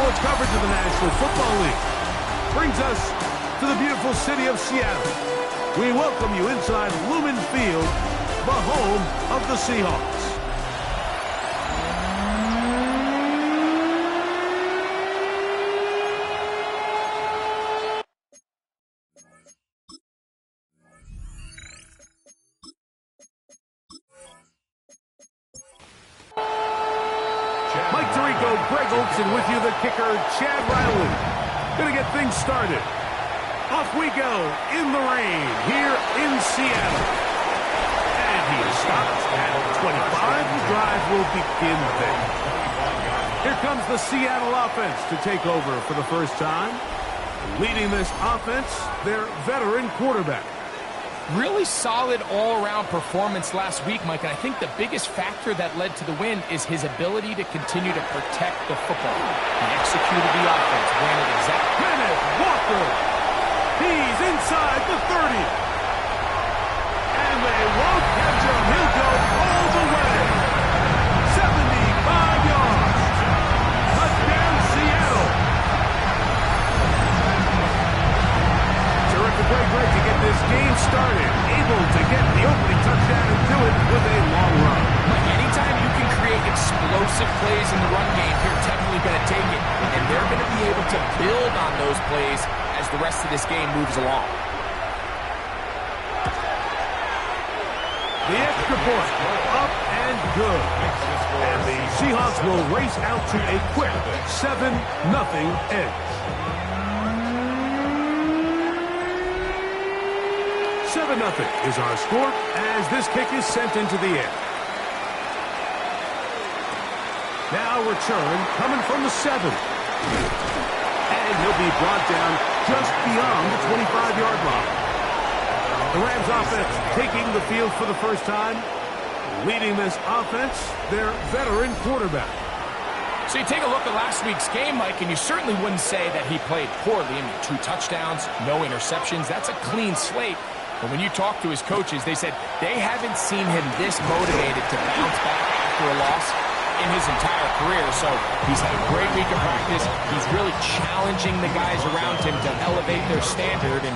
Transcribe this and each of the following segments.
Sports coverage of the National Football League brings us to the beautiful city of Seattle. We welcome you inside Lumen Field, the home of the Seahawks. With you, the kicker, Chad Riley. Gonna get things started. Off we go in the rain here in Seattle. And he is stopped at 25. The drive will begin then. Here comes the Seattle offense to take over for the first time. Leading this offense, their veteran quarterback. Really solid all-around performance last week, Mike, and I think the biggest factor that led to the win is his ability to continue to protect the football. He executed the offense, ran it exactly. Kenneth Walker. He's inside the 30. And they won't catch him. He'll go all the way. 75 yards. Touchdown, Seattle. Terrific play to get this game started. Able to get the opening touchdown and do it with a long run. Like anytime you can create explosive plays in the run game, you're definitely going to take it. And they're going to be able to build on those plays as the rest of this game moves along. The extra point, up and good. And the Seahawks will race out to a quick 7-0 edge. 7-0 is our score as this kick is sent into the air. Now return coming from the 7. And he'll be brought down just beyond the 25-yard line. The Rams offense taking the field for the first time. Leading this offense, their veteran quarterback. So you take a look at last week's game, Mike, and you certainly wouldn't say that he played poorly. I mean, 2 touchdowns, no interceptions. That's a clean slate. But when you talk to his coaches, they said they haven't seen him this motivated to bounce back after a loss in his entire career. So he's had a great week of practice. He's really challenging the guys around him to elevate their standard. And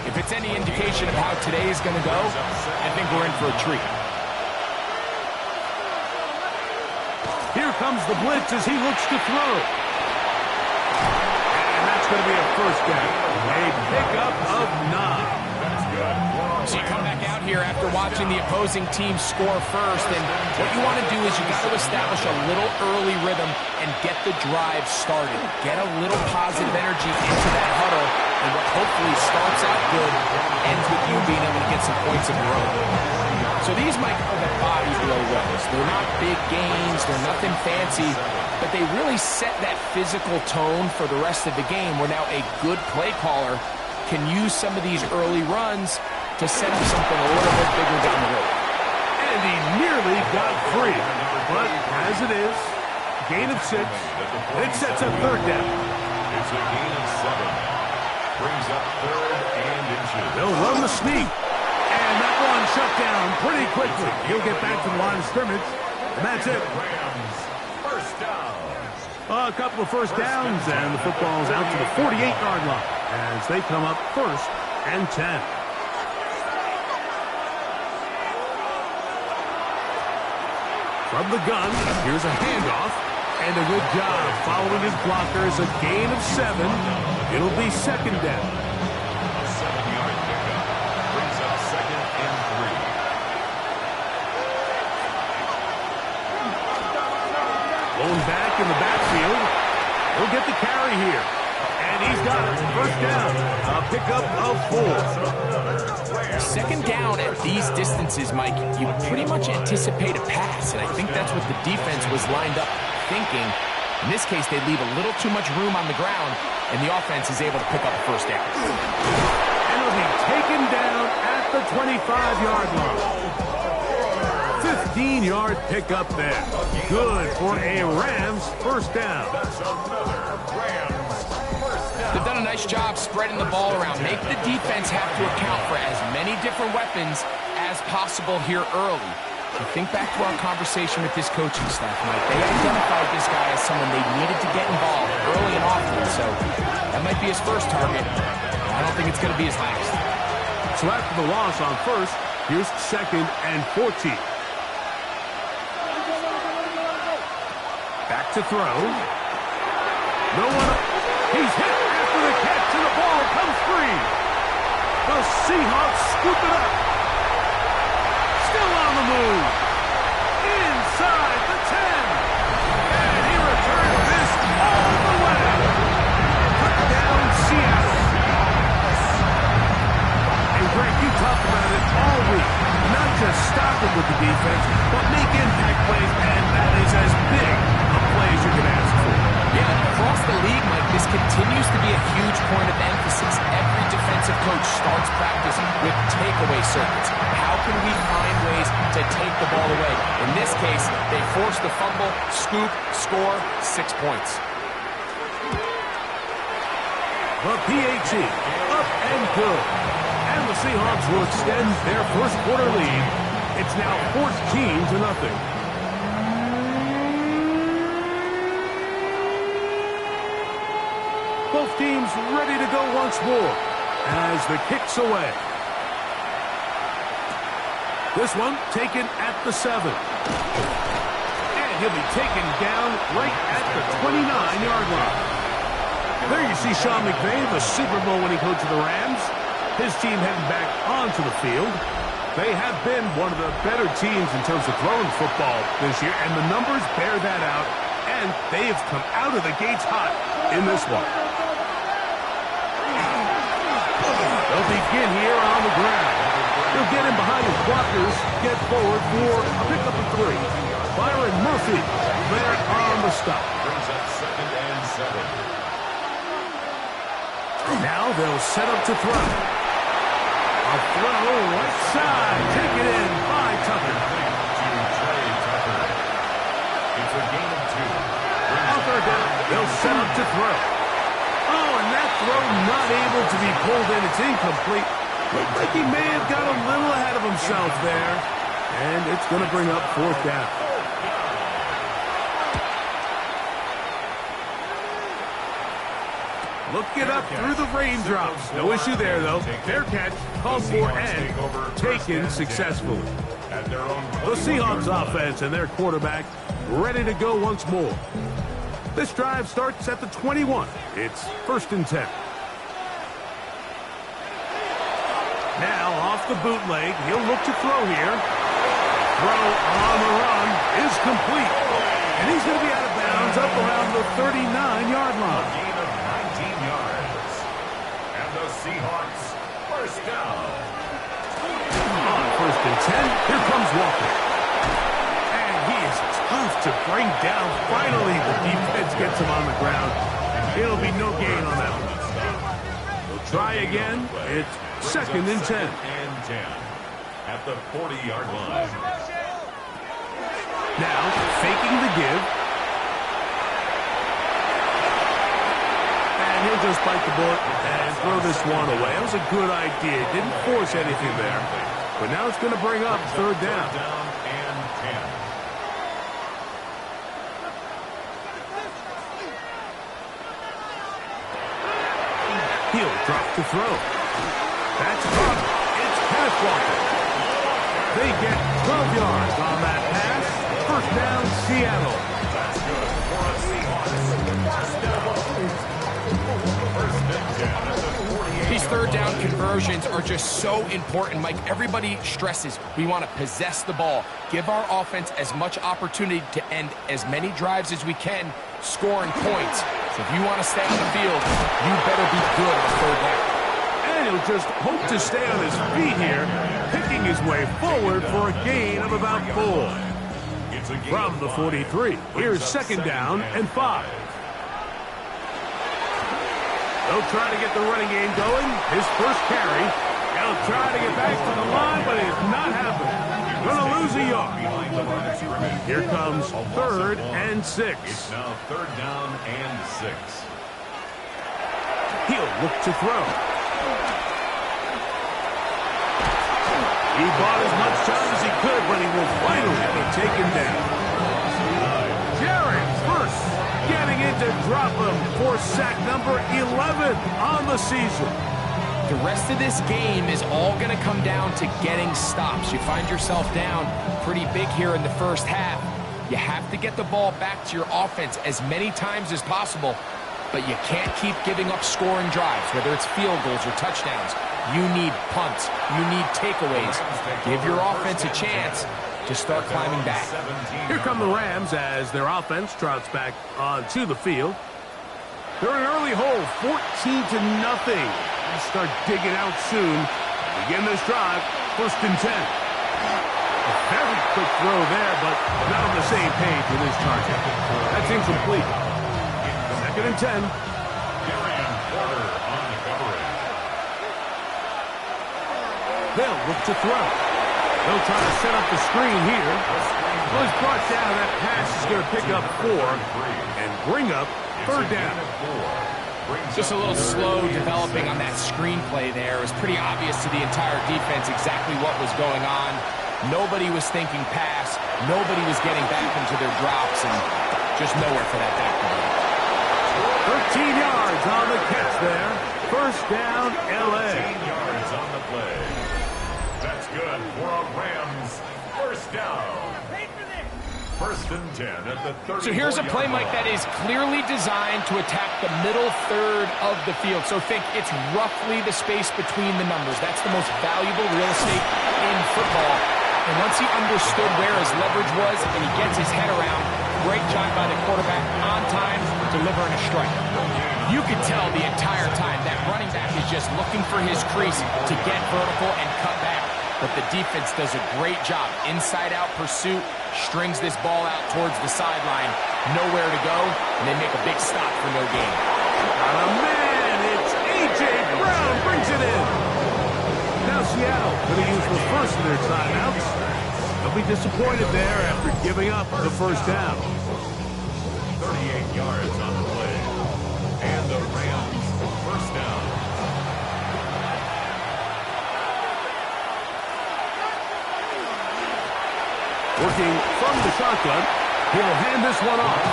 if it's any indication of how today is going to go, I think we're in for a treat. Here comes the blitz as he looks to throw. And that's going to be a first down. A pickup of 9. So you come back out here after watching the opposing team score first, and what you want to do is you got to establish a little early rhythm and get the drive started. Get a little positive energy into that huddle, and what hopefully starts out good ends with you being able to get some points of your own. So these might call them body blow runs. They're not big gains, they're nothing fancy, but they really set that physical tone for the rest of the game where now a good play caller can use some of these early runs to set up something a little bit bigger down the road. And he nearly got free. But as it is, gain of 6. It sets up third down. It's a gain of 7. Brings up 3rd and inches. They'll run the sneak. And that one shut down pretty quickly. He'll get back to the line of scrimmage. And that's it. First down. A couple of first downs, and the football's out to the 48-yard line as they come up 1st and 10. From the gun, here's a handoff, and a good job following his blockers. A gain of 7. It'll be 2nd down. A 7-yard pickup brings up 2nd and 3. Going back in the backfield. He'll get the carry here. And he's got it. First down. A pickup of 4. 2nd down at these distances, Mike, you pretty much anticipate a pass, and I think that's what the defense was lined up thinking. In this case, they leave a little too much room on the ground, and the offense is able to pick up a first down. And it'll be taken down at the 25-yard line. 15-yard pickup there. Good for a Rams first down. They've done a nice job spreading the ball around. Make the defense have to account for as many different weapons as possible here early. You think back to our conversation with this coaching staff, Mike. They identified this guy as someone they needed to get involved early and often, so that might be his first target. I don't think it's going to be his last. So after the loss on first, here's 2nd and 14. Back to throw. No one. He's hit after the catch, and the ball comes free. The Seahawks scoop it up. Still on the move. Inside the 10. And he returns this all the way. Touchdown, Seattle. And Greg, you talked about it all week. Not just stopping with the defense, but make impact plays, and that is as big a play as you can ask for. Yeah, across the league, Mike, this continues to be a huge point of emphasis. Every defensive coach starts practice with takeaway circuits. How can we find ways to take the ball away? In this case, they forced the fumble, scoop, score, 6 points. The PAT, up and good. And the Seahawks will extend their first quarter lead. It's now 14-0. Both teams ready to go once more as the kick's away. This one taken at the 7. And he'll be taken down right at the 29-yard line. There you see Sean McVay, the Super Bowl winning coach of the Rams. His team heading back onto the field. They have been one of the better teams in terms of throwing football this year, and the numbers bear that out, and they have come out of the gates hot in this one. They'll begin here on the ground. He'll get in behind his blockers, get forward for a pickup of 3. Byron Murphy there on the stop. Brings up 2nd and 7. Now they'll set up to throw. A throw right side, taken in by Tucker. It's a gain of 2. On 3rd down, they'll set up to throw. Oh, and that throw not able to be pulled in. It's incomplete. Looked like he may have got a little ahead of himself there. And it's going to bring up 4th down. Looking up through the raindrops. No issue there, though. Fair catch, called for, and taken successfully. The Seahawks offense and their quarterback ready to go once more. This drive starts at the 21. It's 1st and 10. Now off the bootleg, he'll look to throw here. Throw on the run is complete. And he's going to be out of bounds up around the 39-yard line. Gain of 19 yards. And the Seahawks first down. On 1st and 10, here comes Walker. And he is tough to bring down. Finally, the defense gets him on the ground. It'll be no gain on that one. They'll try again. It's 2nd and 10. 2nd and 10 at the 40-yard line. Now, faking the give. And he'll just bite the bullet and throw this one away. That was a good idea. Didn't force anything there. But now it's going to bring up 3rd down. 3rd down and 10. He'll drop to throw. That's caught. It's Kenneth Walker. They get 12 yards on that pass. 1st down, Seattle. That's good for a Seahawks. First and 10 at the 48. These 3rd down conversions are just so important, Mike. Everybody stresses we want to possess the ball, give our offense as much opportunity to end as many drives as we can, scoring points. So if you want to stay on the field, you better be good on 3rd down. And he'll just hope to stay on his feet here, picking his way forward for a gain of about 4. It's a gain From of the 5. 43, here's 2nd down and 5. They'll try to get the running game going. His first carry. He'll try to get back to the line, but it's not happening. Going to lose a yard. Behind the line of scrimmage. Here comes 3rd and 6. It's now 3rd down and 6. He'll look to throw. He bought as much time as he could, but he will finally be taken down. Jared first getting in to drop him for sack number 11 on the season. The rest of this game is all going to come down to getting stops. You find yourself down pretty big here in the first half. You have to get the ball back to your offense as many times as possible, but you can't keep giving up scoring drives, whether it's field goals or touchdowns. You need punts. You need takeaways. Give your offense a chance to start climbing back. Here come the Rams as their offense trots back onto the field. They're in an early hole, 14-0. They'll start digging out soon. Begin this drive, 1st and 10. A very quick throw there, but not on the same page with his target. That's incomplete. 2nd and 10. They'll look to throw. They'll try to set up the screen here. Well, he's brought down. That pass is going to pick up 4 and bring up 3rd down. Just a little slow developing on that screenplay there. It was pretty obvious to the entire defense exactly what was going on. Nobody was thinking pass. Nobody was getting back into their drops, and just nowhere for that back to go. 13 yards on the catch there. 1st down, L.A. 13 yards on the play. That's good for a Rams 1st down. 1st and 10 at the 30. So here's a play, Mike, that is clearly designed to attack the middle third of the field. So think it's roughly the space between the numbers. That's the most valuable real estate in football. And once he understood where his leverage was and he gets his head around, great job by the quarterback on time, delivering a strike. You could tell the entire time that running back is just looking for his crease to get vertical and cut back. But the defense does a great job. Inside-out pursuit, strings this ball out towards the sideline. Nowhere to go, and they make a big stop for no gain. Man, it's A.J. Brown brings it in. Now Seattle going to use the first of their timeouts. They'll be disappointed there after giving up the 1st down. 38 yards on the play. And the Rams 1st down. Working from the shotgun, he'll hand this one off.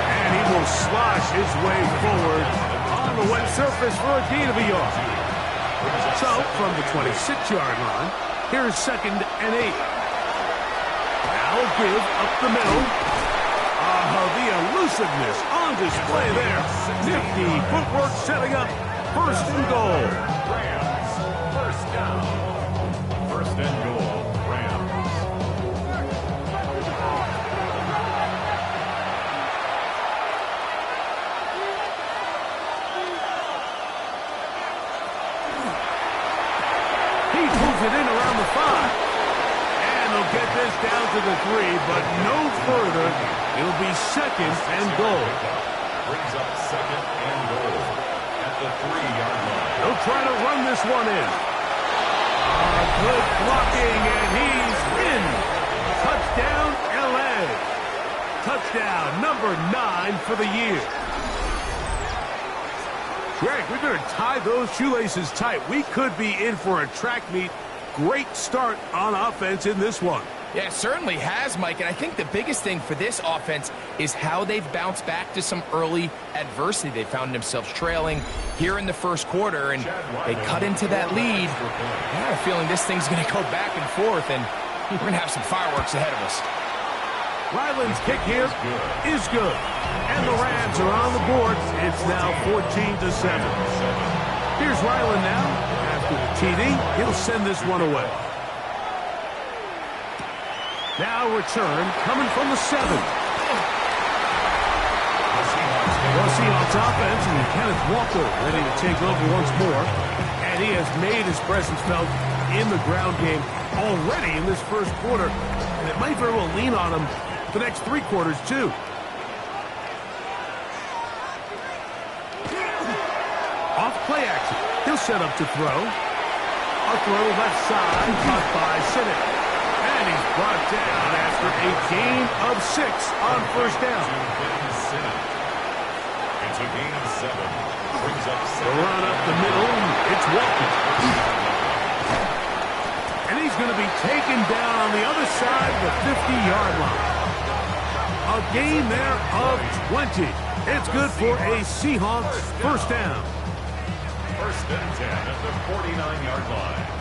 And he will slosh his way forward on the wet surface for a gain of a yard. So, from the 26-yard line, here's 2nd and 8. Now give up the middle. The elusiveness on display there. Nifty footwork setting up 1st and goal. Rams 1st down. 1st and goal. Rams. He pulls it in around the 5. And they'll get this down to the 3, but no further. It'll be 2nd and goal. Brings up 2nd and goal at the 3-yard line. They'll try to run this one in. Good blocking, and he's in. Touchdown, L.A. Touchdown, number 9 for the year. Greg, we're going to tie those shoelaces tight. We could be in for a track meet. Great start on offense in this one. Yeah, it certainly has, Mike, and I think the biggest thing for this offense is how they've bounced back to some early adversity. They found themselves trailing here in the 1st quarter, and they cut into that lead. I have a feeling this thing's going to go back and forth, and we're going to have some fireworks ahead of us. Ryland's kick here is good, and the Rams are on the board. It's now 14-7. Here's Ryland now. After the TD, he'll send this one away. Now return coming from the 7. Well, Seahawks offense and Kenneth Walker ready to take over once more. And he has made his presence felt in the ground game already in this 1st quarter. And it might very well lean on him the next 3 quarters, too. Off play action. He'll set up to throw. A throw left side, caught by Sinnott. And he's brought down after a gain of 6 on 1st down. It's a gain of 7. Brings up 7. The run up the middle. It's Walker. And he He's going to be taken down on the other side of the 50-yard line. A gain there of 20. It's good for a Seahawks first down. First and 10 at the 49-yard line.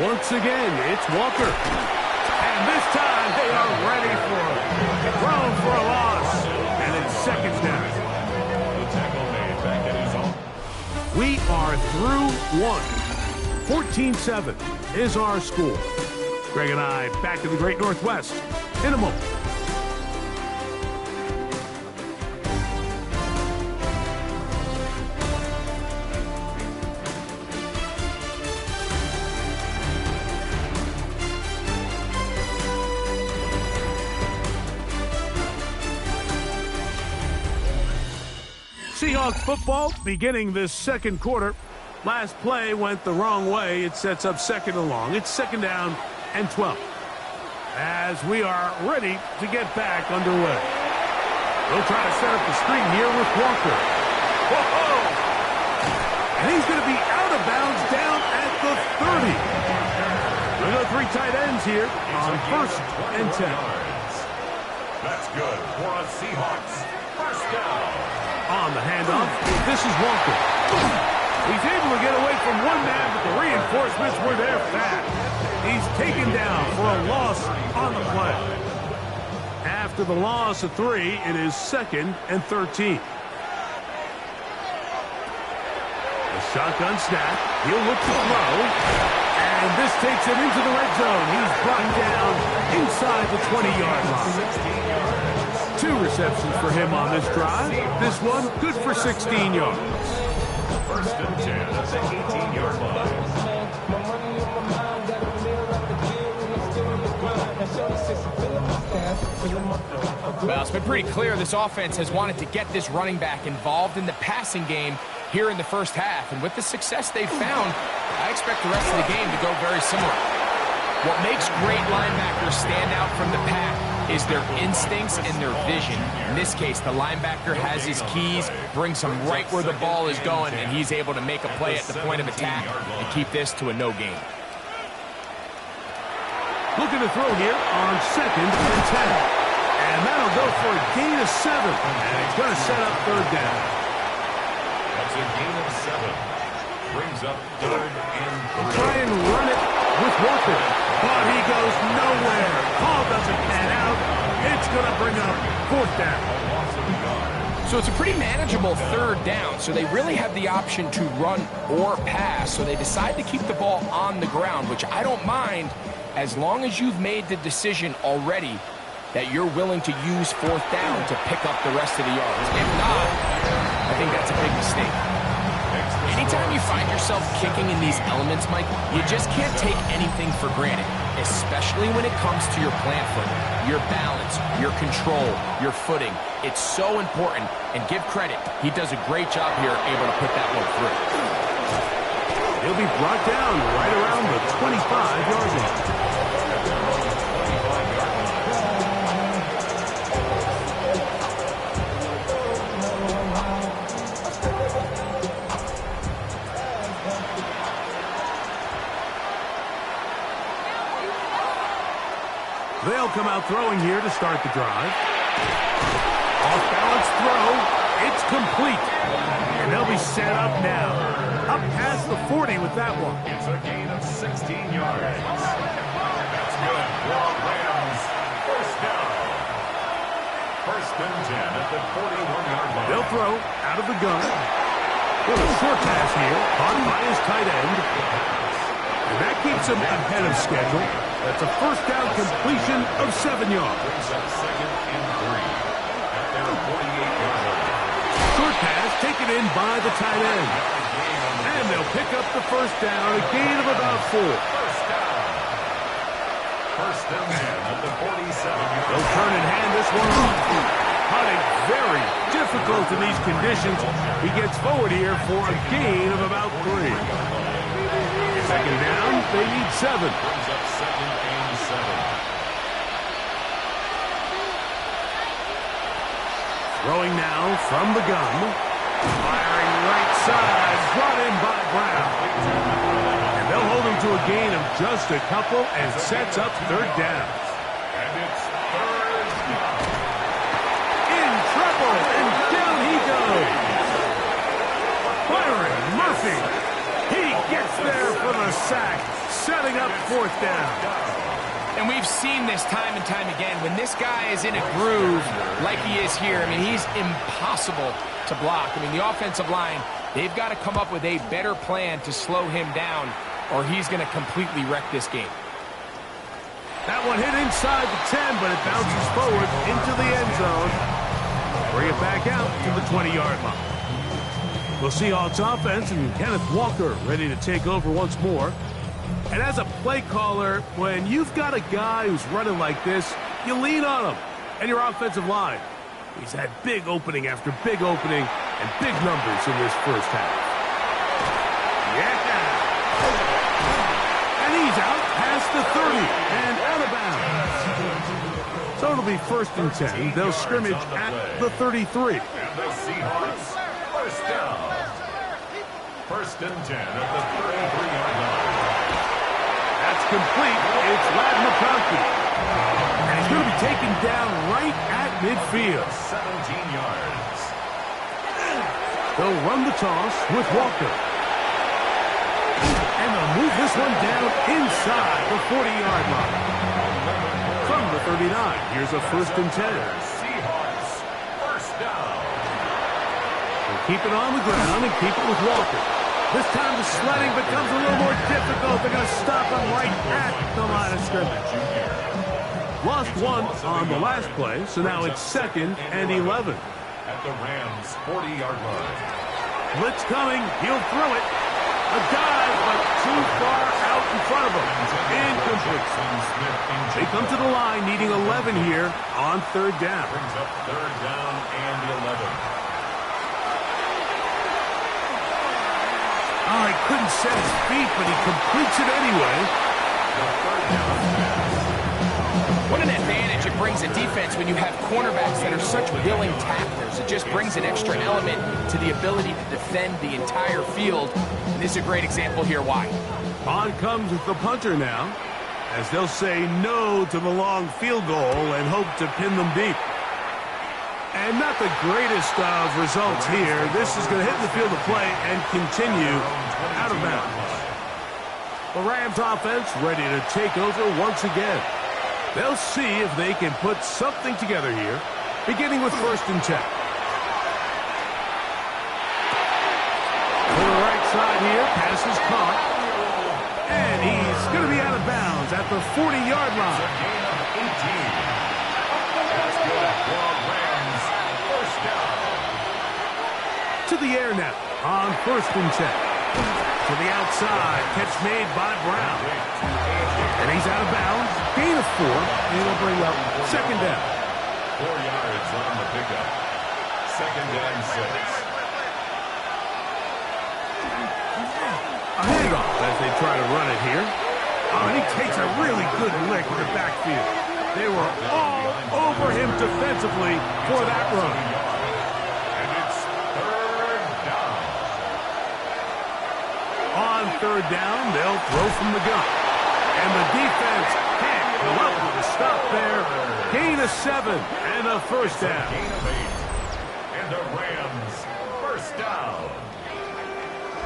Once again, it's Walker. And this time they are ready for it. Thrown for a loss. And it's second down. The tackle made back at his own. We are through one. 14-7 is our score. Greg and I back to the Great Northwest in a moment. Seahawks football beginning this second quarter. Last play went the wrong way. It sets up second and long. It's second down and 12. As we are ready to get back underway. We'll try to set up the screen here with Walker. Whoa! And he's going to be out of bounds down at the 30. We'll go three tight ends here on first and 10. That's good for a Seahawks first down. On the handoff, this is Walker. He's able to get away from one man, but the reinforcements were there fast. He's taken down for a loss on the play. After the loss of 3, it is second and 13. A shotgun snap. He'll look to throw. And this takes him into the red zone. He's brought down inside the 20-yard line. 2 receptions for him on this drive. This one good for 16 yards. First and 10 at the 18-yard line. Well, it's been pretty clear this offense has wanted to get this running back involved in the passing game here in the first half. And with the success they've found, I expect the rest of the game to go very similar. What makes great linebackers stand out from the pack is their instincts and their vision. In this case, the linebacker has his keys, brings him right where the ball is going, and he's able to make a play at the point of attack and keep this to a no gain. Looking to throw here on second and 10. And that'll go for a gain of 7. And it's going to set up third down. That's a gain of 7. Brings up third and 3. Try and run it with Walker. But he goes nowhere. Ball doesn't pan out. It's going to bring up fourth down. So it's a pretty manageable third down, so they really have the option to run or pass. So they decide to keep the ball on the ground, which I don't mind as long as you've made the decision already that you're willing to use fourth down to pick up the rest of the yards. If not, I think that's a big mistake. Anytime you find yourself kicking in these elements, Mike, you just can't take anything for granted, especially when it comes to your plant foot, your balance, your control, your footing. It's so important, and give credit. He does a great job here able to put that one through. He'll be brought down right around the 25-yard line. They'll come out throwing here to start the drive. Off-balance throw. It's complete. And they'll be set up now. Up past the 40 with that one. It's a gain of 16 yards. That's good for Rams. First down. First and 10 at the 41-yard line. They'll throw out of the gun. With a short pass here. Caught by his tight end. And that keeps him ahead of schedule. That's a first down completion of 7 yards. Second and 3 at their 48-yard line. Short pass taken in by the tight end. And they'll pick up the first down, a gain of about 4. First down. First and 10 at the 47-yard line. They'll turn and hand this one off. Hunting very difficult in these conditions. He gets forward here for a gain of about 3. Second down, they need 7. Brings up second and 7. Throwing now from the gun. Firing right side, brought in by Brown. And they'll hold him to a gain of just a couple and sets up third down. And it's third down. In trouble, and down he goes. Byron Murphy. He gets there for the sack, setting up fourth down. And we've seen this time and time again. When this guy is in a groove like he is here, I mean, he's impossible to block. I mean, the offensive line, they've got to come up with a better plan to slow him down, or he's going to completely wreck this game. That one hit inside the 10, but it bounces forward into the end zone. Bring it back out to the 20-yard line. We'll see Hawks offense and Kenneth Walker ready to take over once more. And as a play caller, when you've got a guy who's running like this, you lean on him and your offensive line. He's had big opening after big opening and big numbers in this first half. Yeah! And he's out past the 30 and out of bounds. So it'll be 1st and 10. They'll scrimmage at the 33. And the Seahawks, first down. 1st and 10 at the 33-yard line. That's complete. It's Lad McConkey. And he's going to be taken down right at midfield. 17 yards. They'll run the toss with Walker. And they'll move this one down inside the 40-yard line. From the 39, here's a 1st and 10. Seahawks, first down. They'll keep it on the ground and keep it with Walker. This time the sledding becomes a little more difficult. They're going to stop him right at the line of scrimmage. Lost one on the last play, so now it's 2nd and 11. At the Rams' 40-yard line. Blitz coming. He'll throw it. A dive, but too far out in front of him. Incomplete. They come to the line needing 11 here on 3rd down. Brings up 3rd down and 11. Oh, he couldn't set his feet, but he completes it anyway. What an advantage it brings a defense when you have cornerbacks that are such willing tacklers. It just brings an extra element to the ability to defend the entire field. And this is a great example here why. On comes the punter now, as they'll say no to the long field goal and hope to pin them deep. And not the greatest of results here. This is going to hit the field of play and continue out of bounds. The Rams offense ready to take over once again. They'll see if they can put something together here, beginning with 1st and 10. To the right side here, pass is caught. And he's going to be out of bounds at the 40-yard line. A gain of 18. That's good for Rams. First down. To the air now on 1st and 10. To the outside, catch made by Brown. And he's out of bounds, gain of 4, and it'll bring up 2nd down. 4 yards on the pickup. 2nd and 6. A handoff as they try to run it here. Oh, and he takes a really good lick in the backfield. They were all over him defensively for that run. And it's 3rd down. On 3rd down, they'll throw from the gun. And the defense can't come up with a stop there. Gain of 7 and a 1st down. Gain of 8. And the Rams, first down.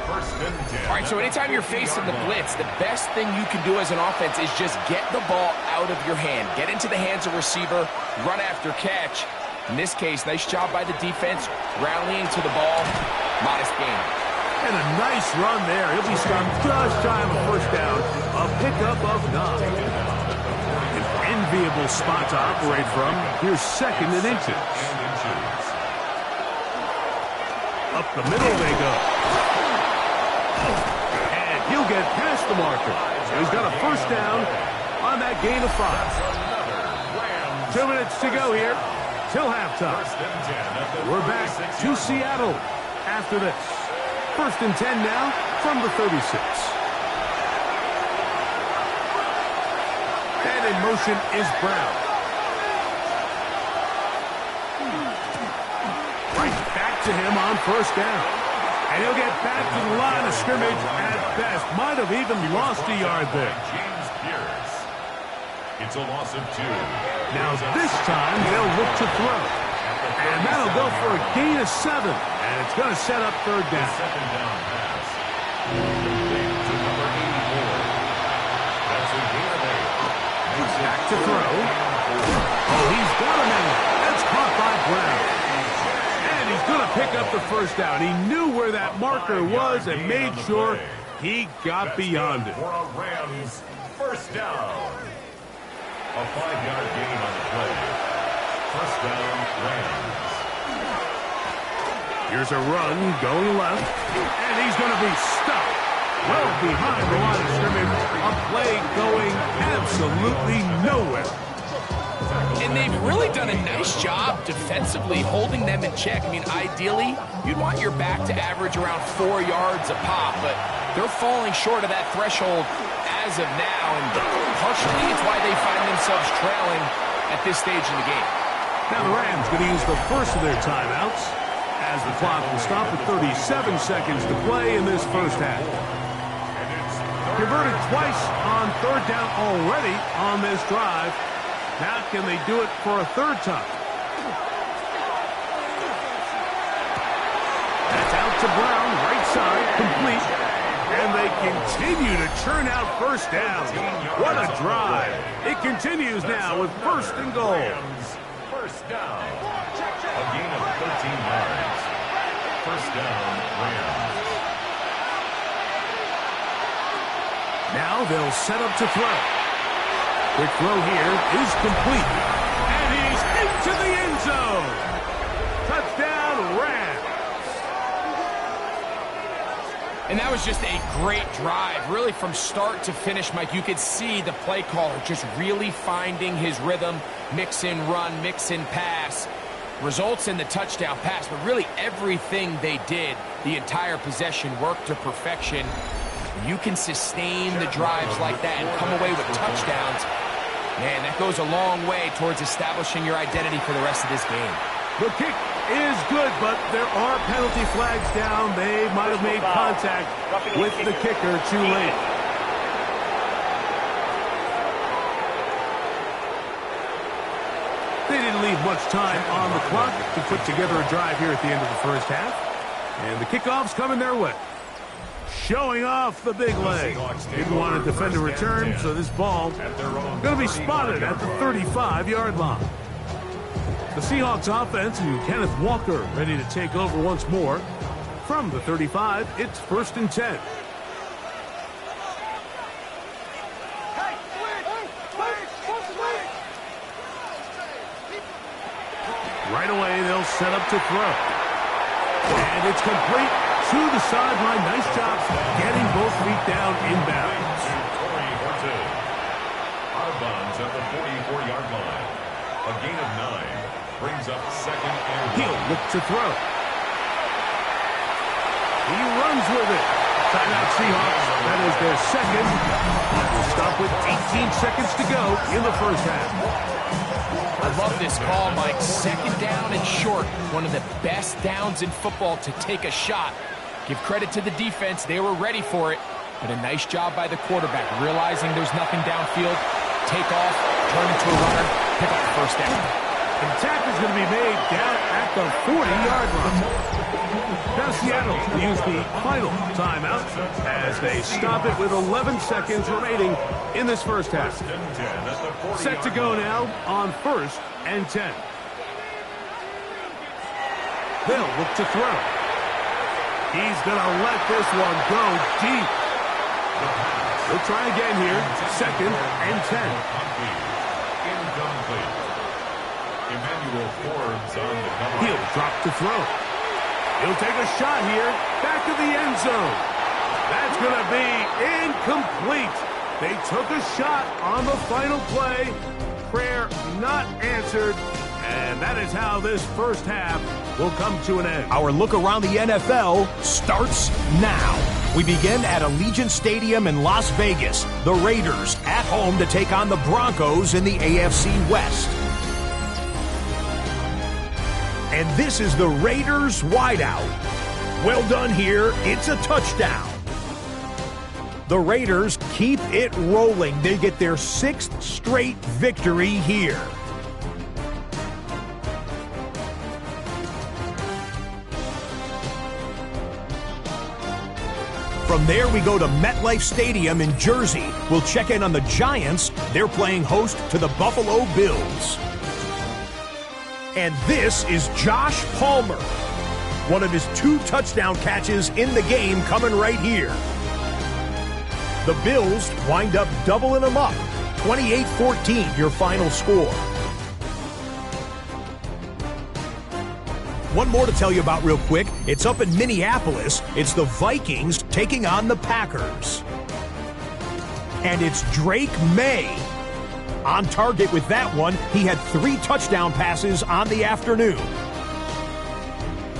1st and 10. All right, so anytime you're facing the blitz, the best thing you can do as an offense is just get the ball out of your hand. Get into the hands of receiver, run after catch. In this case, nice job by the defense, rallying to the ball. Modest gain. And a nice run there. He'll be stopped just shy of a 1st down. A pickup of 9. An enviable spot to operate from. Here's 2nd and inches. Up the middle they go. And he'll get past the marker. So he's got a 1st down on that gain of 5. 2 minutes to go here till halftime. We're back to Seattle after this. 1st and 10 now from the 36. And in motion is Brown. Right back to him on first down. And he'll get back to the line of scrimmage at best. Might have even lost a yard there. James Pierce. It's a loss of 2. Now this time they'll look to throw. And that'll go for a gain of 7. And it's going to set up third down. Second down pass. Complete to number 84. That's a gain of 8. Back to throw. Oh, he's got him in. That's caught by Brown. And he's going to pick up the first down. He knew where that marker was and made sure he got beyond it. For a Rams first down. A 5-yard gain on the play. First down, Rams. Here's a run going left. And he's going to be stopped well behind the line of scrimmage. A play going absolutely nowhere. And they've really done a nice job defensively holding them in check. I mean, ideally, you'd want your back to average around 4 yards a pop, but they're falling short of that threshold as of now, and partially it's why they find themselves trailing at this stage in the game. Now the Rams going to use the first of their timeouts as the clock will stop at 37 seconds to play in this first half. Converted twice on third down already on this drive. Now can they do it for a third time? That's out to Brown, right side, complete. And they continue to churn out first down. What a drive. It continues now with first and goal. First down. A gain of 13 yards. First down, Rams. Now they'll set up to throw. Quick throw here is complete. And he's into the end zone. Touchdown, Rams. And that was just a great drive, really from start to finish, Mike. You could see the play caller just really finding his rhythm, mix in run, mix in pass. Results in the touchdown pass, but really everything they did, the entire possession worked to perfection. You can sustain the drives like that and come away with touchdowns. Man, that goes a long way towards establishing your identity for the rest of this game. The kick is good, but there are penalty flags down. They might have made contact with the kicker too late. They didn't leave much time on the clock to put together a drive here at the end of the first half. And the kickoff's coming their way. Showing off the big leg. Didn't want to defend a return, so this ball going to be spotted at the 35-yard line. The Seahawks offense and Kenneth Walker ready to take over once more. From the 35, it's first and 10. Right away, they'll set up to throw. And it's complete to the sideline. Nice job getting both feet down inbounds. Out of bounds at the 44-yard line. A gain of 9 brings up second and 1. He'll look to throw. He runs with it. Timeout Seahawks. That is their second. We'll stop with 18 seconds to go in the first half. I love this call, Mike. Second down and short. One of the best downs in football to take a shot. Give credit to the defense. They were ready for it. But a nice job by the quarterback, realizing there's nothing downfield. Take off, turn into a runner, pick up the first down. And the tackle's going to be made down at the 40-yard line. Now Seattle will use the final timeout as they stop it with 11 seconds remaining in this first half. Set to go now on first and 10. They'll look to throw. He's going to let this one go deep. They'll try again here. Second and 10. Incomplete. Emmanuel Forbes on the cover. He'll drop to throw. He'll take a shot here. Back to the end zone. That's going to be incomplete. They took a shot on the final play. Prayer not answered. And that is how this first half will come to an end. Our look around the NFL starts now. We begin at Allegiant Stadium in Las Vegas. The Raiders at home to take on the Broncos in the AFC West. And this is the Raiders wideout. Well done here. It's a touchdown. The Raiders keep it rolling. They get their 6th straight victory here. From there, we go to MetLife Stadium in Jersey. We'll check in on the Giants. They're playing host to the Buffalo Bills. And this is Josh Palmer. One of his 2 touchdown catches in the game coming right here. The Bills wind up doubling them up. 28-14, your final score. One more to tell you about real quick. It's up in Minneapolis. It's the Vikings taking on the Packers. And it's Drake May. On target with that one, he had 3 touchdown passes on the afternoon.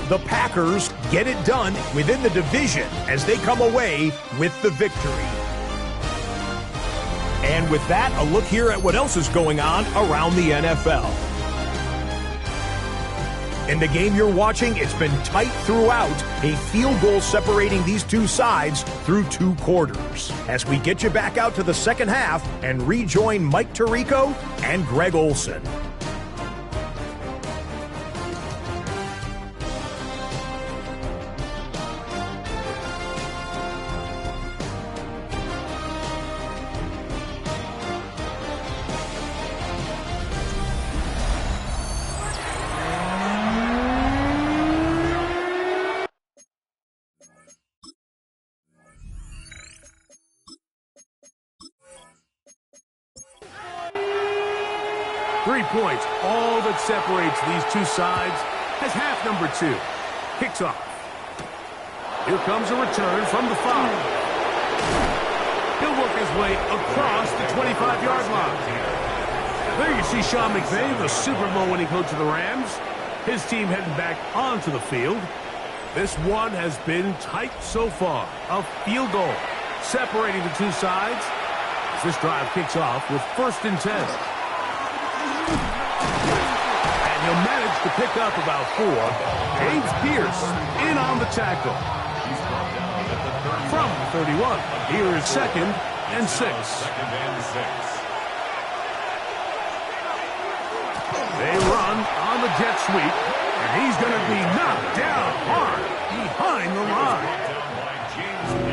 The Packers get it done within the division as they come away with the victory. And with that, a look here at what else is going on around the NFL. In the game you're watching, it's been tight throughout, a field goal separating these 2 sides through 2 quarters. As we get you back out to the second half and rejoin Mike Tirico and Greg Olson. 3 points, all that separates these 2 sides, as half number 2 kicks off. Here comes a return from the 5. He'll work his way across the 25-yard line. There you see Sean McVay, the Super Bowl winning coach of the Rams. His team heading back onto the field. This one has been tight so far. A field goal separating the 2 sides as this drive kicks off with 1st and 10. And he'll manage to pick up about 4. James Pierce in on the tackle. From the 31, here is 2nd and 6. They run on the jet sweep, and he's going to be knocked down hard behind the line.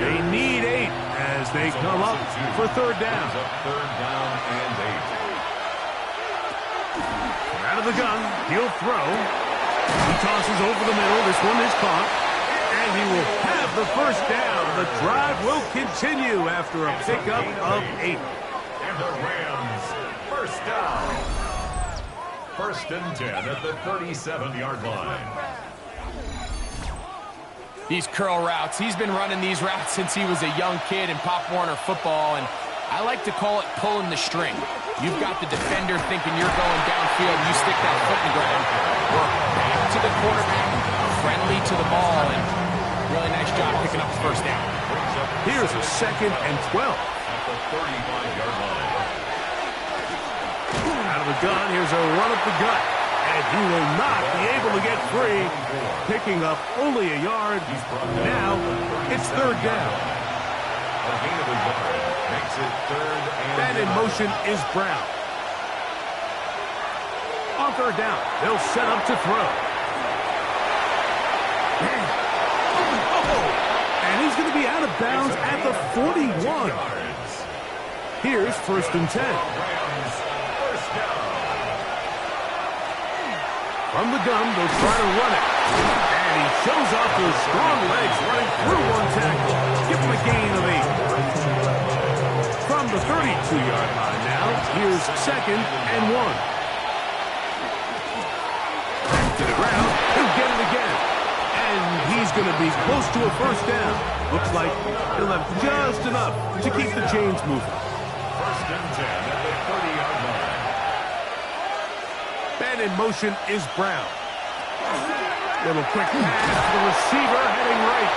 They need 8 as they come up for 3rd down. Out of the gun, he'll throw. He tosses over the middle. This one is caught. And he will have the 1st down. The drive will continue after a pickup of 8. And the Rams, 1st down. 1st and 10 at the 37-yard line. These curl routes, he's been running these routes since he was a young kid in Pop Warner football, and I like to call it pulling the string. You've got the defender thinking you're going downfield, you stick that foot in the ground, work back to the quarterback, friendly to the ball, and really nice job picking up the 1st down. Here's a 2nd and 12. At the 35-yard line. Out of the gun, here's a run up the gut. And he will not be able to get free. Picking up only a yard. Now it's 3rd down. A gain of a yard makes it 3rd and Man in motion is Brown. On 3rd down, they'll set up to throw. And he's going to be out of bounds at the 41. Here's 1st and 10. Rams, 1st down. From the gun, they'll try to run it. And he shows off those strong legs running through one tackle. Give him a gain of 8. From the 32-yard line now, here's 2nd and 1. Back to the ground. He'll get it again. And he's going to be close to a 1st down. Looks like he'll have just enough to keep the chains moving. 1st and 10 at the 30-yard line. Man in motion is Brown. Little quick pass to the receiver heading right.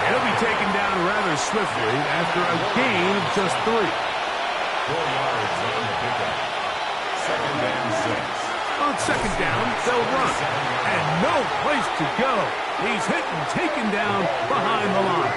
He'll be taken down rather swiftly after a gain of just 3. 4 yards on the pickup. 2nd and 6. On On second down, they'll run. And no place to go. He's hit and taken down behind the line.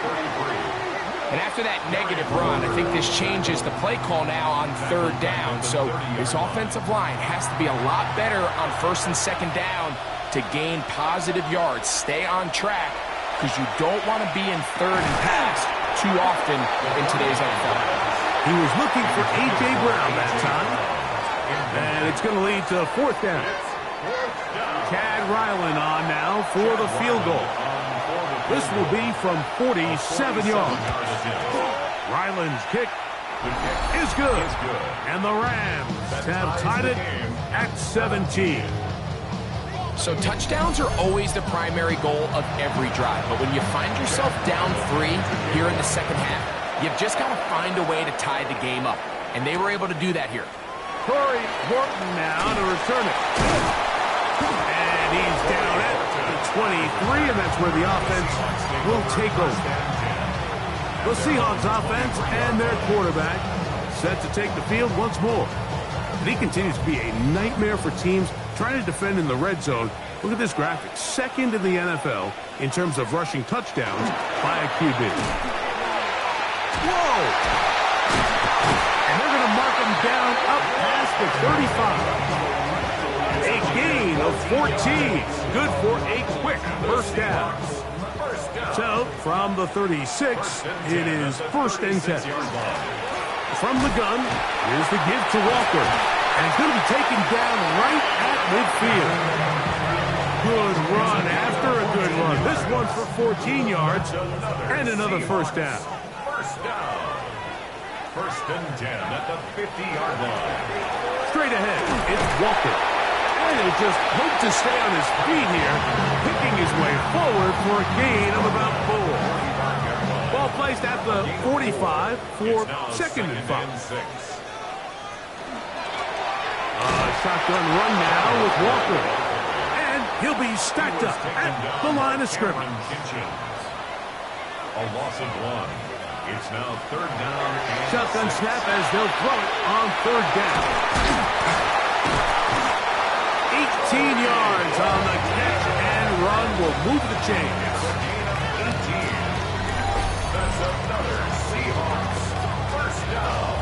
And after that negative run, I think this changes the play call now on third down. So his offensive line has to be a lot better on first and second down to gain positive yards. Stay on track because you don't want to be in third and pass too often in today's NFL. He was looking for A.J. Brown that time. And it's going to lead to fourth down. Chad Ryland on now for the field goal. This will be from 47 yards. Ryland's kick is good. And the Rams have tied it at 17. So touchdowns are always the primary goal of every drive. But when you find yourself down 3 here in the second half, you've just got to find a way to tie the game up. And they were able to do that here. Corey Morton now to return it. And he's down at the 23, and that's where the offense will take over. The Seahawks offense and their quarterback set to take the field once more. And he continues to be a nightmare for teams trying to defend in the red zone. Look at this graphic. Second in the NFL in terms of rushing touchdowns by a QB. Whoa! And they're going to mark him down up past the 35. A gain of 14. Good for a quick first down. So, from the 36, it is first and 10. From the gun, here's the give to Walker. And it's going to be taken down right at midfield. Good run after a good run. This one for 14 yards and another first down. First and 10 at the 50-yard line. Straight ahead, it's Walker. And he'll just hope to stay on his feet here, picking his way forward for a gain of about 4. Ball placed at the 45 for second and 5. Shotgun run now with Walker. And he'll be stacked up at the line of scrimmage. A loss of 1. It's now third down. Shotgun snap as they'll throw it on third down. 18 yards on the catch and run will move the chains. 18. That's another Seahawks first down.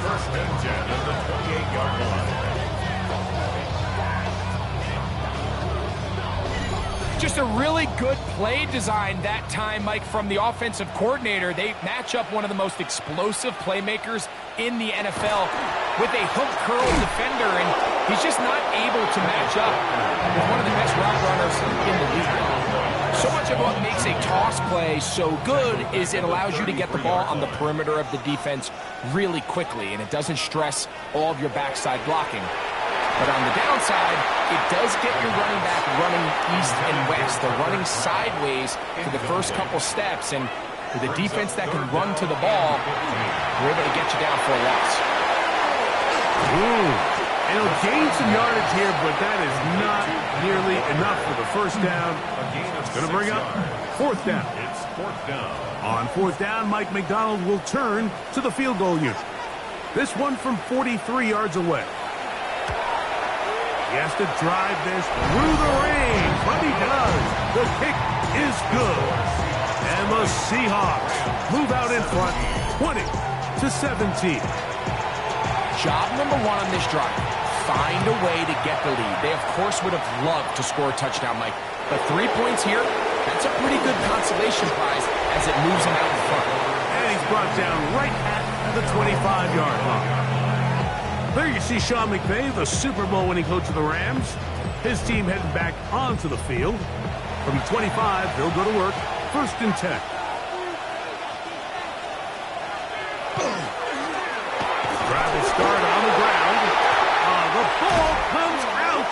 First and 10 at the 28-yard line. Just a really good play design that time, Mike, from the offensive coordinator. They match up one of the most explosive playmakers in the NFL with a hook curl defender, and he's just not able to match up with one of the best route runners in the league. So much of what makes a toss play so good is it allows you to get the ball on the perimeter of the defense really quickly, and it doesn't stress all of your backside blocking. But on the downside, it does get your running back running east and west. They're running sideways for the first couple steps, and with a defense that can run to the ball, we're able to get you down for a loss. And he'll gain some yardage here, but that is not nearly enough for the first down. It's going to bring up fourth down. It's fourth down. On fourth down, Mike McDonald will turn to the field goal unit. This one from 43 yards away. He has to drive this through the rain, but he does. The kick is good. And the Seahawks move out in front, 20-17. Job number 1 on this drive, find a way to get the lead. They, of course, would have loved to score a touchdown, Mike. But 3 points here, that's a pretty good consolation prize as it moves him out in front. And he's brought down right at the 25-yard line. There you see Sean McVay, the Super Bowl winning coach of the Rams. His team heading back onto the field. From 25, they'll go to work. First and 10. Travis start on the ground. The ball comes out.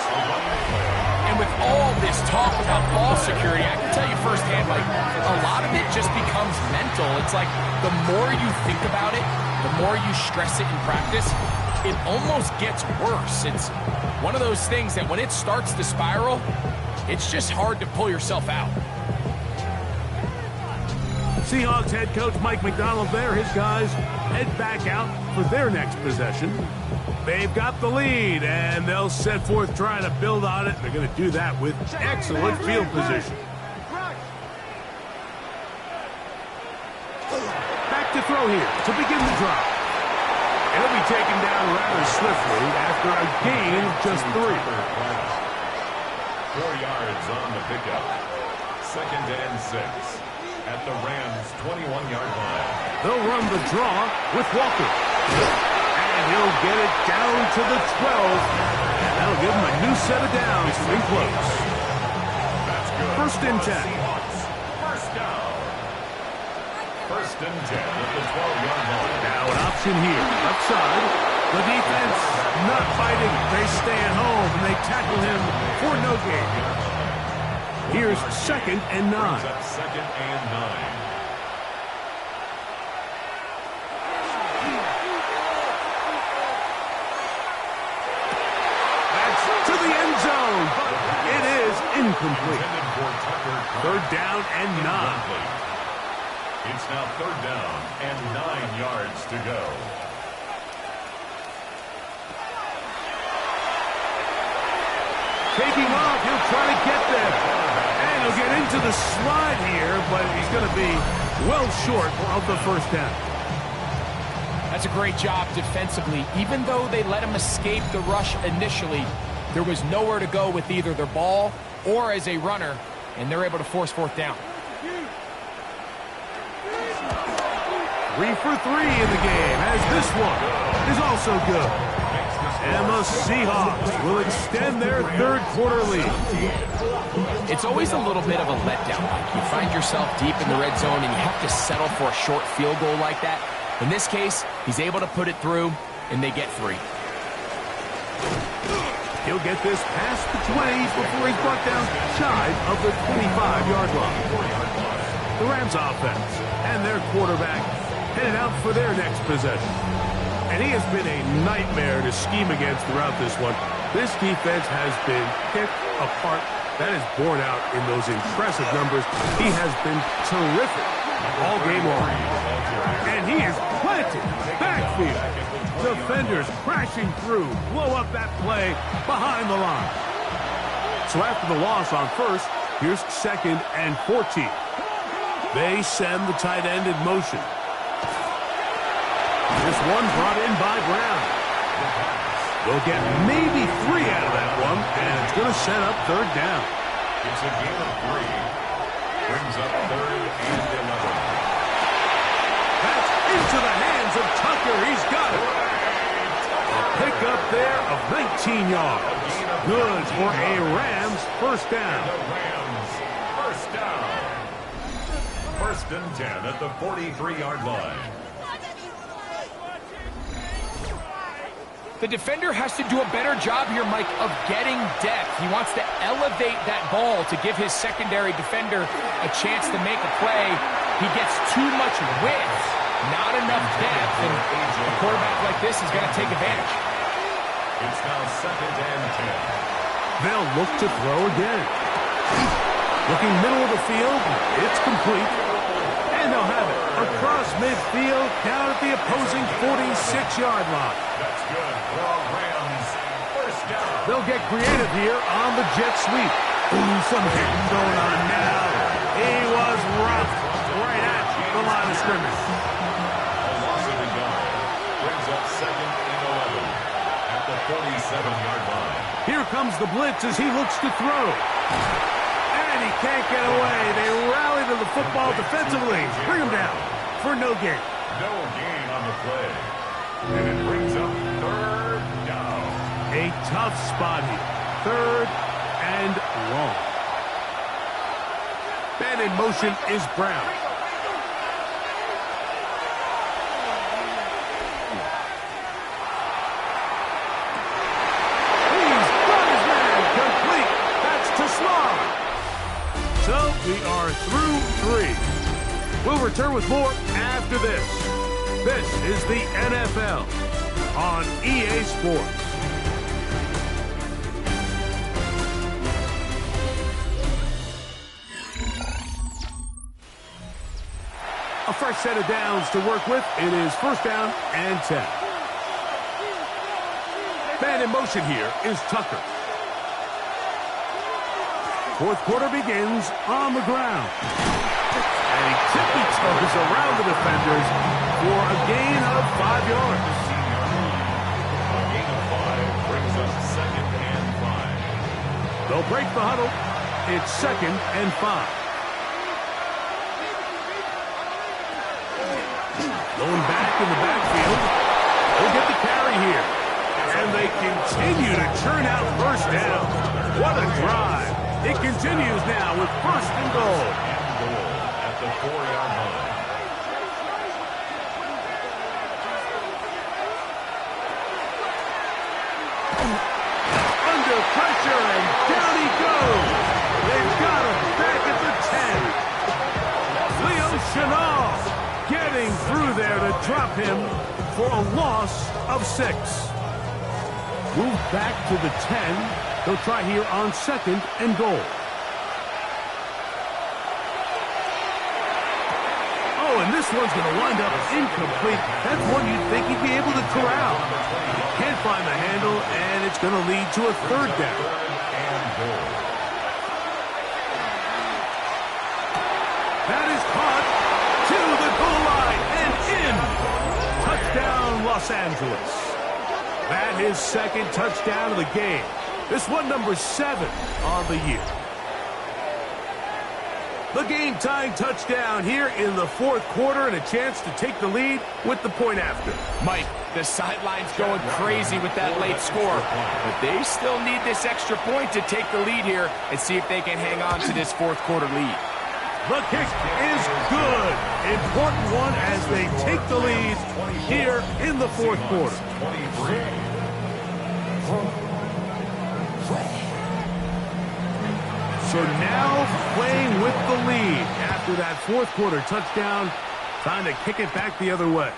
And with all this talk about ball security, I can tell you firsthand, like, a lot of it just becomes mental. It's like the more you think about it, the more you stress it in practice, it almost gets worse. It's one of those things that when it starts to spiral, it's just hard to pull yourself out. Seahawks head coach Mike McDonald there. His guys head back out for their next possession. They've got the lead, and they'll set forth trying to build on it. They're going to do that with excellent field position. Back to throw here to begin the drive. And he'll be taken down rather swiftly after a gain of just 3. 4 yards on the pickup. 2nd and 6 at the Rams' 21-yard line. They'll run the draw with Walker. And he'll get it down to the 12. And that'll give him a new set of downs to be close. That's good. 1st and 10. Seahawks. First down. 1st and 10 at the 12-yard line. Now an option here. Upside. The defense not fighting. They stay at home and they tackle him for no gain. Here's 2nd and 9. Brings up 2nd and 9. That's to the end zone, but it is incomplete. Intended for Tucker. 3rd down and 9. It's now 3rd down and 9 yards to go. Taking off, he'll try to get there. And he'll get into the slide here, but he's going to be well short of the 1st down. That's a great job defensively. Even though they let him escape the rush initially, there was nowhere to go with either their ball or as a runner, and they're able to force 4th down. 3 for 3 in the game, as this one is also good. And the Seahawks will extend their 3rd quarter lead. It's always a little bit of a letdown. Like you find yourself deep in the red zone and you have to settle for a short field goal like that. In this case, he's able to put it through, and they get 3. He'll get this past the 20s before he's brought down shy of the 25-yard line. The Rams offense and their quarterback headed out for their next possession. And he has been a nightmare to scheme against throughout this one. This defense has been picked apart. That is borne out in those impressive numbers. He has been terrific all game long. And he is planted backfield. Defenders crashing through, blow up that play behind the line. So after the loss on 1st, here's 2nd and 14. They send the tight end in motion. This one brought in by Brown. They'll get maybe 3 out of that one, and it's going to set up 3rd down. It's a gain of 3. Brings up 3rd and 11. That's into the hands of Tucker. He's got it. A pickup there of 19 yards. Good for a Rams 1st down. The Rams 1st down. 1st and 10 at the 43-yard line. The defender has to do a better job here, Mike, of getting depth. He wants to elevate that ball to give his secondary defender a chance to make a play. He gets too much width, not enough depth, and a quarterback like this is going to take advantage. It's now 2nd and 10. They'll look to throw again. Looking middle of the field, it's complete. And they'll have it across midfield, down at the opposing 46-yard line. That's good for our Rams. 1st down. They'll get creative here on the jet sweep. Ooh, some hitting going on now. He was rough right at the line of scrimmage. A loss of a yard. Brings up 2nd and 11 at the 47-yard line. Here comes the blitz as he looks to throw. And he can't get away. They rally to the football defensively. Bring him down for no gain. No gain on the play. And it brings up 3rd down. A tough spot here. 3rd and long. Man in motion is Brown. He's got his man complete. That's to Small. So we are through 3. We'll return with more after this. This is the NFL on EA Sports. A fresh set of downs to work with. It is first down and 10. Man in motion here is Tucker. Fourth quarter begins on the ground. And he tippy-toes around the defenders for a gain of 5 yards. A gain of 5 brings us second and 5. They'll break the huddle. It's second and 5. Going back in the backfield. They'll get the carry here. And they continue to churn out first down. What a drive. It continues now with first and goal. At the 4-yard line. Under pressure, and down he goes. They've got him back at the 10. Leo Chenal getting through there to drop him for a loss of 6. Move back to the 10. They'll try here on second and goal. Oh, and this one's going to wind up incomplete. That's one you'd think he'd be able to corral. He can't find the handle, and it's going to lead to a third down. That is caught to the goal line and in. Touchdown, Los Angeles. That is second touchdown of the game. This one number 7 on the year. The game-tying touchdown here in the fourth quarter and a chance to take the lead with the point after. Mike, the sideline's going crazy with that late score, but they still need this extra point to take the lead here and see if they can hang on to this fourth quarter lead. The kick is good. Important one as they take the lead here in the fourth quarter. So now playing with the lead after that fourth quarter touchdown. Time to kick it back the other way.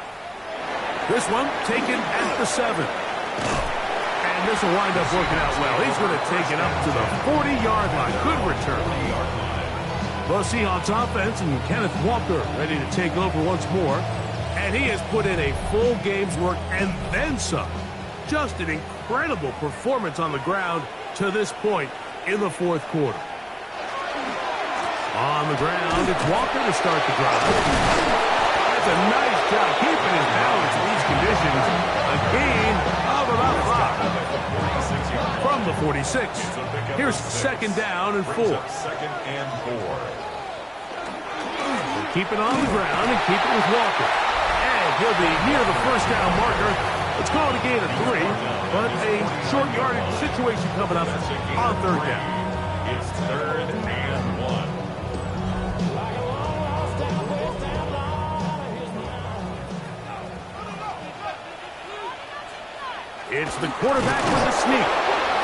This one taken at the 7. And this will wind up working out well. He's going to take it up to the 40-yard line. Good return. Well, Seahawks offense and Kenneth Walker ready to take over once more. And he has put in a full game's work and then some. Just an incredible performance on the ground to this point in the fourth quarter. On the ground, it's Walker to start the drive. That's a nice job keeping his balance in these conditions. A gain of about 5 from the 46. Here's second down and 4. Second and 4. We'll keep it on the ground and keep it with Walker. And he'll be near the first down marker. Let's call it a gain of 3, but a short yardage situation coming up on third down. It's third and 1. It's the quarterback with the sneak.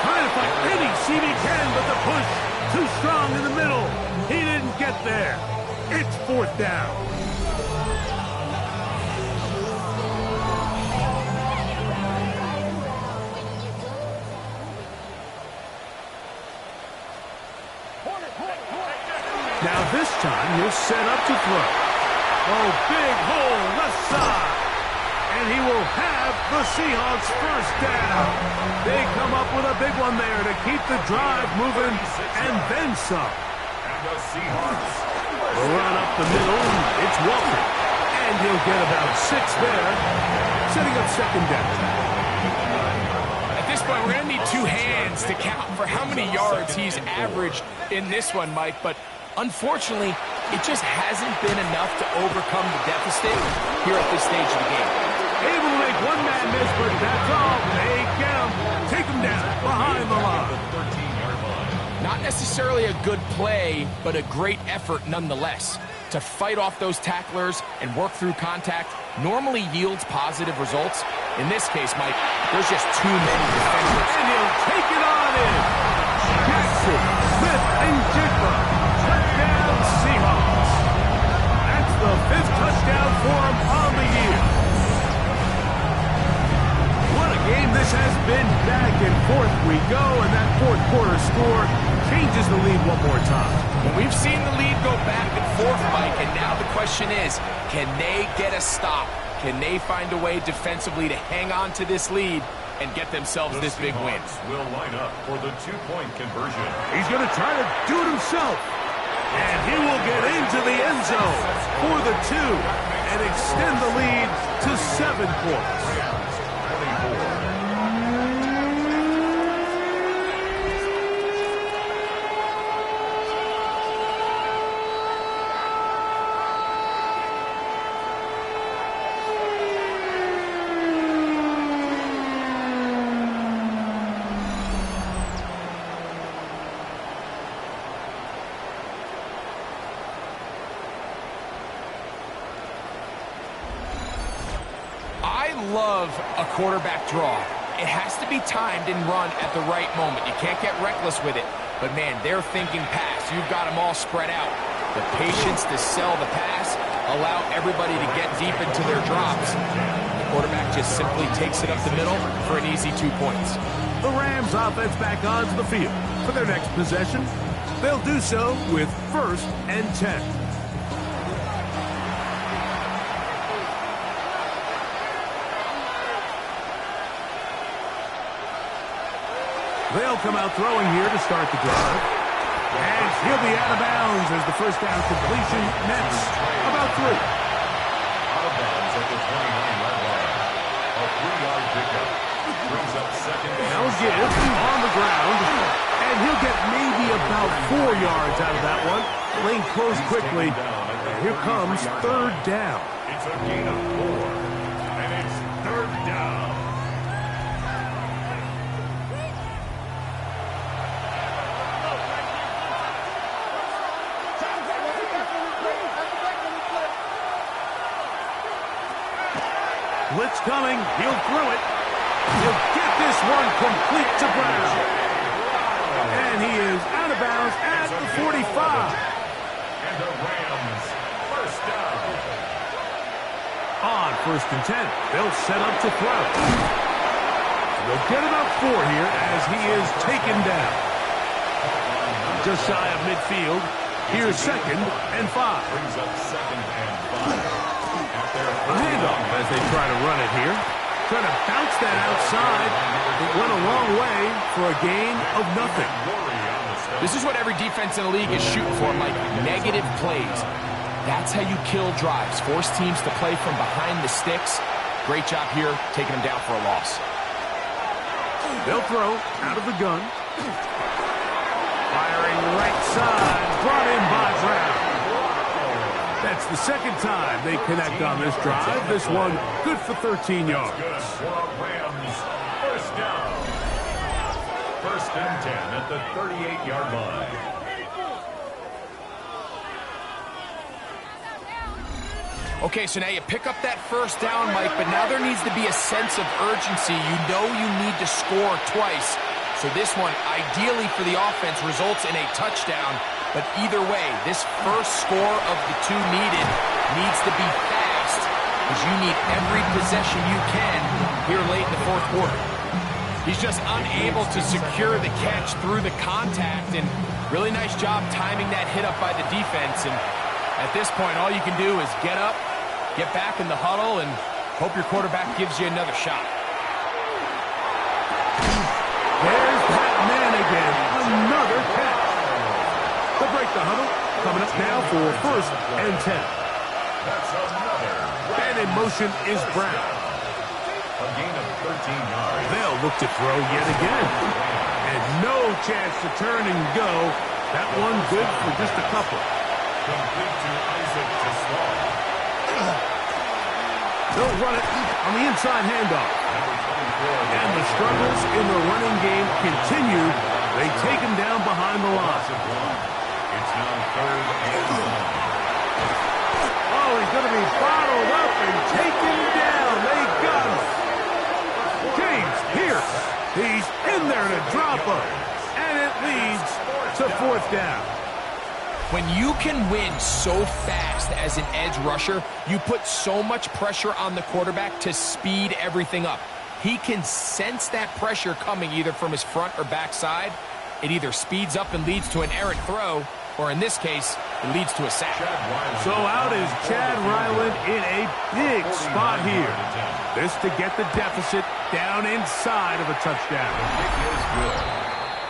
Trying to find any seam he can, but the push too strong in the middle. He didn't get there. It's fourth down. Now this time he'll set up to throw. Oh, big hole left side. And he will have the Seahawks first down. They come up with a big one there to keep the drive moving and then some. And the Seahawks Run up the middle. It's Walker. And he'll get about 6 there, setting up second down. At this point, we're going to need 2 hands to count for how many yards he's averaged in this one, Mike. But unfortunately, it just hasn't been enough to overcome the deficit here at this stage of the game. Able to make one man miss, but that's all. They get him. Take him down behind the line. 13-yard line. Not necessarily a good play, but a great effort nonetheless. To fight off those tacklers and work through contact normally yields positive results. In this case, Mike, there's just too many defenders. And he'll take it on in. Jackson, Smith, and Jigba. Touchdown, Seahawks. That's the 5th touchdown for him on the year. What a game this has been. Back and forth we go, and that fourth quarter score changes the lead one more time. Well, we've seen the lead go back and forth, Mike, and now the question is, can they get a stop? Can they find a way defensively to hang on to this lead and get themselves this big win? Will line up for the two-point conversion. He's going to try to do it himself. And he will get into the end zone for the 2 and extend the lead to 7 points. Love a quarterback draw. It has to be timed and run at the right moment. You can't get reckless with it. But, man, they're thinking pass. You've got them all spread out. The patience to sell the pass, allow everybody to get deep into their drops. The quarterback just simply takes it up the middle for an easy 2 points. The Rams offense back onto the field for their next possession. They'll do so with 1st and 10. They'll come out throwing here to start the drive. And he'll be out of bounds as the first down completion nets about 3. Out of bounds at the 29-yard line. A 3-yard pickup. Brings up second down. Now give on the ground. And he'll get maybe about 4 yards out of that one. Lane closed quickly. And here comes 3rd down. It's a gain of 4. And it's 3rd down. Blitz coming. He'll throw it. He'll get this one complete to Brown. And he is out of bounds at the 45. And the Rams, first down. On 1st and 10, they'll set up to throw. They'll get about 4 here as he is taken down. Just shy of midfield. Here's 2nd and 5. Brings up 2nd and 5. A handoff as they try to run it here. Trying to bounce that outside. It went a long way for a gain of nothing. This is what every defense in the league is shooting for, Mike. Negative plays. That's how you kill drives. Force teams to play from behind the sticks. Great job here, taking them down for a loss. They'll throw out of the gun. Firing right side. Brought in by Brown. That's the 2nd time they connect on this drive. This one good for 13 yards. Good for Rams. First down. 1st and 10 at the 38-yard line. Okay, so now you pick up that 1st down, Mike, but now there needs to be a sense of urgency. You know you need to score twice. So this one, ideally for the offense, results in a touchdown. But either way, this first score of the 2 needed needs to be fast because you need every possession you can here late in the 4th quarter. He's just unable to secure the catch through the contact, and really nice job timing that hit up by the defense. And at this point, all you can do is get up, get back in the huddle, and hope your quarterback gives you another shot. There's that man again. Another catch. They'll break the huddle. Coming up now for 1st and 10. That's another. And in motion is Brown. A gain of 13 yards. They'll look to throw yet again. And no chance to turn and go. That one good for just a couple. Complete to Isaac to Small. They'll run it on the inside handoff. And the struggles in the running game continue. They take him down behind the line. It's now 3rd and 1. Oh, he's going to be bottled up and taken down. They got him. James Pierce. He's in there to drop him. And it leads to 4th down. When you can win so fast as an edge rusher, you put so much pressure on the quarterback to speed everything up. He can sense that pressure coming either from his front or back side. It either speeds up and leads to an errant throw, or in this case, it leads to a sack. So out is Chad Ryland in a big spot here. This to get the deficit down inside of a touchdown.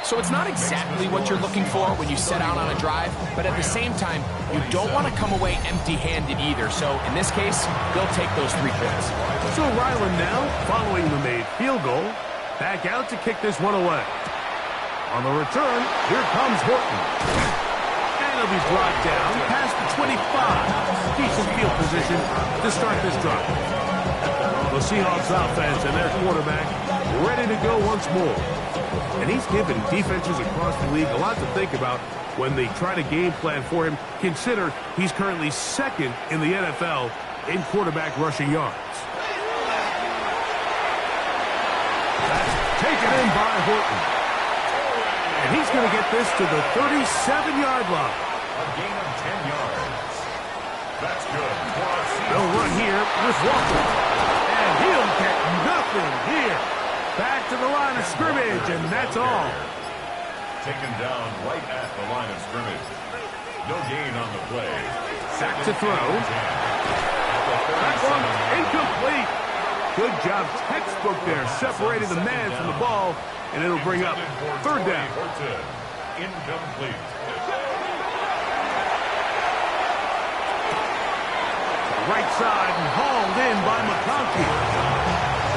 So it's not exactly what you're looking for when you set out on a drive, but at the same time, you don't want to come away empty-handed either. So in this case, they'll take those 3 points. So Ryland now, following the made field goal, back out to kick this one away. On the return, here comes Horton. And he'll be brought down past the 25. Decent field position to start this drive. The Seahawks offense and their quarterback ready to go once more. And he's given defenses across the league a lot to think about when they try to game plan for him. Consider he's currently second in the NFL in quarterback rushing yards. That's taken in by Horton. And he's going to get this to the 37-yard line. A gain of 10 yards. That's good. They'll run here with Walker. And he'll get nothing here. Back to the line of scrimmage, and that's all. Taken down right at the line of scrimmage. No gain on the play. Back to throw. That one incomplete. Good job, textbook there, separating the man from the ball, and it'll bring up third down. Incomplete. Right side and hauled in by McConkey.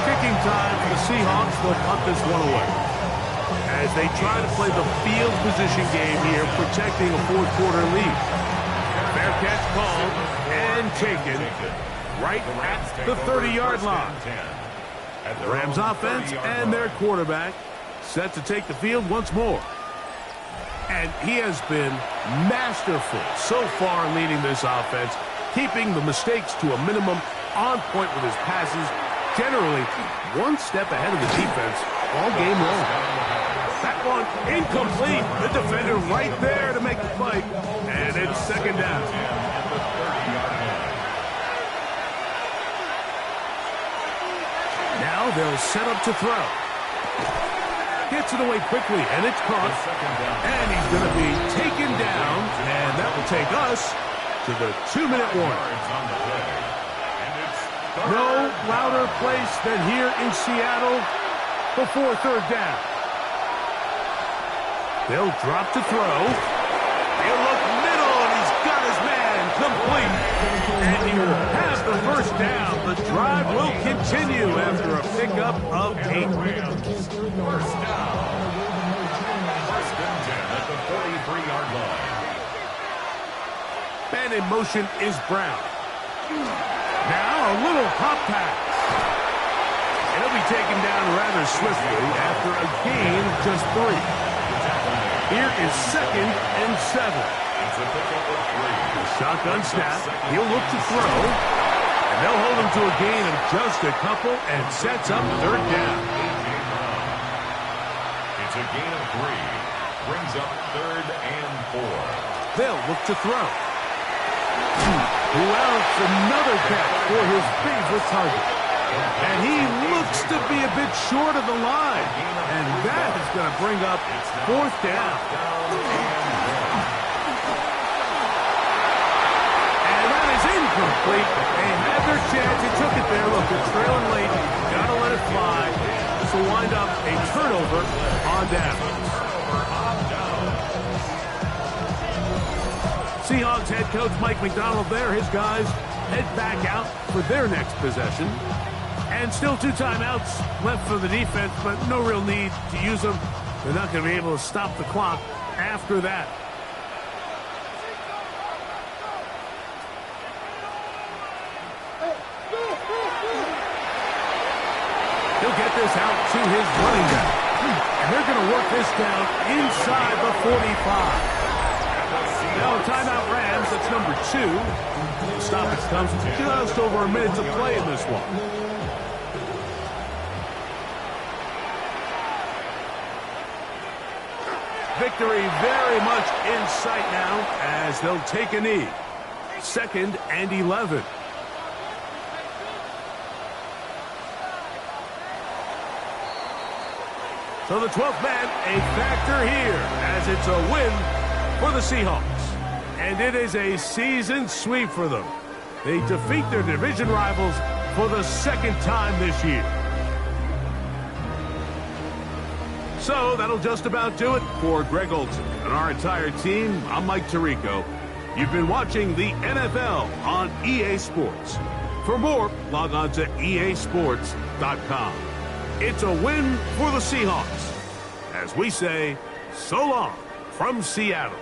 Kicking time for the Seahawks. They'll punt this one away. As they try to play the field position game here, protecting a fourth-quarter lead. Fair catch called and taken right at the 30-yard line. The Rams offense and their quarterback set to take the field once more. And he has been masterful so far leading this offense, keeping the mistakes to a minimum, on point with his passes, generally one step ahead of the defense all game long. That one incomplete. The defender right there to make the fight, and it's second down. Now they'll set up to throw. Gets it away quickly, and it's caught. And he's going to be taken down, and that will take us to the 2-minute warning. No louder place than here in Seattle before third down. They'll drop to throw. He'll look middle, and he's got his man complete. And he will have the first down. The drive will continue after a pickup of 8. First down. First and 10 at the 43-yard line. Man in motion is Brown. Now a little pop pass. And he'll be taken down rather swiftly after a gain of just 3. Here is 2nd and 7. The shotgun snap. He'll look to throw. And they'll hold him to a gain of just a couple and sets up third down. It's a gain of 3. Brings up 3rd and 4. They'll look to throw. Who else? Another catch for his favorite target. And he looks to be a bit short of the line. And that is going to bring up 4th down. And that is incomplete. They had their chance. They took it there. Look, they're trailing late. Got to let it fly. This will wind up a turnover on down. Seahawks head coach Mike McDonald there. His guys head back out for their next possession. And still 2 timeouts left for the defense, but no real need to use them. They're not going to be able to stop the clock after that. He'll get this out to his running back. And they're going to work this down inside the 45. Now a timeout Rams, that's number 2. The stoppage comes just over a minute to play in this one. Victory very much in sight now as they'll take a knee. 2nd and 11. So the 12th man, a factor here as it's a win for the Seahawks. And it is a season sweep for them. They defeat their division rivals for the second time this year. So that'll just about do it for Greg Olson and our entire team. I'm Mike Tirico. You've been watching the NFL on EA Sports. For more, log on to easports.com. It's a win for the Seahawks. As we say, so long from Seattle.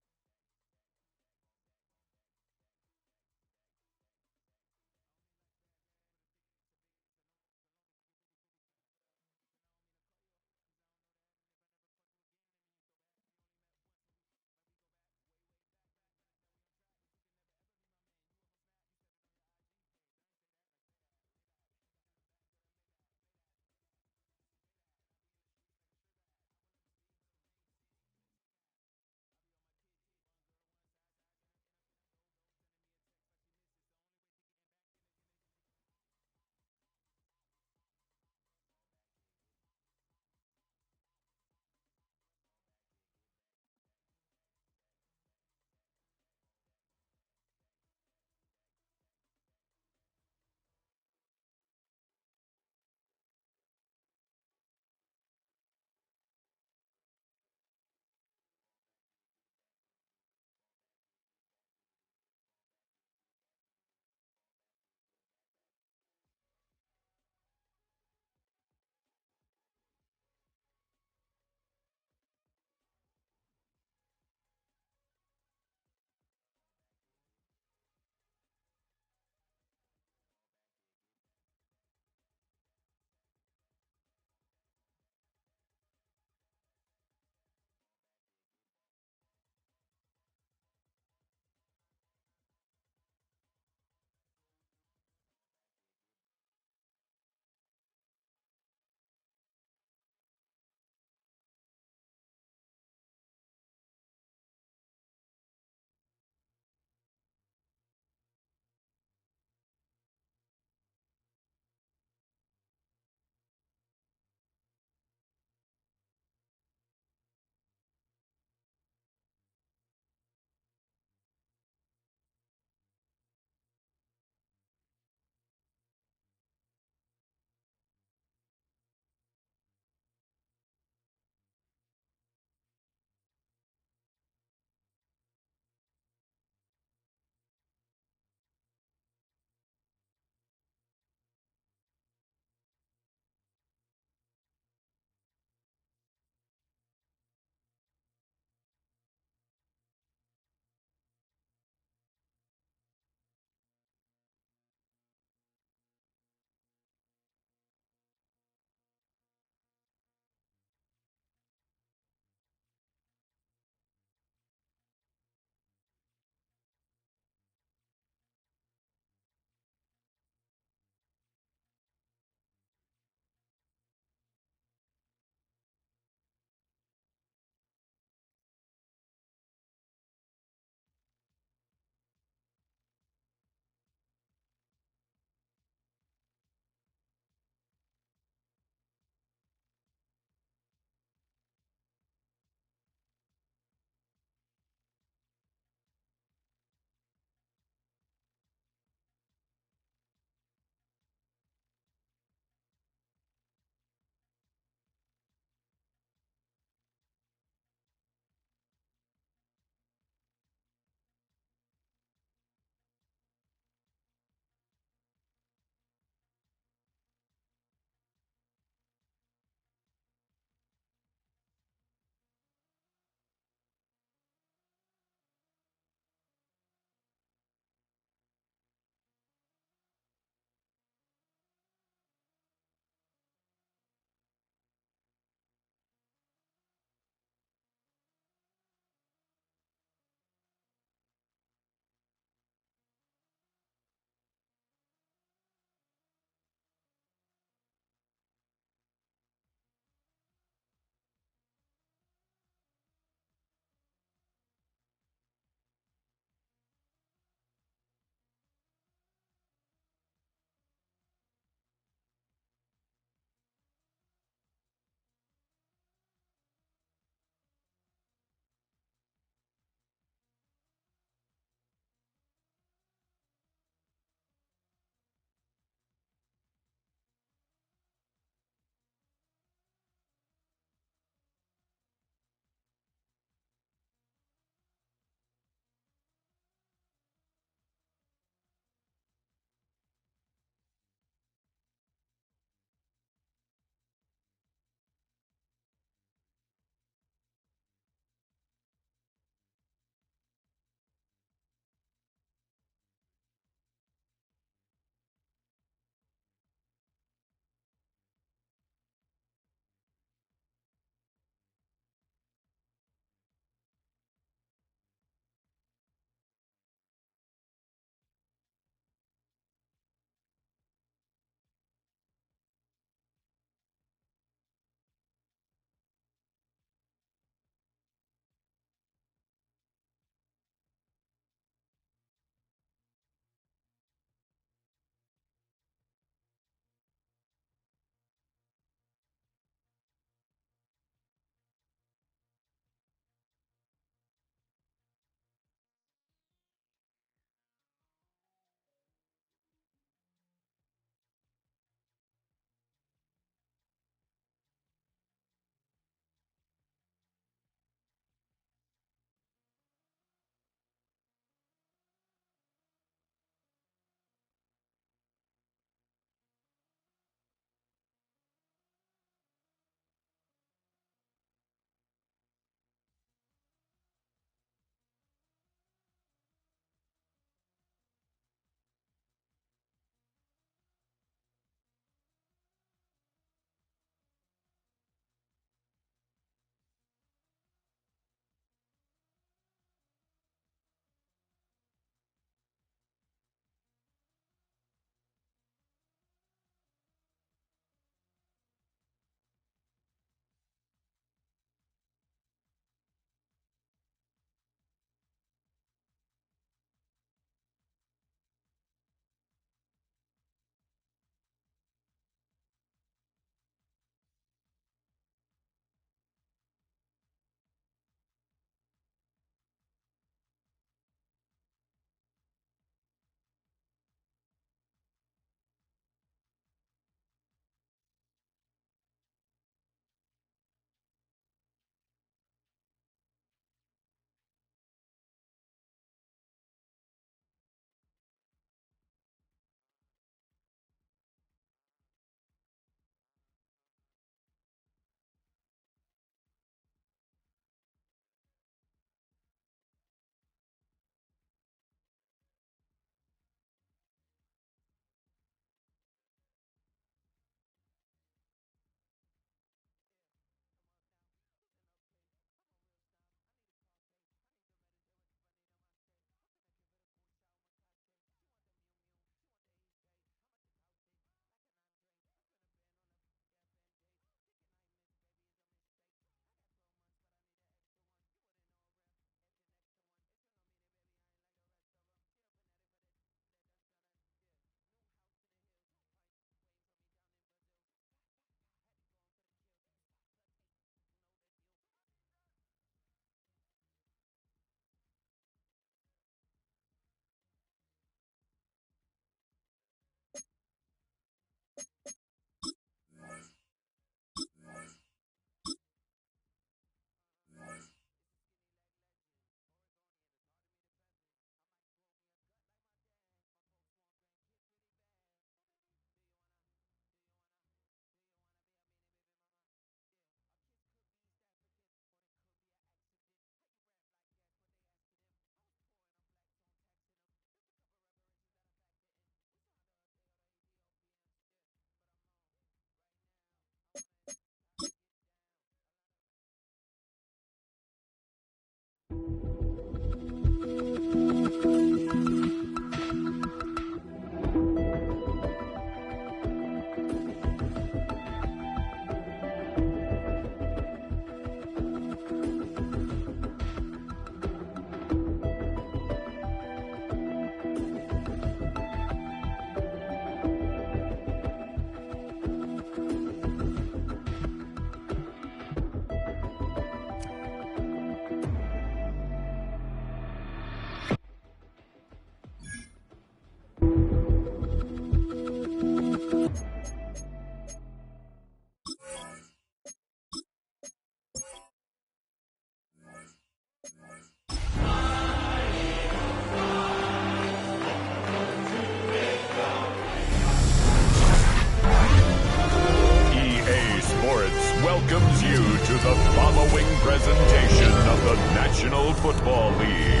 welcomes you to the following presentation of the National Football League.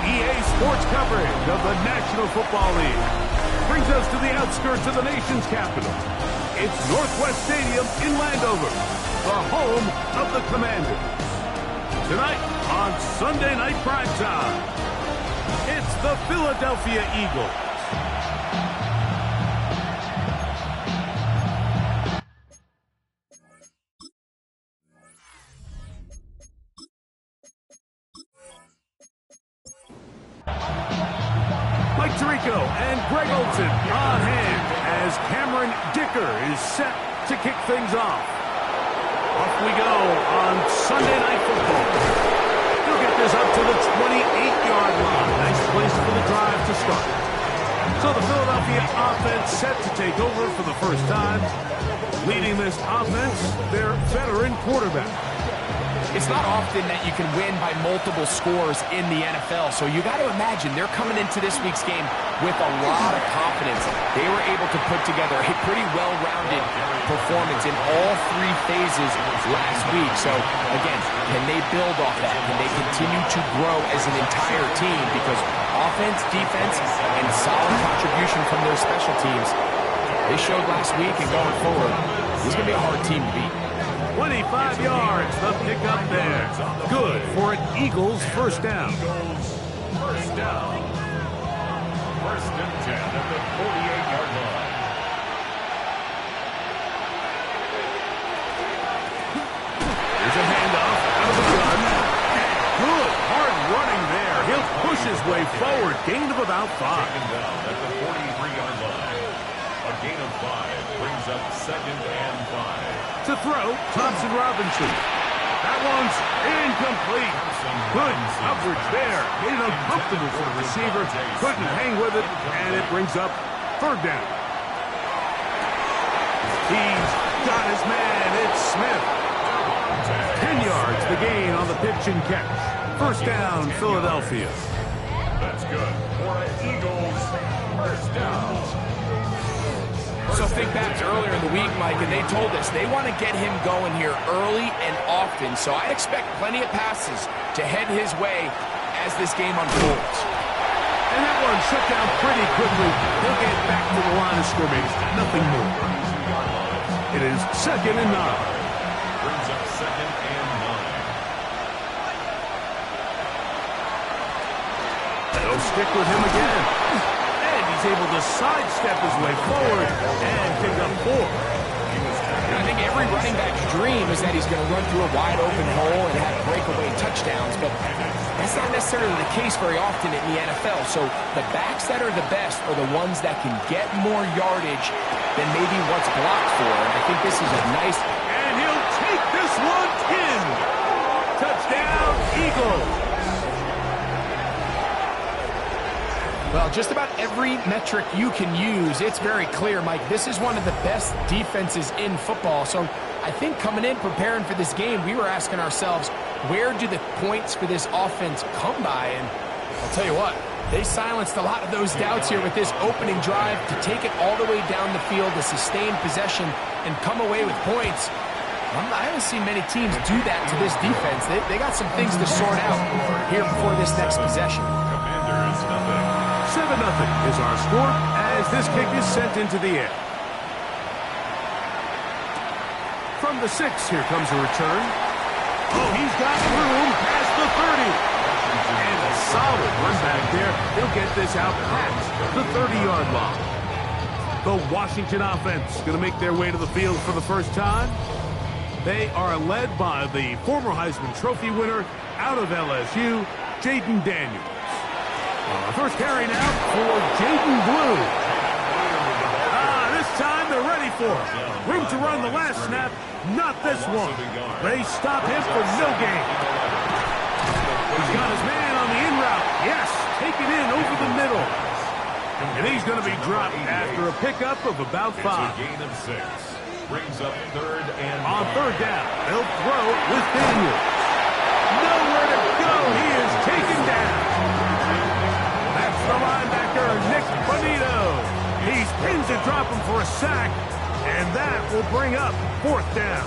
EA Sports coverage of the National Football League brings us to the outskirts of the nation's capital. It's Northwest Stadium in Landover, the home of the Commanders. Tonight on Sunday Night Primetime, it's the Philadelphia Eagles. Mike Tirico and Greg Olsen on hand as Cameron Dicker is set to kick things off. Off we go on Sunday Night Football. He'll get this up to the 28-yard line. Nice place for the drive to start. So the Philadelphia offense set to take over for the first time. Leading this offense, their veteran quarterback. It's not often that you can win by multiple scores in the NFL, so you got to imagine they're coming into this week's game with a lot of confidence. They were able to put together a pretty well-rounded performance in all three phases last week. So, again, can they build off that? Can they continue to grow as an entire team? Because offense, defense, and solid contribution from their special teams, they showed last week, and going forward, this is going to be a hard team to beat. 25 yards, the pickup there. Good for an Eagles first down. First down. First and 10 at the 48-yard line. Here's a handoff out of the gun. Good, hard running there. He'll push his way forward. Gain of about 5. Taken down at the 43-yard line. A gain of 5 brings up 2nd and 5. To throw, Thompson Robinson. That one's incomplete. Good coverage there. Made it uncomfortable for the receiver. Couldn't hang with it, and it brings up 3rd down. He's got his man. It's Smith. 10 yards the gain on the pitch and catch. First down, Philadelphia. That's good for an Eagles first down. So think back to earlier in the week, Mike, and they told us they want to get him going here early and often. So I expect plenty of passes to head his way as this game unfolds. And that one shut down pretty quickly. He'll get back to the line of scrimmage. Nothing more. It is 2nd and 9. Brings up 2nd and 9. They'll stick with him again. Able to sidestep his way forward and pick up 4. I think every running back's dream is that he's going to run through a wide-open hole and have breakaway touchdowns, but that's not necessarily the case very often in the NFL. So the backs that are the best are the ones that can get more yardage than maybe what's blocked for. And I think this is a nice... And he'll take this one in. Touchdown, Eagles. Well, just about every metric you can use, it's very clear, Mike. This is one of the best defenses in football. So I think coming in, preparing for this game, we were asking ourselves, where do the points for this offense come by? And I'll tell you what, they silenced a lot of those doubts here with this opening drive to take it all the way down the field, to sustain possession, and come away with points. I haven't seen many teams do that to this defense. They got some things to sort out here before this next possession. Commanders, nothing. 7-0 is our score as this kick is sent into the air. From the 6, here comes a return. Oh, he's got room past the 30. And a solid run back there. He'll get this out past the 30-yard line. The Washington offense going to make their way to the field for the first time. They are led by the former Heisman Trophy winner out of LSU, Jaden Daniels. First carry now for Jaden Blue. This time they're ready for it. Room to run the last snap, not this one. They stop him for no gain. He's got his man on the in route. Yes, take it in over the middle. And he's going to be dropped after a pickup of about 5. It's a gain of 6. Brings up 3rd and 9. On 3rd down, they'll throw with Daniels. Nowhere to go. He is taken down. The linebacker, Nick Bonito. He spins it to drop him for a sack, and that will bring up 4th down.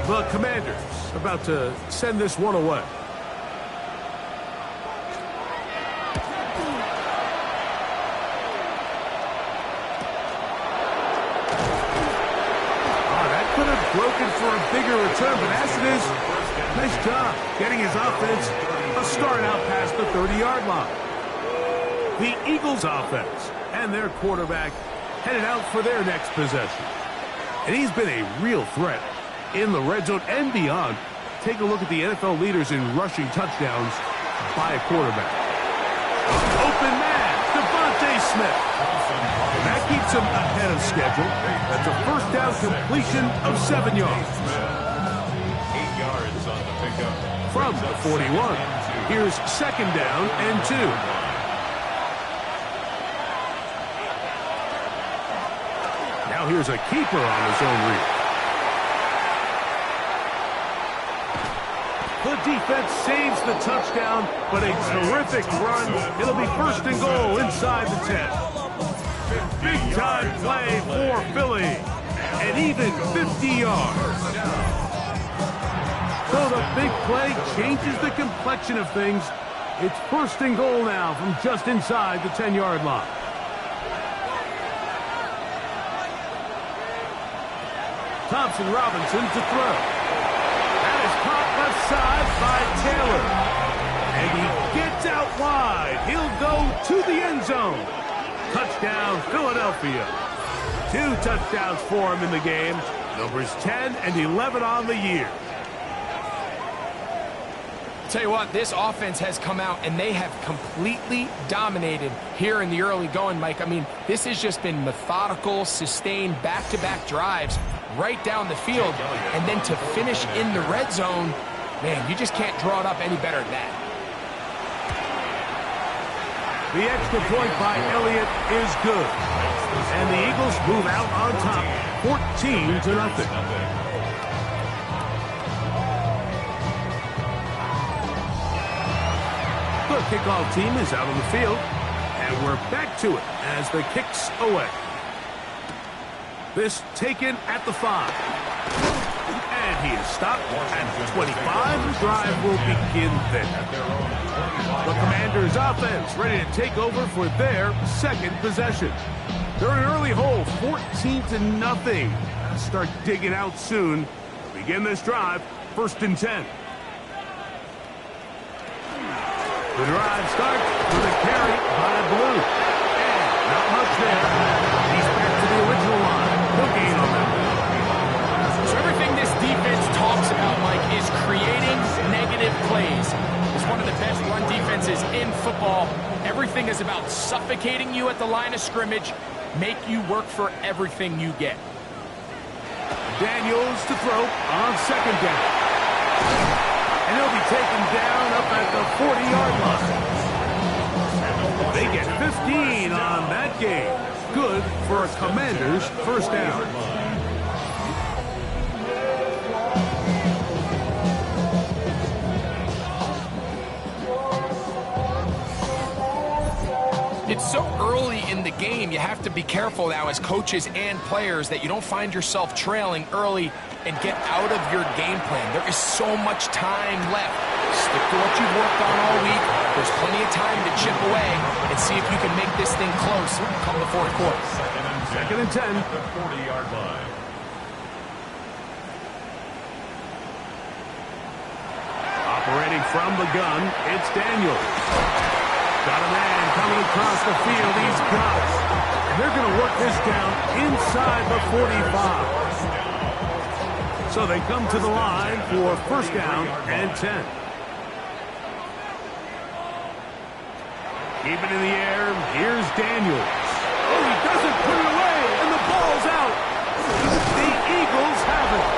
The Commanders about to send this one away. Broken for a bigger return, but as it is, nice job getting his offense a start out past the 30-yard line. The Eagles offense and their quarterback headed out for their next possession. And he's been a real threat in the red zone and beyond. Take a look at the NFL leaders in rushing touchdowns by a quarterback. Open man, Devontae Smith. And that keeps him ahead of schedule. That's a 1st down completion of 7 yards. 8 yards on the pickup. From the 41. Here's 2nd down and 2. Now here's a keeper on his own read. The defense saves the touchdown, but a terrific run. It'll be 1st and goal inside the 10. Big-time play for Philly, and even 50 yards. So the big play changes the complexion of things. It's 1st and goal now from just inside the 10-yard line. Thompson Robinson to throw. That is caught left side by Taylor. And he gets out wide. He'll go to the end zone. Touchdown, Philadelphia. 2 touchdowns for him in the game. Numbers 10 and 11 on the year. Tell you what, this offense has come out and they have completely dominated here in the early going, Mike. I mean, this has just been methodical, sustained, back-to-back drives right down the field. And then to finish in the red zone, man, you just can't draw it up any better than that. The extra point by Elliott is good. And the Eagles move out on top, 14-0. The kickoff team is out on the field, and we're back to it as the kick's away. This taken at the 5. And he is stopped at the 25. The drive will begin there. The Commanders' offense ready to take over for their 2nd possession. They're in an early hole, 14-0. Start digging out soon. Begin this drive, 1st and 10. The drive starts with a carry by Blue. And not much there. He's back to the original line. No gain on that. So everything this defense talks about, Mike, is creating negative plays. It's one of the best run defenses in football. Everything is about suffocating you at the line of scrimmage, make you work for everything you get. Daniels to throw on 2nd down. And he'll be taken down up at the 40-yard line. They get 15 on that game. Good for a Commanders 1st down. It's so early in the game, you have to be careful now as coaches and players that you don't find yourself trailing early and get out of your game plan. There is so much time left. Stick to what you've worked on all week. There's plenty of time to chip away and see if you can make this thing close come the 4th quarter. 2nd and 10. The 40-yard line. Operating from the gun, it's Daniels. Got a man coming across the field. He's got it. And they're going to work this down inside the 45. So they come to the line for 1st down and 10. Keep it in the air. Here's Daniels. Oh, he doesn't put it away, and the ball's out. The Eagles have it.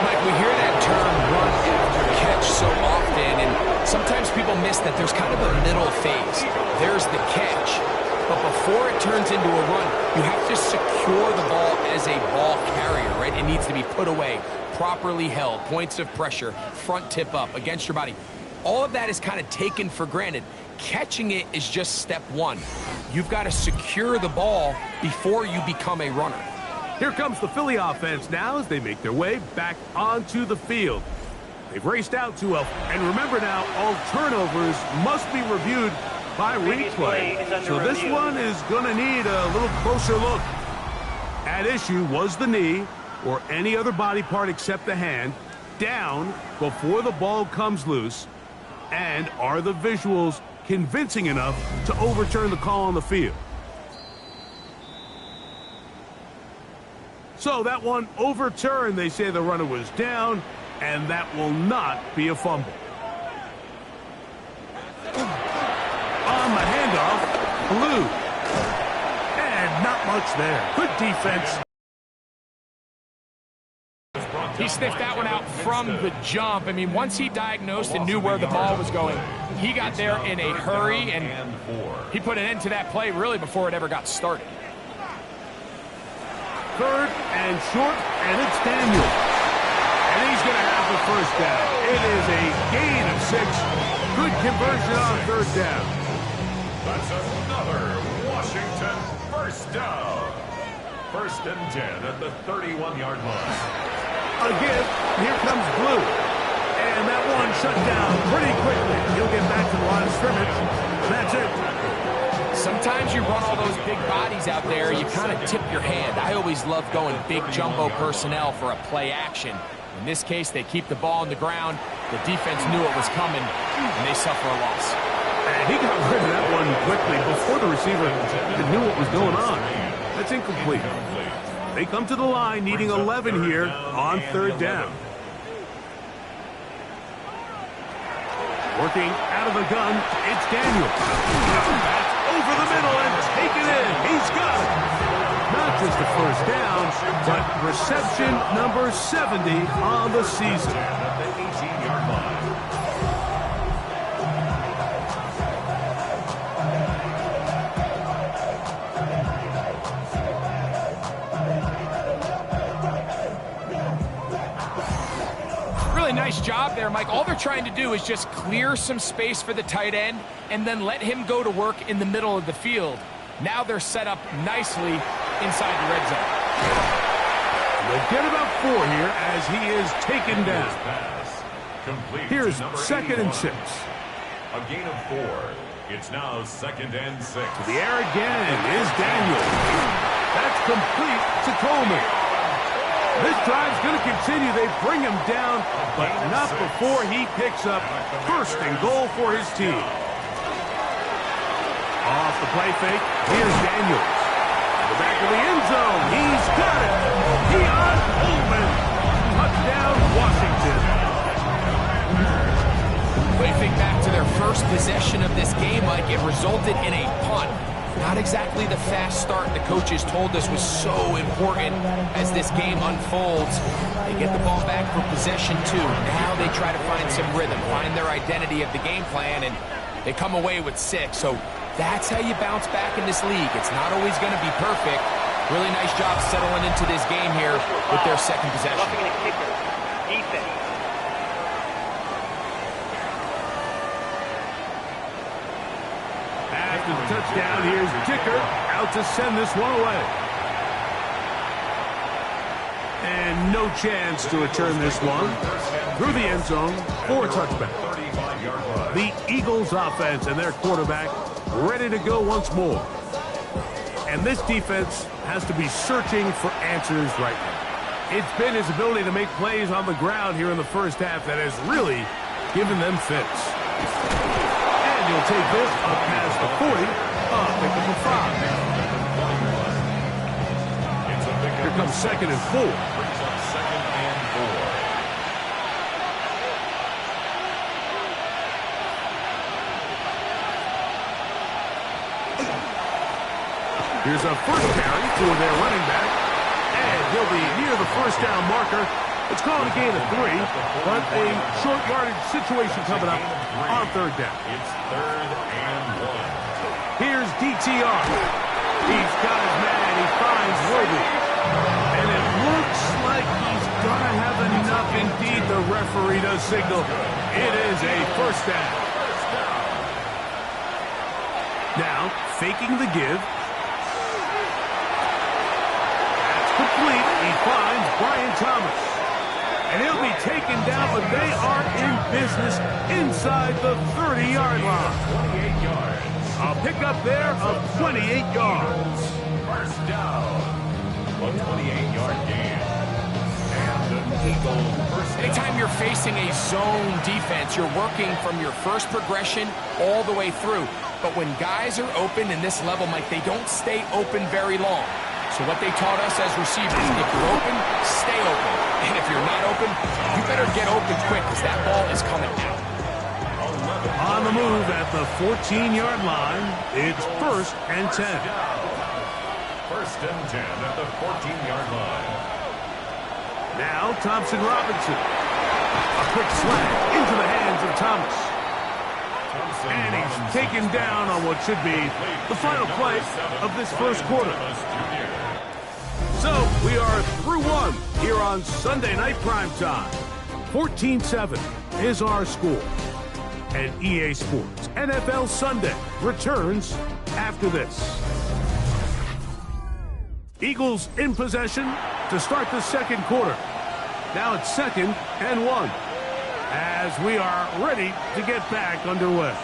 Mike, we hear that term run after catch so often, and sometimes people miss that there's kind of a middle phase. There's the catch, but before it turns into a run, you have to secure the ball as a ball carrier, right? It needs to be put away, properly held, points of pressure, front tip up against your body. All of that is kind of taken for granted. Catching it is just step one. You've got to secure the ball before you become a runner. Here comes the Philly offense now as they make their way back onto the field. They've raced out to and remember now, all turnovers must be reviewed by replay. So this one is going to need a little closer look. At issue was the knee or any other body part except the hand down before the ball comes loose. And are the visuals convincing enough to overturn the call on the field? So that one overturned. They say the runner was down, and that will not be a fumble. On the handoff, Blue. And not much there. Good defense. He sniffed that one out from the jump. I mean, once he diagnosed and knew where the ball was going, he got there in a hurry, and he put an end to that play really before it ever got started. Third and short, and it's Daniel. And he's going to have the first down. It is a gain of 6. Good conversion on third down. That's another Washington first down. First and 10 at the 31-yard line. Again, here comes Blue. And that one shut down pretty quickly. He'll get back to the line of scrimmage. That's it. Sometimes you run all those big bodies out there, you kind of tip your hand. I always love going big jumbo personnel for a play action. In this case, they keep the ball on the ground. The defense knew it was coming, and they suffer a loss. And he got rid of that one quickly before the receiver knew what was going on. That's incomplete. They come to the line needing 11 here on third down. Working out of the gun, it's Daniel. Back over the middle and take it in. He's got it. Not just the first down, but reception number 70 on the season. At the 18-yard line. Really nice job there, Mike. All they're trying to do is just clear some space for the tight end and then let him go to work in the middle of the field. Now they're set up nicely inside the red zone. They'll get about 4 here as he is taken down. Here's second and 6. A gain of 4. It's now second and 6. The air again is Daniel. That's complete to Coleman. This drive's going to continue. They bring him down, but not before he picks up first and goal for his team. Off the play fake, here's Daniels. In the back of the end zone, he's got it. Keon Coleman. Touchdown, Washington. When you think back to their first possession of this game, Mike, it resulted in a punt. Not exactly the fast start the coaches told us was so important as this game unfolds. They get the ball back for possession 2. Now they try to find some rhythm, find their identity of the game plan, and they come away with 6. So that's how you bounce back in this league. It's not always going to be perfect. Really nice job settling into this game here with their second possession. After the touchdown, here's Dicker out to send this one away. And no chance to return this one through the end zone for a touchback. The Eagles offense and their quarterback ready to go once more. And this defense has to be searching for answers right now. It's been his ability to make plays on the ground here in the first half that has really given them fits. And he'll take this up past the 40, pick up the 5. Here comes second and 4. Second and 4. Here's a first carry for their running back. And he'll be near the first down marker. It's called a gain of 3, but a short yardage situation coming up on third down. It's third and 1. Here's DTR. He's got his man. He finds Worthy. And it looks like he's going to have enough. Indeed, the referee does signal. It is a first down. Now, faking the give. That's complete. He finds Brian Thomas. And he'll be taken down, but they are in business inside the 30-yard line. 28 yards. A pickup there of 28 yards. First down. A 28-yard gain. And an Eagle first down. Anytime you're facing a zone defense, you're working from your first progression all the way through. But when guys are open in this level, Mike, they don't stay open very long. So what they taught us as receivers, if you're open, stay open. And if you're not open, you better get open quick because that ball is coming out. On the move at the 14-yard line, it's 1st and 10. First and 10 at the 14-yard line. Now Thompson Robinson. A quick slant into the hands of Thomas. And he's taken down on what should be the final play of this first quarter. So we are through one here on Sunday Night Primetime. 14-7 is our score. And EA Sports NFL Sunday returns after this. Eagles in possession to start the second quarter. Now it's 2nd and 1 as we are ready to get back underway.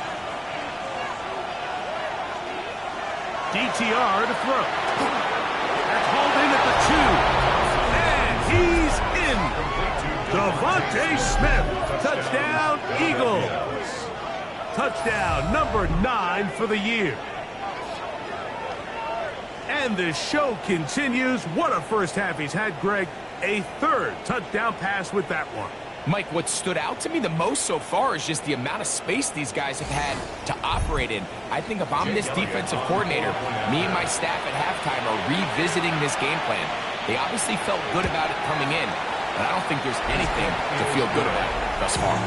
DTR to throw. That's hauled in at the 2. And he's in. Devontae Smith. Touchdown, Eagles. Touchdown number 9 for the year. And the show continues. What a first half he's had, Greg. A 3rd touchdown pass with that one. Mike, what stood out to me the most so far is just the amount of space these guys have had to operate in. I think if I'm this defensive coordinator, me and my staff at halftime are revisiting this game plan. They obviously felt good about it coming in, but I don't think there's anything to feel good about thus far.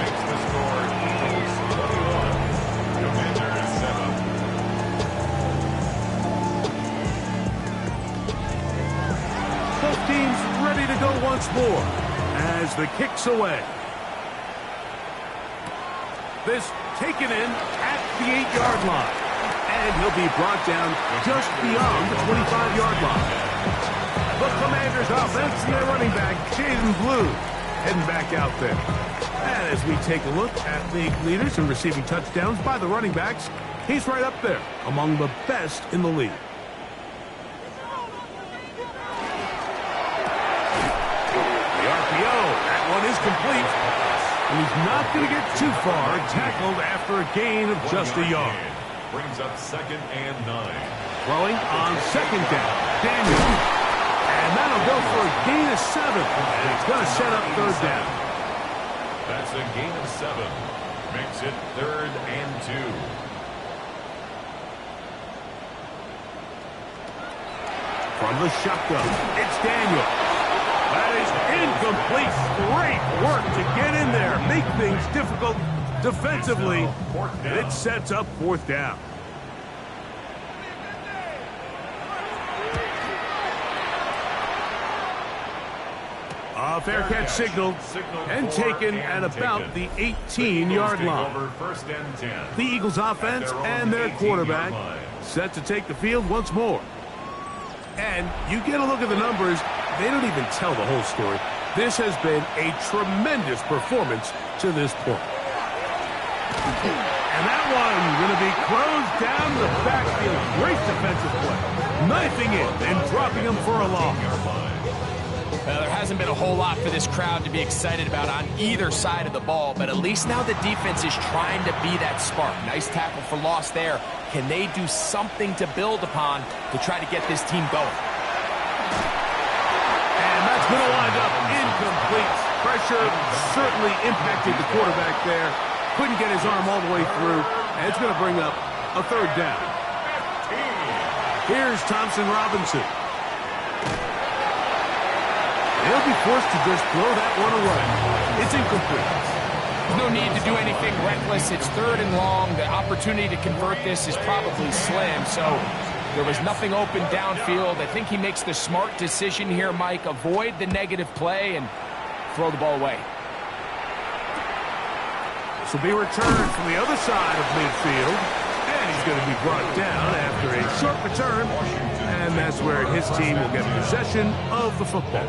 Makes the score Eagles 21, Commanders 7. Both teams ready to go once more as the kick's away. This taken in at the 8-yard line. And he'll be brought down just beyond the 25-yard line. The Commanders offense and their running back, Jaden Blue, heading back out there. And as we take a look at league leaders in receiving touchdowns by the running backs, he's right up there among the best in the league. That one is complete. And he's not going to get too far. Tackled after a gain of just a yard. Brings up 2nd and 9. Throwing on 2nd down. Daniel. And that'll go for a gain of 7. And it's going to set up 3rd down. That's a gain of 7. Makes it 3rd and 2. From the shotgun, it's Daniel. That is incomplete. Great work to get in there. Make things difficult defensively. And it sets up 4th down. A fair catch signaled and taken at about the 18-yard line. First and 10. The Eagles offense and their quarterback set to take the field once more. And you get a look at the numbers, they don't even tell the whole story. This has been a tremendous performance to this point. And that one going to be closed down the backfield. Great defensive play. Knifing it and dropping him for a loss. Well, there hasn't been a whole lot for this crowd to be excited about on either side of the ball, but at least now the defense is trying to be that spark. Nice tackle for loss there. Can they do something to build upon to try to get this team going? And that's going to wind up incomplete. Pressure certainly impacted the quarterback there. Couldn't get his arm all the way through, and it's going to bring up a 3rd down. Here's Thompson Robinson. He'll be forced to just throw that one away. It's incomplete. There's no need to do anything reckless. It's 3rd and long. The opportunity to convert this is probably slim. So there was nothing open downfield. I think he makes the smart decision here, Mike. Avoid the negative play and throw the ball away. This will be returned from the other side of midfield. And he's is going to be brought down after a short return, and that's where his team will get possession of the football.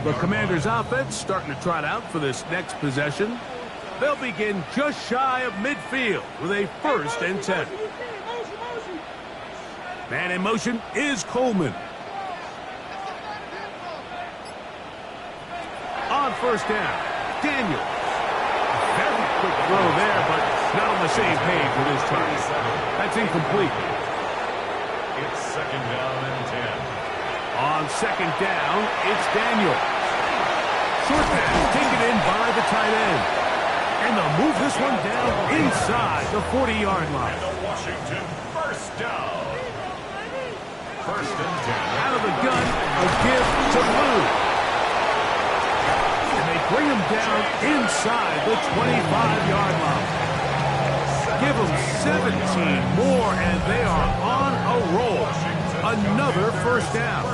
The Commanders' offense starting to trot out for this next possession. They'll begin just shy of midfield with a 1st and 10. Man in motion is Coleman. On 1st down, Daniels. Very quick throw there, but not on the same page with his target. That's incomplete. It's 2nd down and 10. On 2nd down, it's Daniels. Short pass taken in by the tight end. And they'll move this one down inside the 40-yard line. And the Washington 1st down. 1st and 10. Out of the gun, a give to Blue. And they bring him down inside the 25-yard line. Give them 17 more, and they are on a roll. Another 1st down.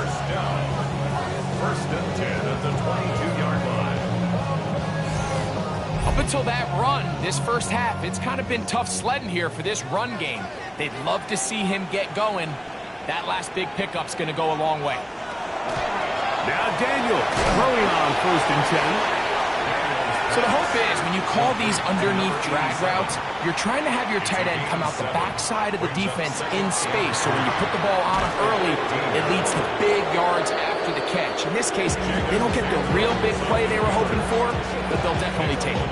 1st and 10 at the 22-yard line. Up until that run, this first half, it's kind of been tough sledding here for this run game. They'd love to see him get going. That last big pickup's going to go a long way. Now Daniels throwing on 1st and 10. So the hope is when you call these underneath drag routes, you're trying to have your tight end come out the backside of the defense in space. So when you put the ball on him early, it leads to big yards after the catch. In this case, they don't get the real big play they were hoping for, but they'll definitely take it.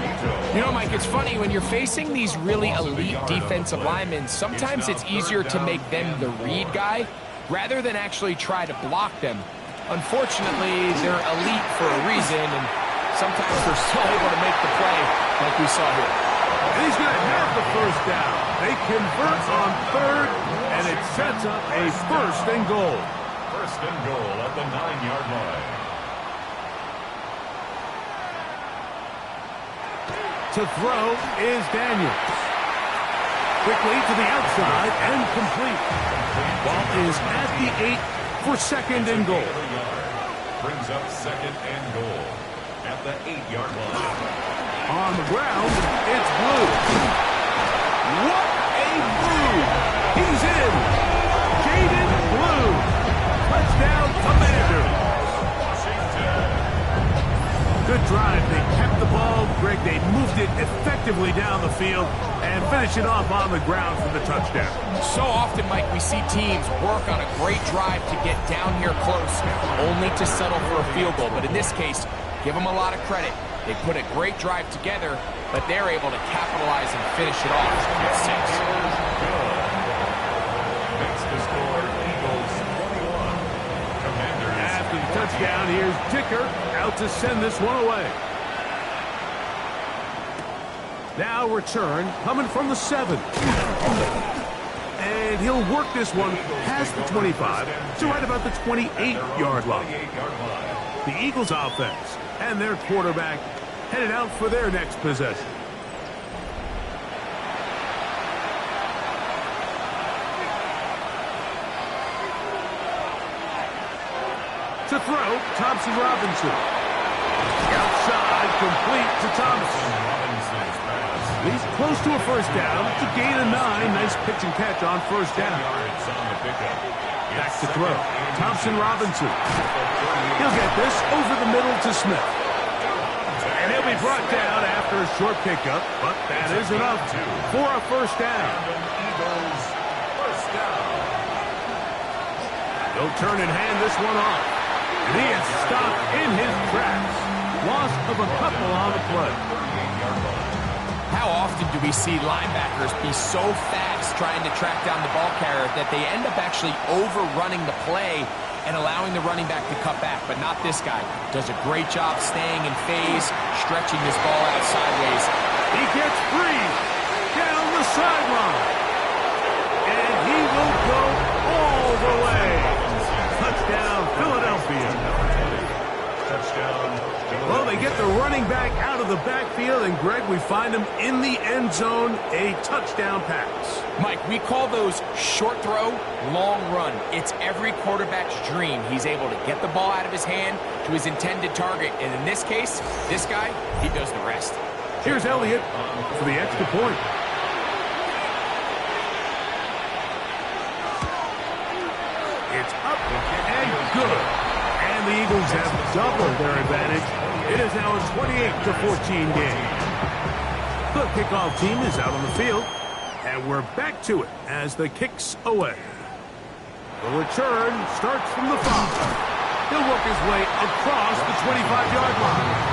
You know, Mike, it's funny, when you're facing these really elite defensive linemen, sometimes it's easier to make them the read guy rather than actually try to block them. Unfortunately, they're elite for a reason, and sometimes they're still able to make the play like we saw here. And he's going to have the 1st down. They convert on 3rd, and it sets up a 1st and goal. 1st and goal at the 9-yard line. To throw is Daniels. Quickly to the outside and complete. Ball is at the 8 for 2nd and goal. Brings up 2nd and goal at the 8-yard line. On the ground, it's Blue. What a move! He's in! Jaden Blue! Touchdown, Commanders! Good drive. They kept the ball. Greg, they moved it effectively down the field and finish it off on the ground for the touchdown. So often, Mike, we see teams work on a great drive to get down here close, only to settle for a field goal. But in this case, give them a lot of credit. They put a great drive together, but they're able to capitalize and finish it off with 6. Makes the score Eagles 21. Commanders. After the touchdown, here's Dicker out to send this one away. Now return coming from the 7. And he'll work this one past the 25 to right about the 28-yard line. The Eagles offense and their quarterback headed out for their next possession. To throw, Thompson Robinson. Outside, complete to Thompson. He's close to a 1st down to gain a 9. Nice pitch and catch on 1st down. Back to throw. Thompson Robinson. He'll get this over the middle to Smith. And he'll be brought down after a short pickup, but that is enough for a 1st down. They'll turn and hand this one off. And he is stopped in his tracks. Loss of a couple on the play. How often do we see linebackers be so fast trying to track down the ball carrier that they end up actually overrunning the play and allowing the running back to cut back? But not this guy. Does a great job staying in phase, stretching his ball out sideways. He gets free down the sideline. And he will go all the way. Touchdown, Philadelphia. Touchdown. Well, they get the running back out of the backfield, and Greg, we find him in the end zone, a touchdown pass. Mike, we call those short throw, long run. It's every quarterback's dream. He's able to get the ball out of his hand to his intended target, and in this case, this guy, he does the rest. Here's Elliott for the extra point. good. And the Eagles have doubled their advantage. It is now a 28-14 game. The kickoff team is out on the field, and we're back to it as the kick's away. The return starts from the 5. He'll work his way across the 25-yard line.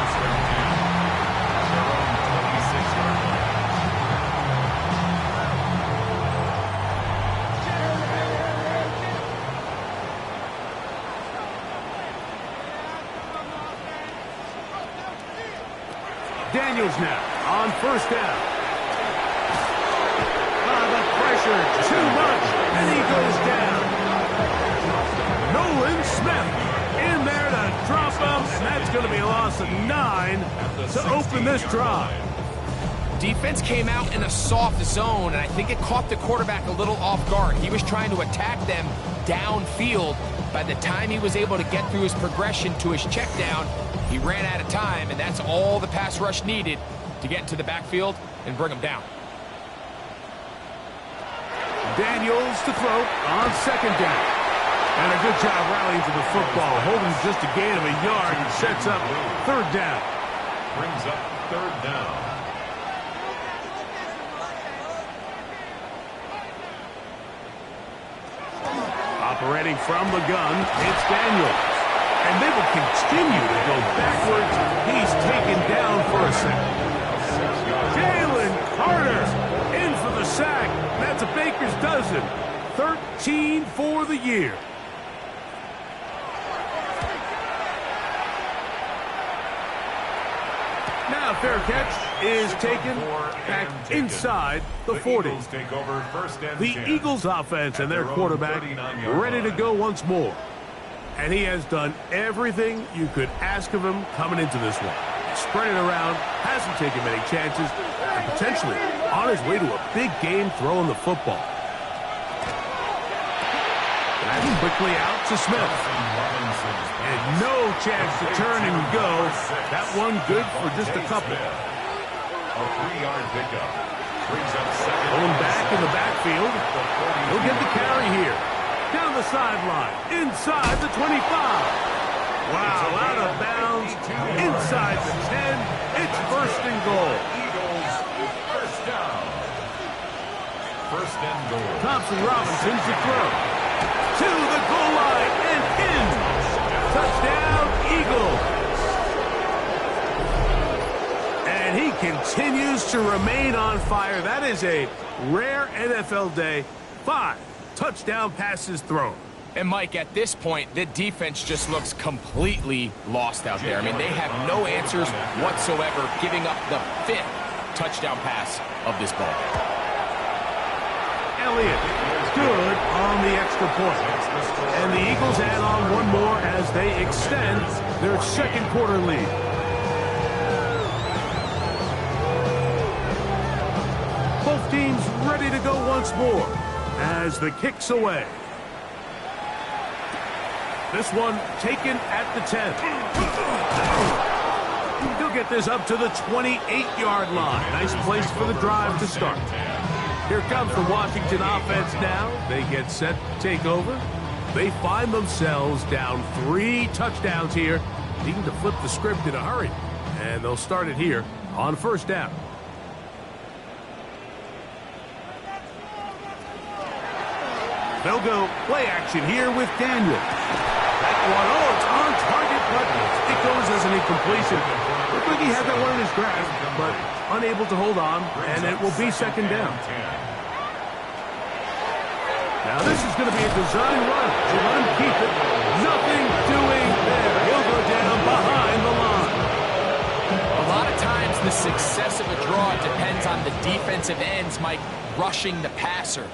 Daniels now on first down. The pressure, too much, and he goes down. Nolan Smith in there to drop him, and that's going to be a loss of 9 to open this drive. Defense came out in a soft zone, and I think it caught the quarterback a little off guard. He was trying to attack them downfield. By the time he was able to get through his progression to his check down, he ran out of time, and that's all the pass rush needed to get into the backfield and bring him down. Daniels to throw on second down. And a good job rallying to the football, holding just a gain of a yard and sets up third down. Brings up third down. Operating from the gun, it's Daniels. And they will continue to go backwards. He's taken down for a second. Jalen Carter in for the sack. That's a baker's dozen. 13 for the year. Now fair catch is taken back inside the 40. The Eagles offense and their quarterback ready to go once more. And he has done everything you could ask of him coming into this one. Spread it around, hasn't taken many chances, and potentially on his way to a big game throwing the football. That's quickly out to Smith. And no chance to turn and go. That one good for just a couple. A 3-yard pickup. Brings up second. Going back in the backfield. He'll get the carry here. Down the sideline, inside the 25. Wow, out of bounds, inside the 10. It's first and goal. Eagles, first down. First and goal. Thompson Robinson to throw. To the goal line and in. Touchdown, Eagles. And he continues to remain on fire. That is a rare NFL day. 5 touchdown passes thrown. And Mike, at this point, the defense just looks completely lost out there. I mean, they have no answers whatsoever, giving up the 5th touchdown pass of this ball. Elliott, good on the extra point. And the Eagles add on one more as they extend their second quarter lead. Both teams ready to go once more as the kick's away. This one taken at the 10. He'll get this up to the 28-yard line. Nice place for the drive to start. Here comes the Washington offense now. They get set to take over. They find themselves down 3 touchdowns here, needing to flip the script in a hurry. And they'll start it here on first down. They'll go play action here with Daniel. That one, oh, it's on target, but it goes as an incompletion. Looked like he had that one in his grasp, but unable to hold on, and it will be second down. Now this is going to be a design run. To run, keep it. Nothing doing there. He'll go down behind the line. A lot of times the success of a draw depends on the defensive ends, Mike, rushing the passer.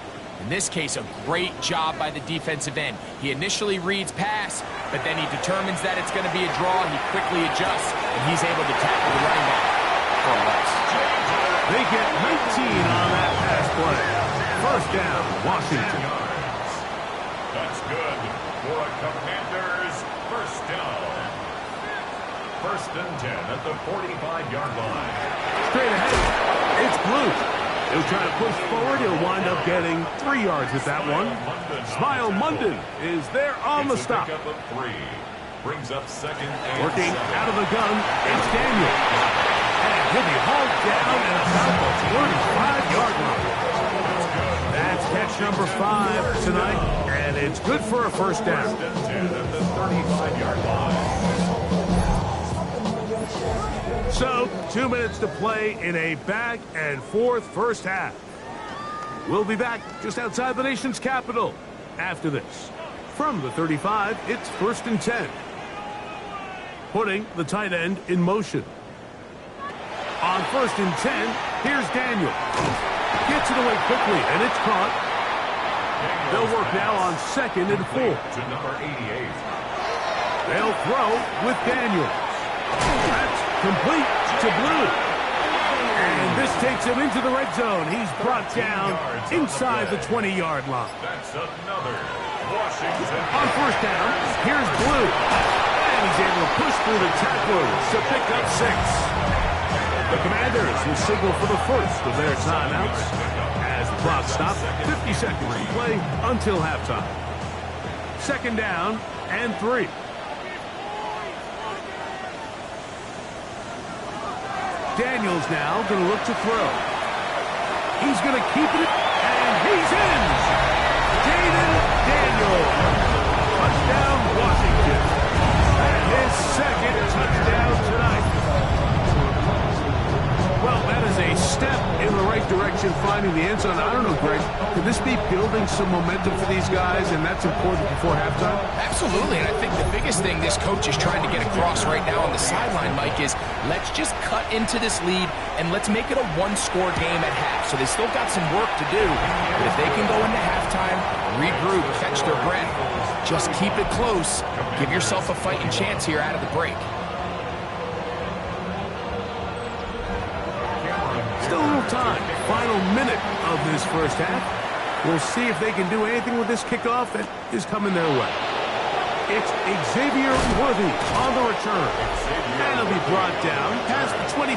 In this case, a great job by the defensive end. He initially reads pass, but then he determines that it's going to be a draw. He quickly adjusts, and he's able to tackle the running back for a loss. They get 19 on that pass play. First down, Washington. That's good for a Commanders first down. First and 10 at the 45-yard line. Straight ahead, it's blue. He'll try to push forward. He'll wind up getting 3 yards with that one. Smile Munden is there on the stop. Brings up second and working 7. out of the gun, it's Daniel. And he'll be hauled down at about the 35-yard line. That's catch number 5 tonight, and it's good for a first down. First and 10 at the 35-yard line. So, 2 minutes to play in a back-and-forth first half. We'll be back just outside the nation's capital after this. From the 35, it's 1st and 10. Putting the tight end in motion. On 1st and 10, here's Daniel. Gets it away quickly, and it's caught. They'll work now on 2nd and 4. To number 88. They'll throw with Daniel. That's complete to Blue. And this takes him into the red zone. He's brought down inside the 20-yard line. That's another Washington. On 1st down, here's Blue. And he's able to push through the tacklers to pick up 6. The Commanders will signal for the first of their timeouts as the clock stops. 50 seconds to play until halftime. 2nd down and 3. Daniels now going to look to throw. He's going to keep it, and he's in. Jaden Daniels. Touchdown, Washington. And his 2nd touchdown tonight. Well, that is a step in the right direction, finding the end zone. I don't know, Greg, could this be building some momentum for these guys, and that's important before halftime? Absolutely, and I think the biggest thing this coach is trying to get across right now on the sideline, Mike, is let's just cut into this lead and let's make it a one-score game at half. So they still got some work to do, but if they can go into halftime, regroup, catch their breath, just keep it close, give yourself a fighting chance here out of the break. Still a little time. Final minute of this first half. We'll see if they can do anything with this kickoff that is coming their way. It's Xavier Worthy on the return. And he'll be brought down past the 25.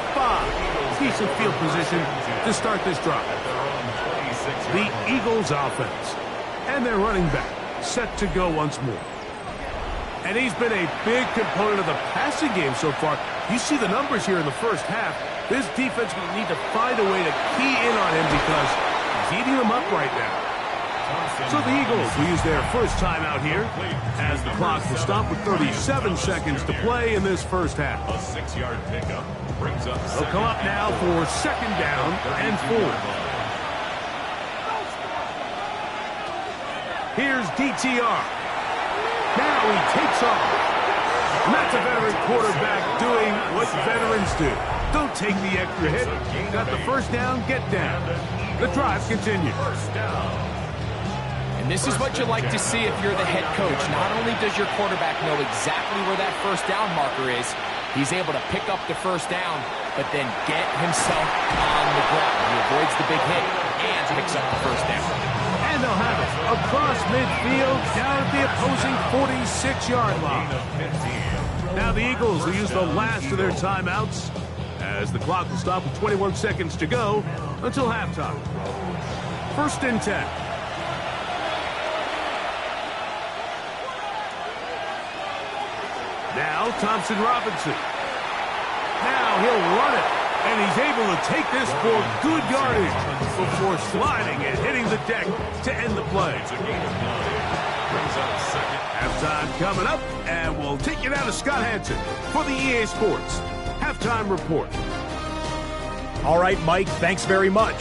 Decent field position to start this drive. The Eagles offense. And their running back set to go once more. And he's been a big component of the passing game so far. You see the numbers here in the first half. This defense will need to find a way to key in on him because he's eating them up right now. So the Eagles will use their first timeout here as the clock will stop with 37 seconds to play in this first half. A 6-yard pickup brings up. They'll come up now for 2nd down and 4. Here's DTR. Now he takes off. And that's a veteran quarterback doing what veterans do. Don't take the extra hit. Got the first down, get down. The drive continues. And this is what you like to see if you're the head coach. Not only does your quarterback know exactly where that first down marker is, he's able to pick up the first down, but then get himself on the ground. He avoids the big hit and picks up the first down. And they'll have it across midfield down at the opposing 46-yard line. Now the Eagles will use the last of their timeouts as the clock will stop with 21 seconds to go until halftime. 1st and 10. Now Thompson Robinson. Now he'll run it, and he's able to take this for good yardage before sliding and hitting the deck to end the play. Halftime coming up, and we'll take you now to Scott Hansen for the EA Sports Halftime Report. All right, Mike, thanks very much.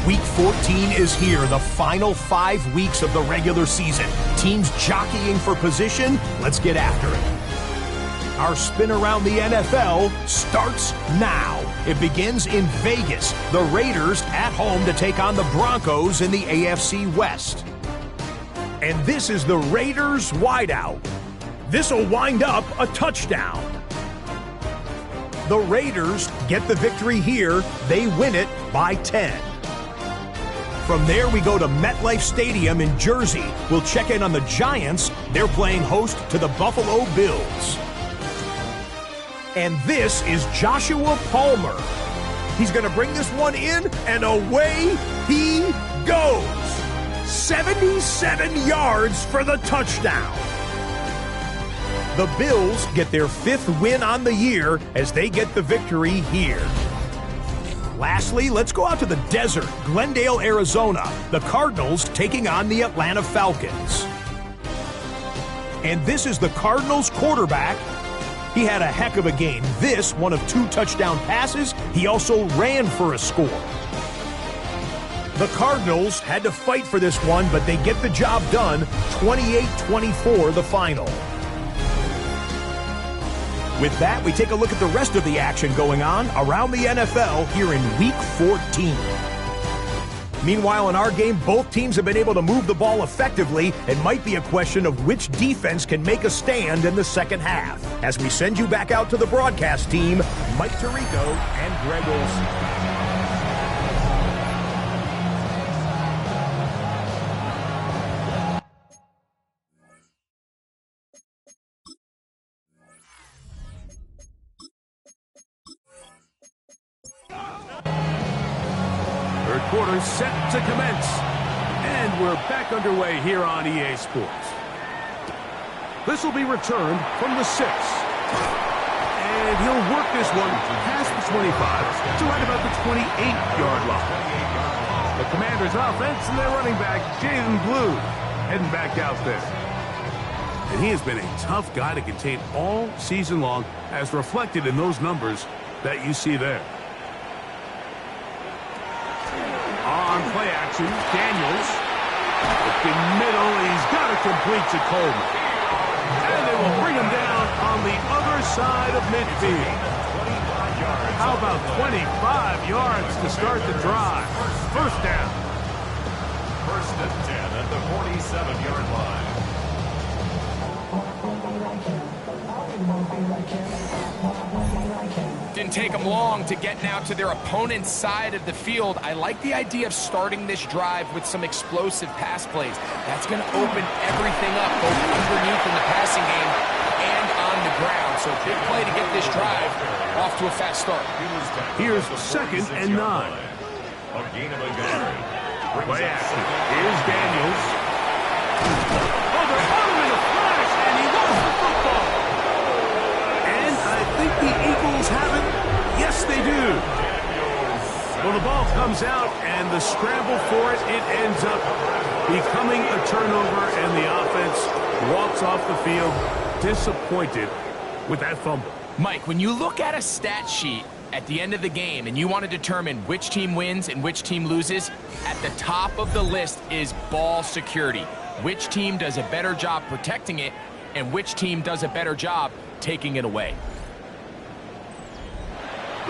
Week 14 is here, the final 5 weeks of the regular season. Teams jockeying for position. Let's get after it. Our spin around the NFL starts now. It begins in Vegas. The Raiders at home to take on the Broncos in the AFC West. And this is the Raiders wideout. This will wind up a touchdown. The Raiders get the victory here. They win it by 10. From there, we go to MetLife Stadium in Jersey. We'll check in on the Giants. They're playing host to the Buffalo Bills. And this is Joshua Palmer. He's going to bring this one in, and away he goes. 77 yards for the touchdown. The Bills get their 5th win on the year as they get the victory here. Lastly, let's go out to the desert, Glendale, Arizona. The Cardinals taking on the Atlanta Falcons. And this is the Cardinals quarterback. He had a heck of a game. This, one of 2 touchdown passes. He also ran for a score. The Cardinals had to fight for this one, but they get the job done. 28-24 the final. With that, we take a look at the rest of the action going on around the NFL here in Week 14. Meanwhile, in our game, both teams have been able to move the ball effectively. It might be a question of which defense can make a stand in the second half. As we send you back out to the broadcast team, Mike Tirico and Greg Olson. Quarter set to commence. And we're back underway here on EA Sports. This will be returned from the 6. And he'll work this one past the 25 to right about the 28-yard line. The Commanders' offense and their running back, Jaden Blue, heading back out there. And he has been a tough guy to contain all season long, as reflected in those numbers that you see there. On play action, Daniels. Looking middle, he's got it complete to Coleman. And they will bring him down on the other side of midfield. How about 25 yards to start the drive? First down. 1st and 10 at the 47-yard line. Didn't take them long to get now to their opponent's side of the field. I like the idea of starting this drive with some explosive pass plays. That's going to open everything up, both underneath in the passing game and on the ground. So big play to get this drive off to a fast start. Here's 2nd and 9. A gain of a yard. Play action. Here's Daniels. Oh, they're on him in a flash, and he lost the football. And I think the Eagles have it. Yes, they do. Well, the ball comes out, and the scramble for it ends up becoming a turnover, and the offense walks off the field disappointed with that fumble. Mike, when you look at a stat sheet at the end of the game and you want to determine which team wins and which team loses, at the top of the list is ball security. Which team does a better job protecting it, and which team does a better job taking it away.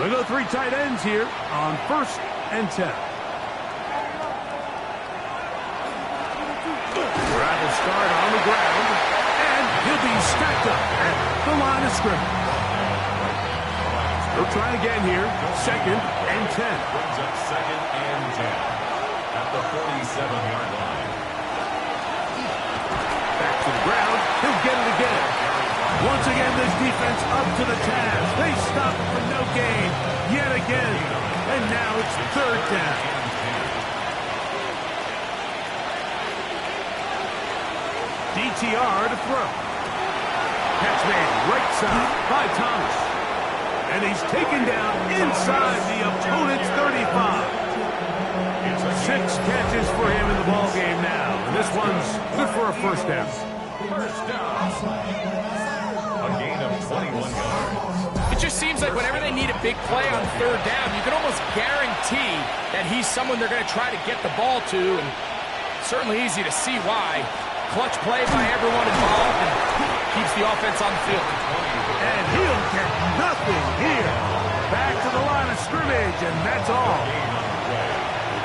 They go 3 tight ends here on 1st and 10. Gravel start on the ground, and he'll be stacked up at the line of scrimmage. They'll try again here, 2nd and 10. Brings up 2nd and 10 at the 47-yard line. Back to the ground, he'll get it again. Once again, this defense up to the task. They stop for no gain yet again. And now it's 3rd down. DTR to throw. Catch made right side by Thomas. And he's taken down inside the opponent's 35. 6 catches for him in the ballgame now. And this one's good for a 1st down. First down. A gain of 21 yards. It just seems like whenever they need a big play on 3rd down, you can almost guarantee that he's someone they're going to try to get the ball to, and certainly easy to see why. Clutch play by everyone involved and keeps the offense on the field. And he'll get nothing here. Back to the line of scrimmage, and that's all.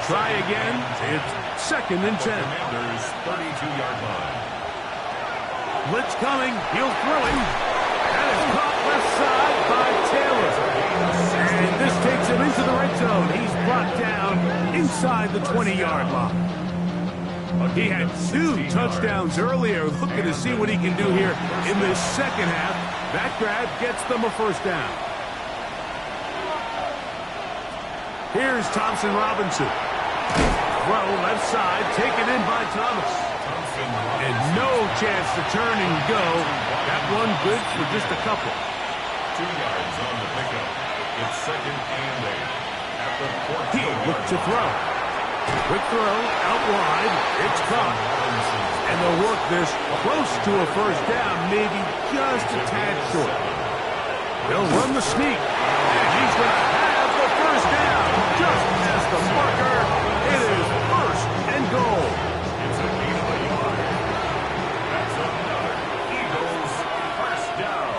Try again. It's 2nd and 10. Commanders 32-yard line. Blitz coming. He'll throw him. That is caught left side by Taylor. And this takes him into the red zone. He's brought down inside the 20-yard line. He had 2 touchdowns earlier. Looking to see what he can do here in this second half. That grab gets them a 1st down. Here's Thompson Robinson. Throw left side, taken in by Thomas. And no chance to turn and go. That one good for just a couple. 2 yards on the pickup. It's 2nd and 8. At the 14. He'll look to throw. Quick throw, out wide. It's caught. And they'll work this close to a first down, maybe just a tad short. They'll run the sneak. And he's going to have the first down. Just past the marker. It is 1st and goal. It's a gain of a yard. That's another Eagles first down.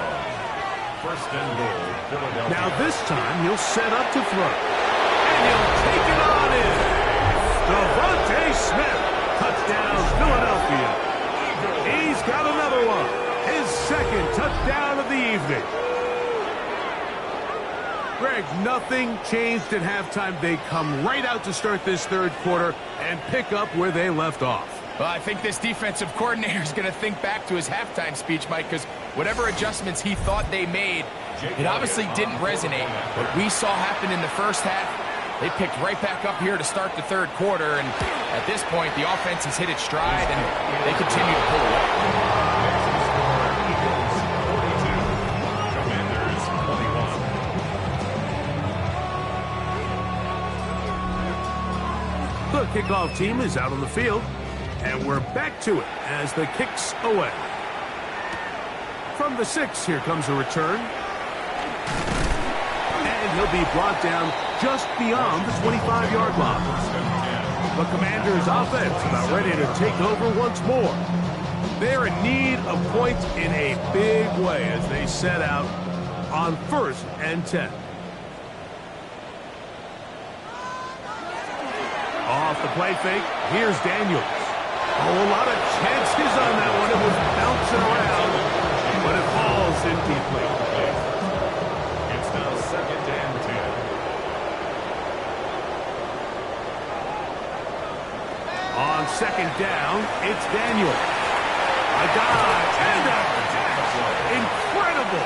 1st and goal, Philadelphia. Now this time he'll set up to throw. And he'll take it on in. Devontae Smith. Touchdown, Philadelphia. He's got another one. His 2nd touchdown of the evening. Greg, nothing changed at halftime. They come right out to start this 3rd quarter and pick up where they left off. Well, I think this defensive coordinator is going to think back to his halftime speech, Mike, because whatever adjustments he thought they made, it obviously didn't resonate. What we saw happen in the first half, they picked right back up here to start the 3rd quarter, and at this point, the offense has hit its stride, and they continue to pull away. The kickoff team is out on the field, and we're back to it as the kick's away. From the 6, here comes a return. And he'll be brought down just beyond the 25-yard line. The Commanders' offense about ready to take over once more. They're in need of points in a big way as they set out on 1st and 10. Off the play fake, here's Daniels. Oh, a lot of chances on that one. It was bouncing around, but it falls incomplete. It's now 2nd and 10. On 2nd down, it's Daniels. A dive and a catch. Incredible.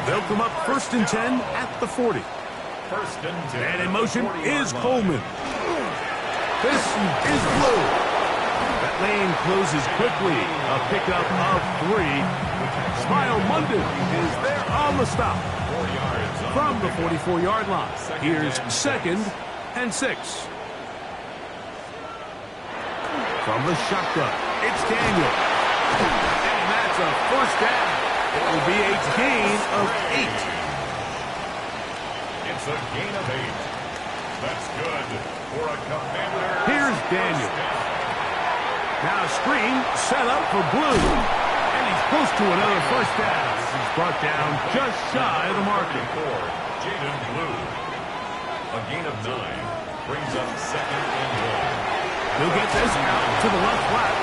They'll come up 1st and 10 at the 40. 1st and 10. And in motion is Coleman. This is Blue. That lane closes quickly. A pickup of 3. Smile Munden is there on the stop. 4 yards on From the 44-yard line, here's 2nd and 6. From the shotgun, it's Daniel. And that's a first down. It will be a gain of 8. It's a gain of 8. That's good for a Commander. Here's Daniel. Now a screen set up for Blue. And he's close to another first down. He's brought down just shy of the marker. Jaden Blue. A gain of 9 brings up 2nd and 1. He'll get this out to the left flat.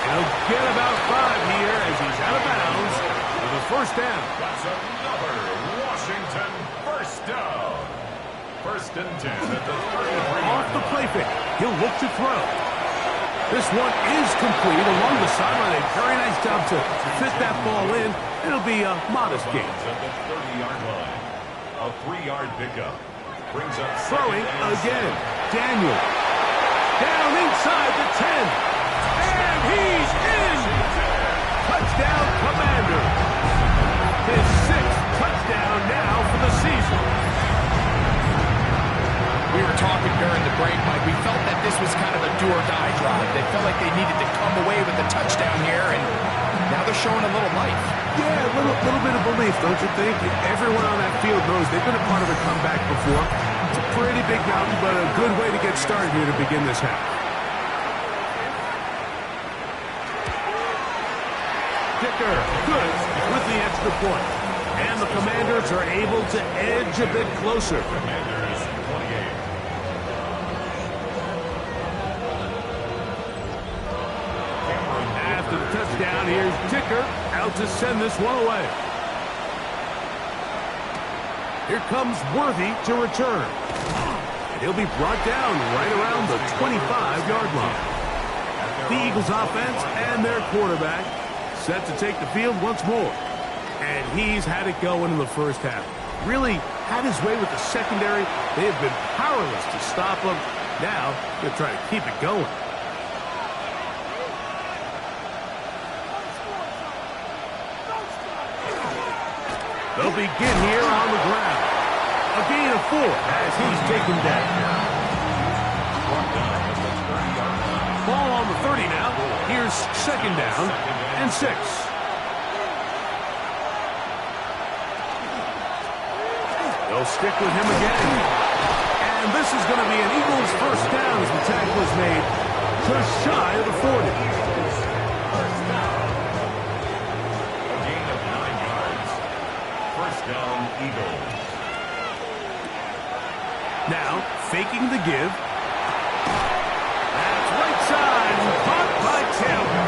He'll get about 5 here as he's out of bounds for the first down. That's another Washington first down. 1st and 10 at the 33. Off the play fake. He'll look to throw. This one is complete along the sideline. A very nice job to fit that ball in. It'll be a modest gain. At the 30-yard line. A 3-yard pickup. Brings up Throwing again. Daniel. Down inside the 10. And he's in. Touchdown, Commander. His 6th touchdown now for the season. We were talking during the break, Mike. We felt that this was kind of a do-or-die drive. They felt like they needed to come away with a touchdown here, and now they're showing a little life. Yeah, a little bit of belief, don't you think? Everyone on that field knows they've been a part of a comeback before. It's a pretty big mountain, but a good way to get started here to begin this half. Kicker, good with the extra point. And the Commanders are able to edge a bit closer. Commanders 28. After the touchdown, here's Dicker out to send this one away. Here comes Worthy to return. And he'll be brought down right around the 25-yard line. The Eagles offense and their quarterback set to take the field once more. And he's had it going in the first half. really had his way with the secondary. They have been powerless to stop him. Now they're trying to keep it going. They'll begin here on the ground. A gain of 4 as he's taken down. Ball on the 30 now. Here's second down and 6. They'll stick with him again. And this is going to be an Eagles first down as the tackle is made just shy of the 40. First down. A gain of 9 yards. First down, Eagles. Now, faking the give. That's right side, caught by Taylor.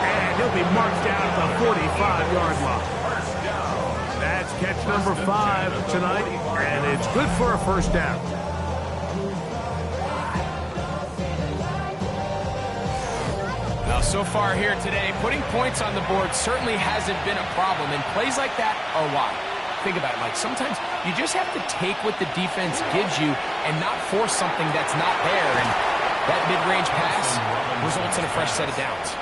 And he'll be marked down at the 45-yard line. That's catch number 5 tonight, and it's good for a first down. Now, so far here today, putting points on the board certainly hasn't been a problem, and plays like that are why. Think about it, Mike. Sometimes you just have to take what the defense gives you and not force something that's not there, and that mid-range pass results in a fresh set of downs.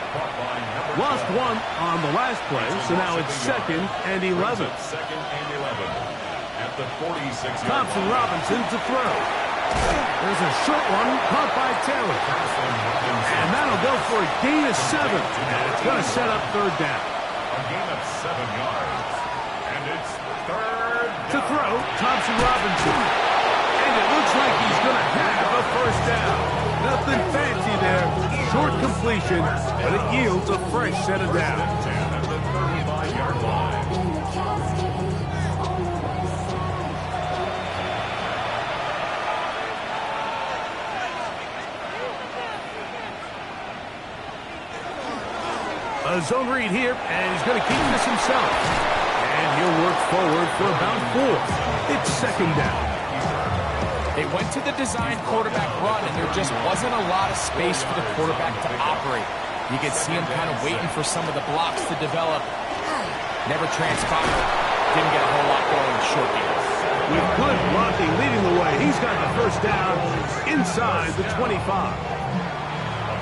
Lost 1 on the last play, so now it's 2nd and 11. Second and 11 at the 46. Thompson Robinson to throw. There's a short one caught by Taylor. And that'll go for a gain of 7. And it's going to set up third down. A gain of 7 yards. And it's third down. To throw, Thompson Robinson. And it looks like he's going to have a first down. Nothing fancy there. Short completion, but it yields a fresh set of downs. At the 35-yard line. A zone read here, and he's going to keep this himself. And he'll work forward for about 4. It's second down. They went to the designed quarterback run, and there just wasn't a lot of space for the quarterback to operate. You could see him kind of waiting for some of the blocks to develop. Never transpired. Didn't get a whole lot going in the short game. With good blocking leading the way, he's got the first down inside the 25. A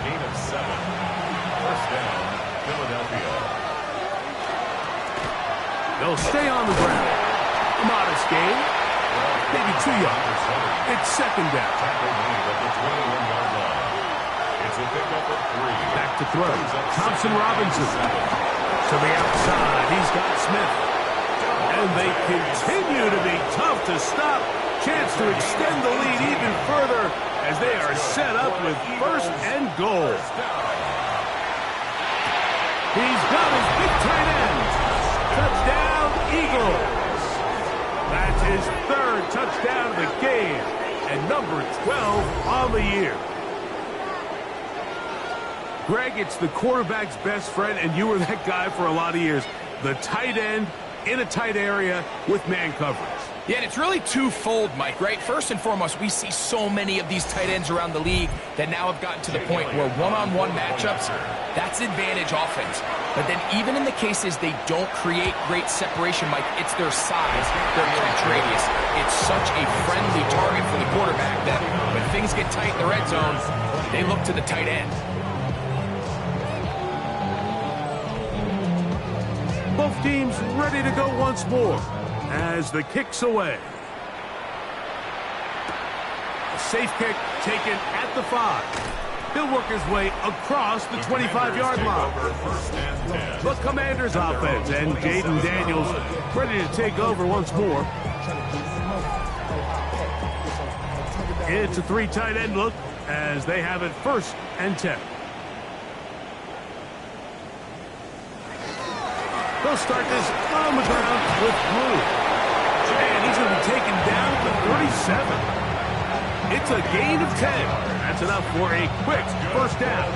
gain of 7. First down, Philadelphia. They'll stay on the ground. A modest gain. Maybe 2 yards. It's second down. Tackle made at the 21-yard line. It's a pickup of 3. Back to throw. Thompson Robinson. To the outside. He's got Smith. And they continue to be tough to stop. Chance to extend the lead even further as they are set up with first and goal. He's got his big tight end. Touchdown, Eagles. That's his 3rd touchdown of the game and number 12 on the year. Greg, it's the quarterback's best friend, and you were that guy for a lot of years. The tight end in a tight area with man coverage. Yeah, and it's really twofold, Mike, right? First and foremost, we see so many of these tight ends around the league that now have gotten to the point where one-on-one matchups, that's advantage offense. But then even in the cases they don't create great separation, Mike, it's their size, their catch radius. It's such a friendly target for the quarterback that when things get tight in the red zone, they look to the tight end. Both teams ready to go once more as the kick's away. A safe kick taken at the 5. He'll work his way across the 25-yard line. The Commanders offense and Jaden Daniels ready to take over once more. It's a 3 tight end look as they have it 1st and 10. They'll start this on the ground with Blue. And he's going to be taken down to 37. It's a gain of 10. That's enough for a quick first down.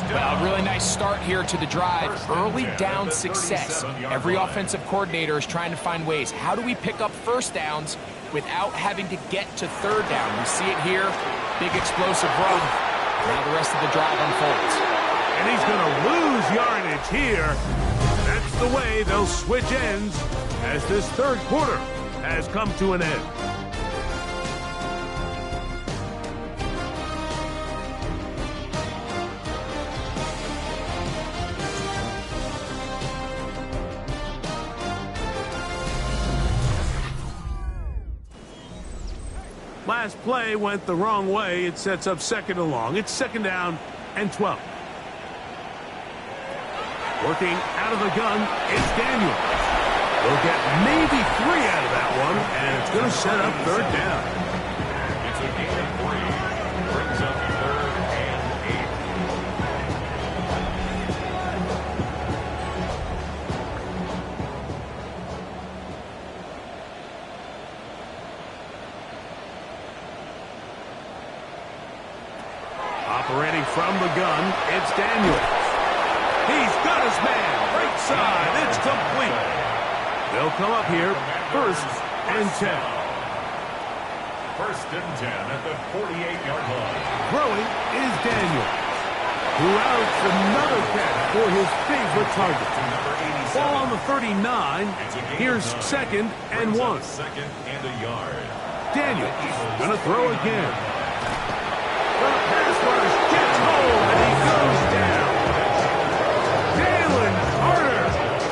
Well, really nice start here to the drive. Early down success. Every offensive coordinator is trying to find ways. How do we pick up first downs without having to get to third down? We see it here. Big explosive run. Now the rest of the drive unfolds. And he's going to lose yardage here. That's the way they'll switch ends as this third quarter has come to an end. Last play went the wrong way. It sets up second and long. It's second down and 12. Working out of the gun, it's Daniel. They'll get maybe 3 out of that one, and it's going to set up third down. It's a gain of 3. Brings up third and 8. Operating from the gun, it's Daniel. He's got his man. Right side. It's complete. They'll come up here. First and 10. First and 10 at the 48-yard line. Throwing is Daniel, who outs another catch for his favorite target. Ball on the 39. Here's second and 1. Second and a yard. Daniel going to throw again. The pass rush gets hold and he goes down. Jalen Carter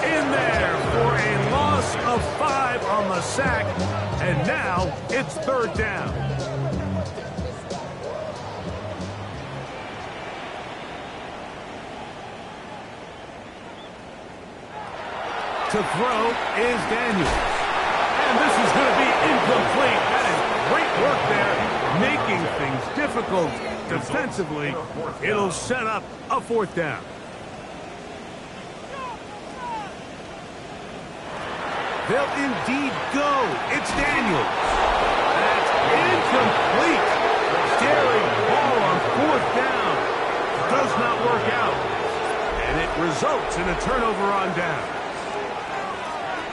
in there for a loss of 5 on the sack, and now it's third down. To throw is Daniels. And this is going to be incomplete. That is great work there, making things difficult defensively. It'll set up a fourth down. They'll indeed go. It's Daniels. That's incomplete. Daring ball on fourth down. Does not work out. And it results in a turnover on down.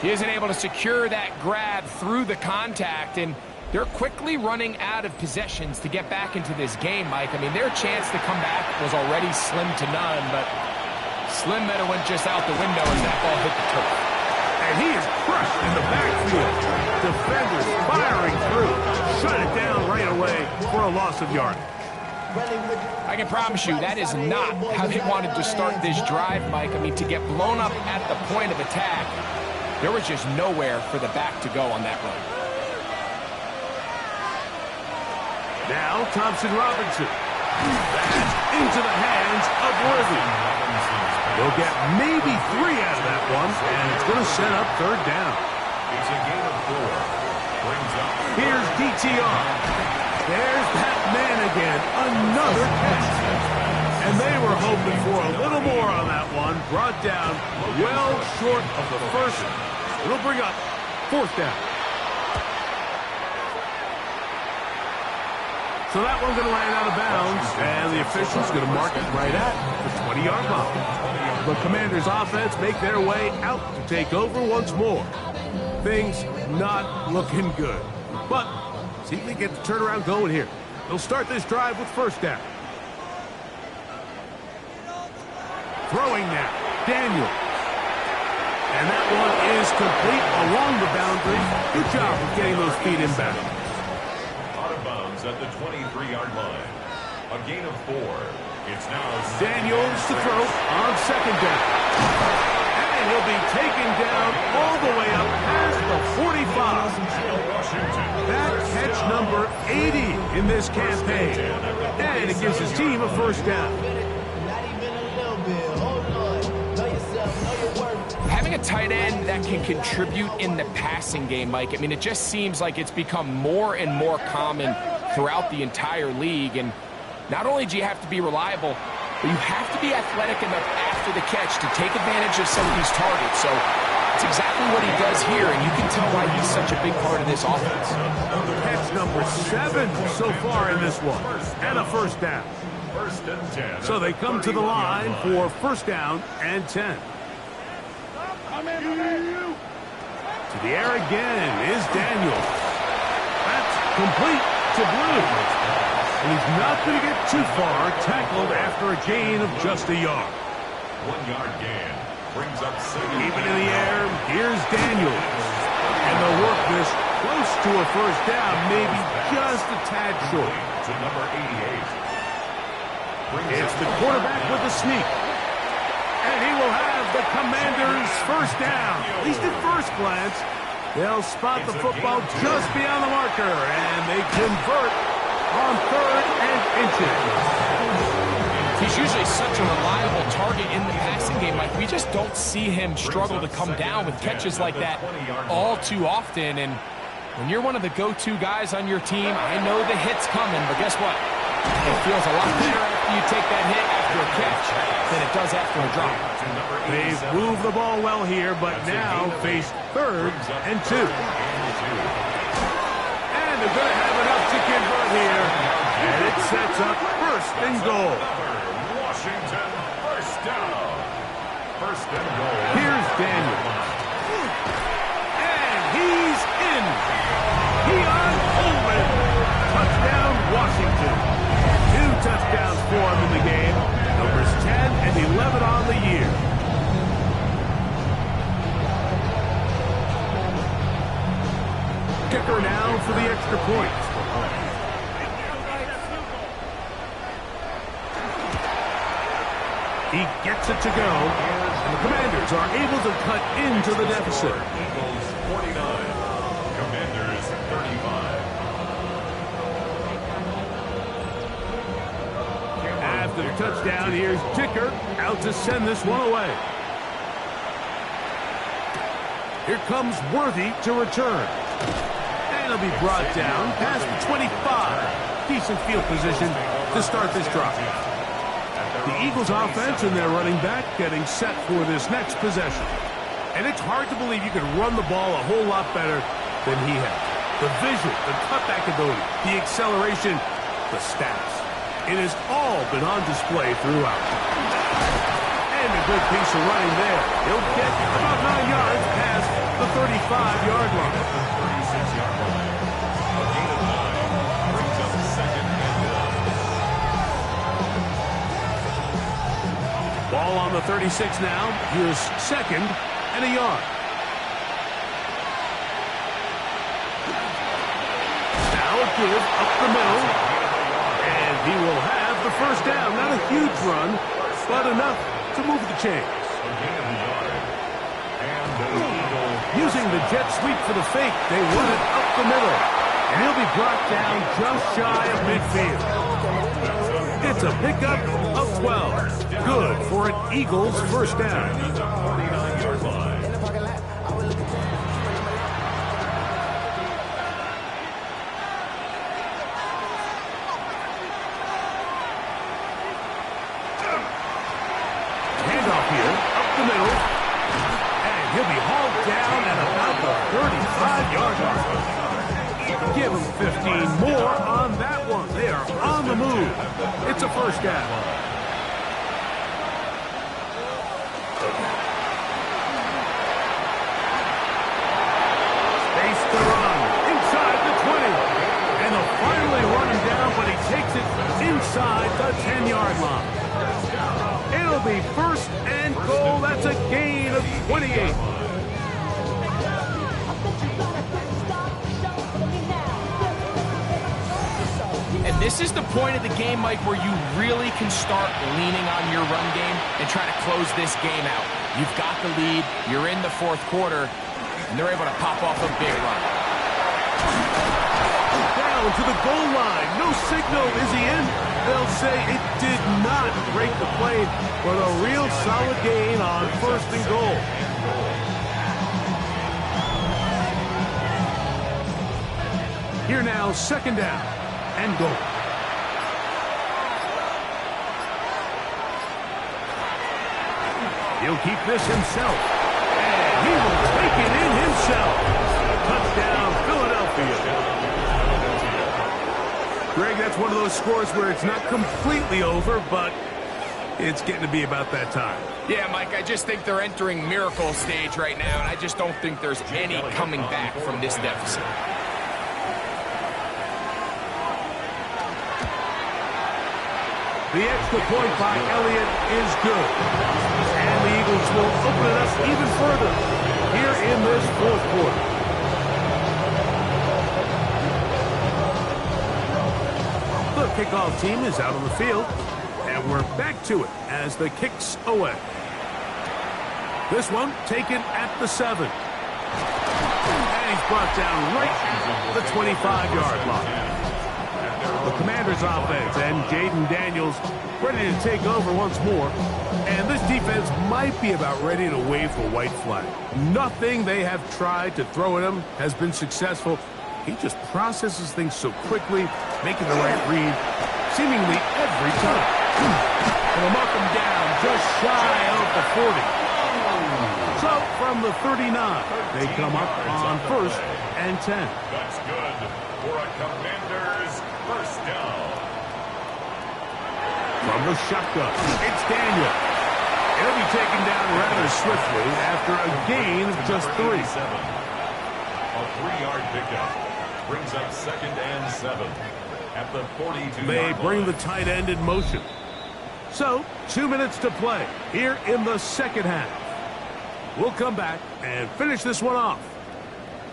He isn't able to secure that grab through the contact, and they're quickly running out of possessions to get back into this game, Mike. I mean, their chance to come back was already slim to none, but slim better went just out the window as that ball hit the turf. And he is crushed in the backfield. Defenders firing through. Shut it down right away for a loss of yardage. I can promise you that is not how they wanted to start this drive, Mike. I mean, to get blown up at the point of attack, there was just nowhere for the back to go on that run. Now Thompson Robinson. That's into the hands of Worthy. They'll get maybe 3 out of that one, and it's going to set up third down. It's a gain of 4. Brings up. Here's DTR. There's that man again. Another catch. And they were hoping for a little more on that one. Brought down well short of the first. It'll bring up fourth down. So that one's going to land out of bounds, and the official's going to mark it right at the 20-yard line. The Commanders' offense make their way out to take over once more. Things not looking good. But see if they get the turnaround going here. They'll start this drive with first down. Throwing now, Daniel. And that one is complete along the boundary. Good job of getting those feet in bounds. Out of bounds at the 23-yard line. A gain of 4. It's now Daniels to throw on second down. And he'll be taken down all the way up past the 45. That catch number 80 in this campaign. And it gives his team a first down. Having a tight end that can contribute in the passing game, Mike, I mean, it just seems like it's become more and more common throughout the entire league. And not only do you have to be reliable, but you have to be athletic enough after the catch to take advantage of some of these targets. So it's exactly what he does here, and you can tell why he's such a big part of this offense. Catch number 7 so far in this one, and a first down. First and 10. So they come to the line for first down and 10. To the air again is Daniel. That's complete to Blue. And he's not going to get too far, tackled after a gain of just a yard. 1 yard gain. Brings up second. Keeping in the air, here's Daniels. And they'll work this close to a first down, maybe just a tad short. To number 88. It's the quarterback with the sneak. And he will have the Commanders' first down. At least at first glance, they'll spot the football just beyond the marker, and they convert on 3rd and inches. He's usually such a reliable target in the passing game. Like, we just don't see him struggle to come down with catches like that all too often. And when you're one of the go-to guys on your team, I know the hit's coming, but guess what? It feels a lot better after you take that hit after a catch than it does after a drop. They've moved the ball well here, but now face 3rd and 2. And they're going to have enough to convert here. And it sets up 1st and goal. Washington, first down. 1st and goal. Here's Daniels. And he's in. Keon Coleman. Touchdown, Washington. 2 touchdowns for him in the game. Numbers 10 and 11 on the year. Kicker now for the extra point. He gets it to go, and the Commanders are able to cut into the deficit. Eagles 49, Commanders 35. After the touchdown, here's Dicker out to send this one away. Here comes Worthy to return. And he'll be brought down past the 25. Decent field position to start this drive. The Eagles offense and their running back getting set for this next possession. And it's hard to believe you could run the ball a whole lot better than he has. The vision, the cutback ability, the acceleration, the stats. It has all been on display throughout. And a good piece of running there. He'll get about 9 yards past the 35-yard line. 36-yard line. A gain of 9 brings up 2nd and 1. Ball on the 36 now. Here's 2nd and a yard. Now a give up the middle. And he will have the first down. Not a huge run, but enough to move the chains. A gain of a yard. And the Eagle Using the jet sweep for the fake, they run it up the middle. And he'll be brought down just shy of midfield. It's a pickup of 12. Good for an Eagles first down. 49-yard line. Handoff here, up the middle. And he'll be hauled down at about the 35-yard line. Give him 15 more on that one. They are on the move. It's a first down. Space to run inside the 20. And they'll finally run him down, but he takes it inside the 10-yard line. It'll be 1st and goal. That's a gain of 28. And this is the point of the game, Mike, where you really can start leaning on your run game and try to close this game out. You've got the lead, you're in the 4th quarter, and they're able to pop off a big run. Down to the goal line. No signal. Is he in? They'll say it did not break the play, but a real solid gain on 1st and goal. Here now, 2nd down and goal. He'll keep this himself. And he will take it in himself. Touchdown, Philadelphia. Greg, that's one of those scores where it's not completely over, but it's getting to be about that time. Yeah, Mike, I just think they're entering miracle stage right now, and I just don't think there's any coming back from this deficit. The extra point by Elliott is good. And the Eagles will open it up even further here in this fourth quarter. The kickoff team is out on the field, and we're back to it as the kick's away. This one taken at the 7. And he's brought down right at the 25-yard line. The Commanders' offense and Jaden Daniels ready to take over once more. And this defense might be about ready to wave the white flag. Nothing they have tried to throw at him has been successful. He just processes things so quickly, making the right read seemingly every time. And they'll mark him down just shy of the 40. So from the 39, they come up on 1st and 10. That's good for a Commanders first down. From the shotgun, it's Daniel. He'll be taken down rather swiftly after a gain of just 3. A 3-yard pickup brings up 2nd and 7 at the 42-yard They bring line. the tight end in motion. So, 2 minutes to play here in the second half. We'll come back and finish this one off.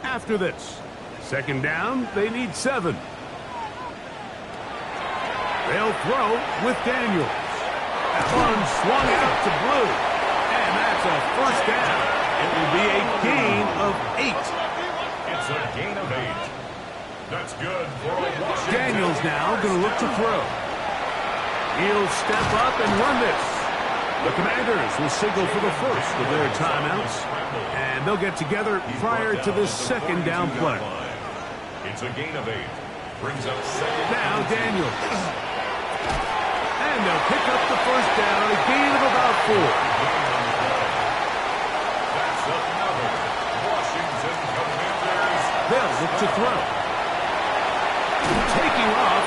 After this, 2nd down, they need 7. They'll throw with Daniels. That one swung out to Blue. And that's a first down. It will be a gain of 8. It's a gain of 8. That's good for a Washington. Daniels now going to look to throw. He'll step up and run this. The Commanders will signal for the first of their timeouts, and they'll get together prior to this 2nd down play. It's a gain of 8. Brings up 2nd. Now Daniels. And they'll pick up the first down, a gain of about 4. That's another Washington Commanders. They'll look to throw. Taking off.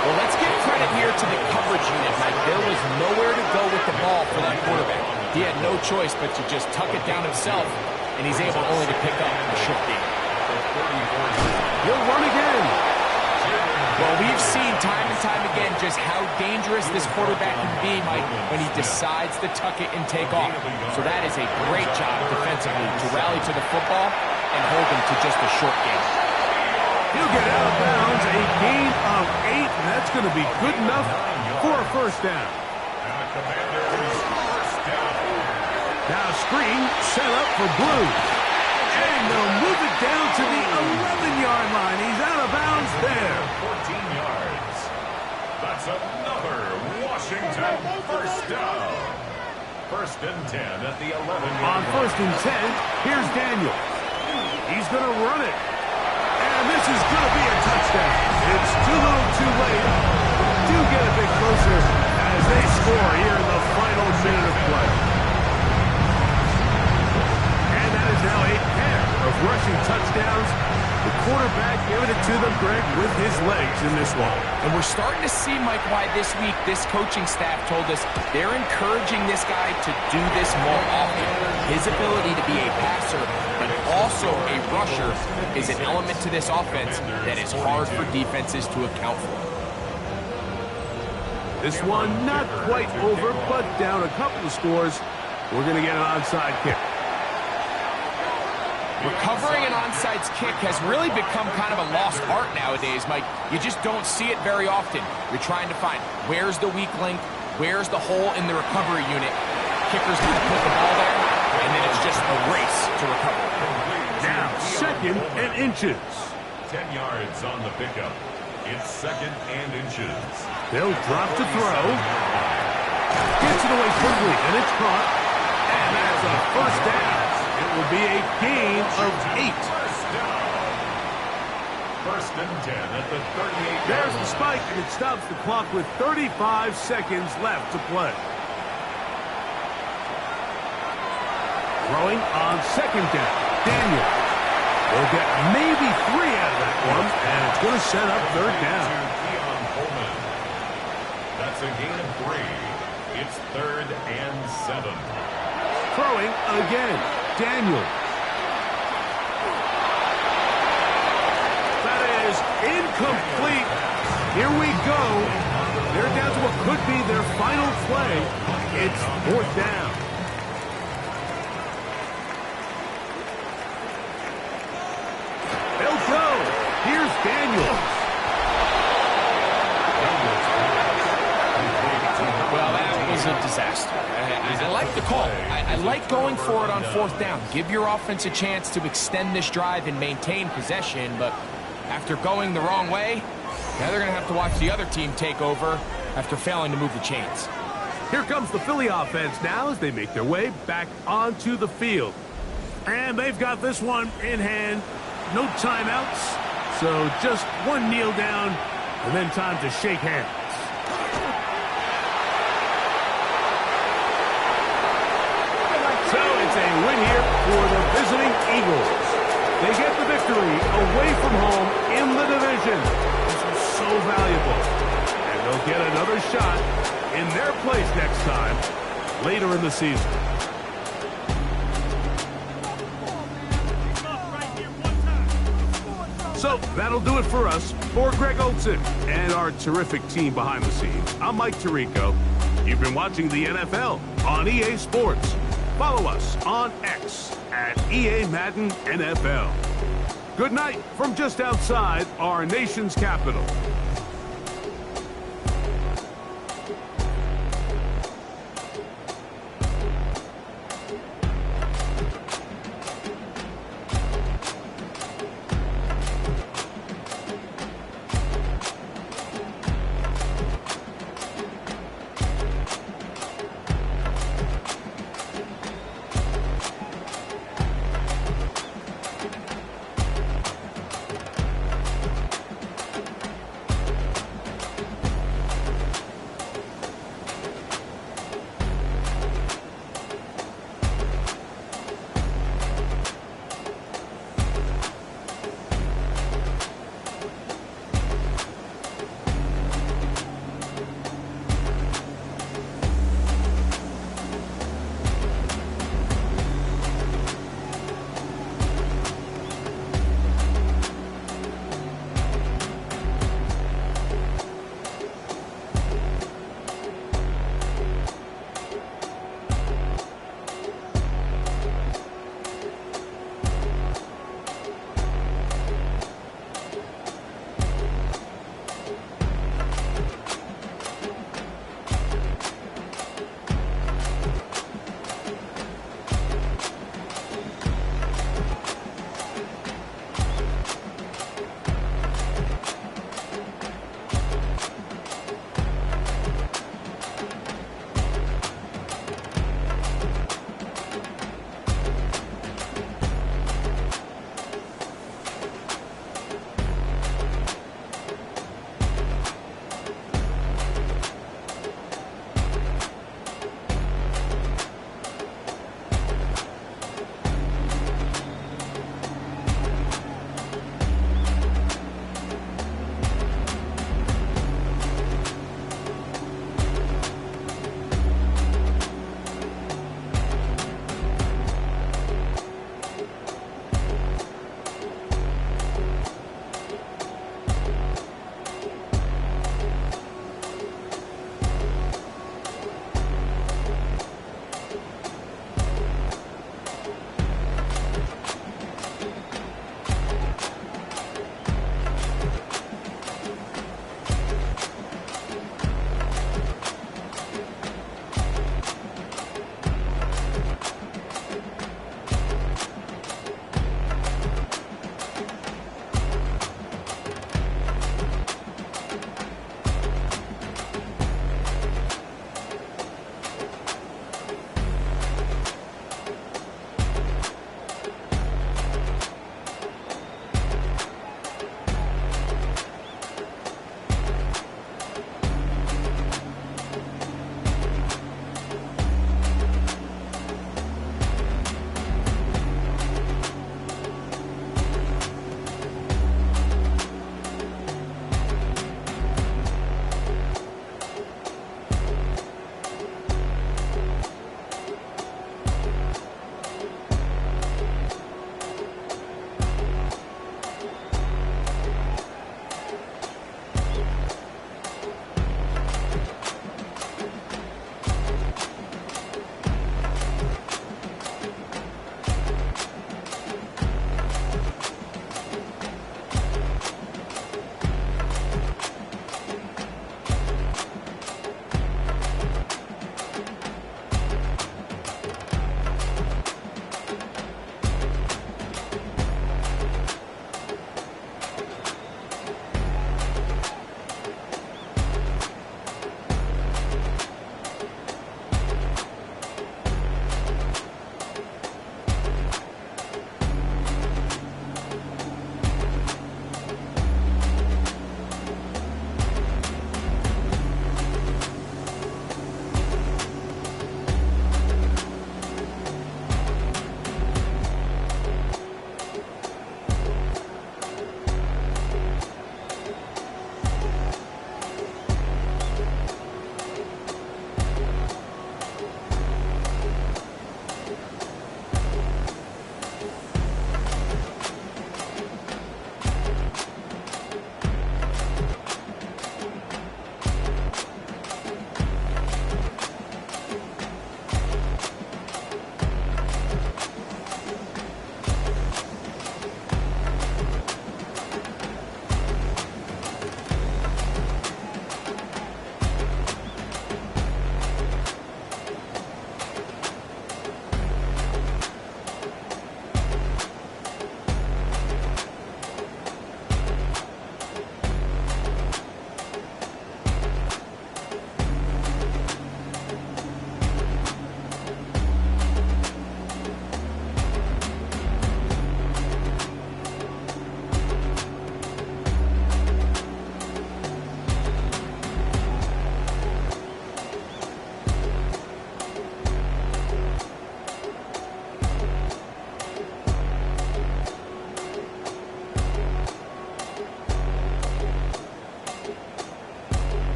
Well, let's give credit here to the coverage unit, Mike. There was nowhere to go with the ball for that quarterback. He had no choice but to just tuck it down himself, and he's able only to pick up a short gain. He'll run again. Well, we've seen time and time again just how dangerous this quarterback can be, Mike, when he decides to tuck it and take off. So that is a great job defensively to rally to the football and hold him to just a short gain. He'll get out of bounds, a gain of 8, and that's going to be good enough for a first down. And the Commanders first down. Now screen set up for Blue. And they'll move it down to the 11-yard line. He's out of bounds there. 14 yards. That's another Washington first down. 1st and 10 at the 11-yard On line. 1st and 10, here's Daniel. He's going to run it. And this is going to be a touchdown. It's too little too late. Do get a bit closer as they score here in the final minute of play. And that is now a pair of rushing touchdowns. The quarterback giving it to them, Greg, with his legs in this one. And we're starting to see, Mike, why this week this coaching staff told us they're encouraging this guy to do this more often. His ability to be a passer, but also a rusher, is an element to this offense that is hard for defenses to account for. This one not quite over, but down a couple of scores. We're going to get an onside kick. Recovering an onside kick has really become kind of a lost art nowadays, Mike. You just don't see it very often. You're trying to find where's the weak link, where's the hole in the recovery unit. Kicker's going to put the ball there, and then it's just a race to recover. Now, 2nd and inches. 10 yards on the pickup. It's 2nd and inches. They'll drop to throw. Gets it away quickly, and it's caught. And that's a first down. It will be a gain of 8. First down. 1st and 10 at the 38. There's the spike, and it stops the clock with 35 seconds left to play. Throwing on 2nd down. Daniel will get maybe 3 out of that one, and it's going to set up 3rd down. That's a gain of 3. It's 3rd and 7. Throwing again. Daniel. That is incomplete. Here we go. They're down to what could be their final play. It's 4th down. I like going for it on 4th down. Give your offense a chance to extend this drive and maintain possession, but after going the wrong way, now they're going to have to watch the other team take over after failing to move the chains. Here comes the Philly offense now as they make their way back onto the field. And they've got this one in hand. No timeouts. So just one kneel down and then time to shake hands. So it's a win here for the visiting Eagles. They get the victory away from home in the division. This was so valuable. And they'll get another shot in their place next time later in the season. So that'll do it for us. For Greg Olson and our terrific team behind the scenes, I'm Mike Tirico. You've been watching the NFL on EA Sports. Follow us on X at EA Madden NFL. Good night from just outside our nation's capital.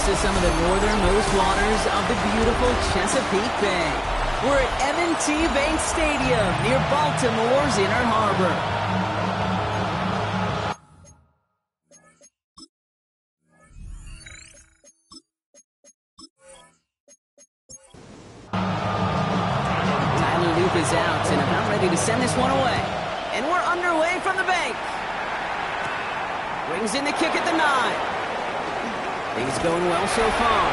to some of the northernmost waters of the beautiful Chesapeake Bay. We're at M&T Bank Stadium near Baltimore's Inner Harbor. Tyler Loop is out and about ready to send this one away. And we're underway from the bank. Brings in the kick at the 9. Things going well so far.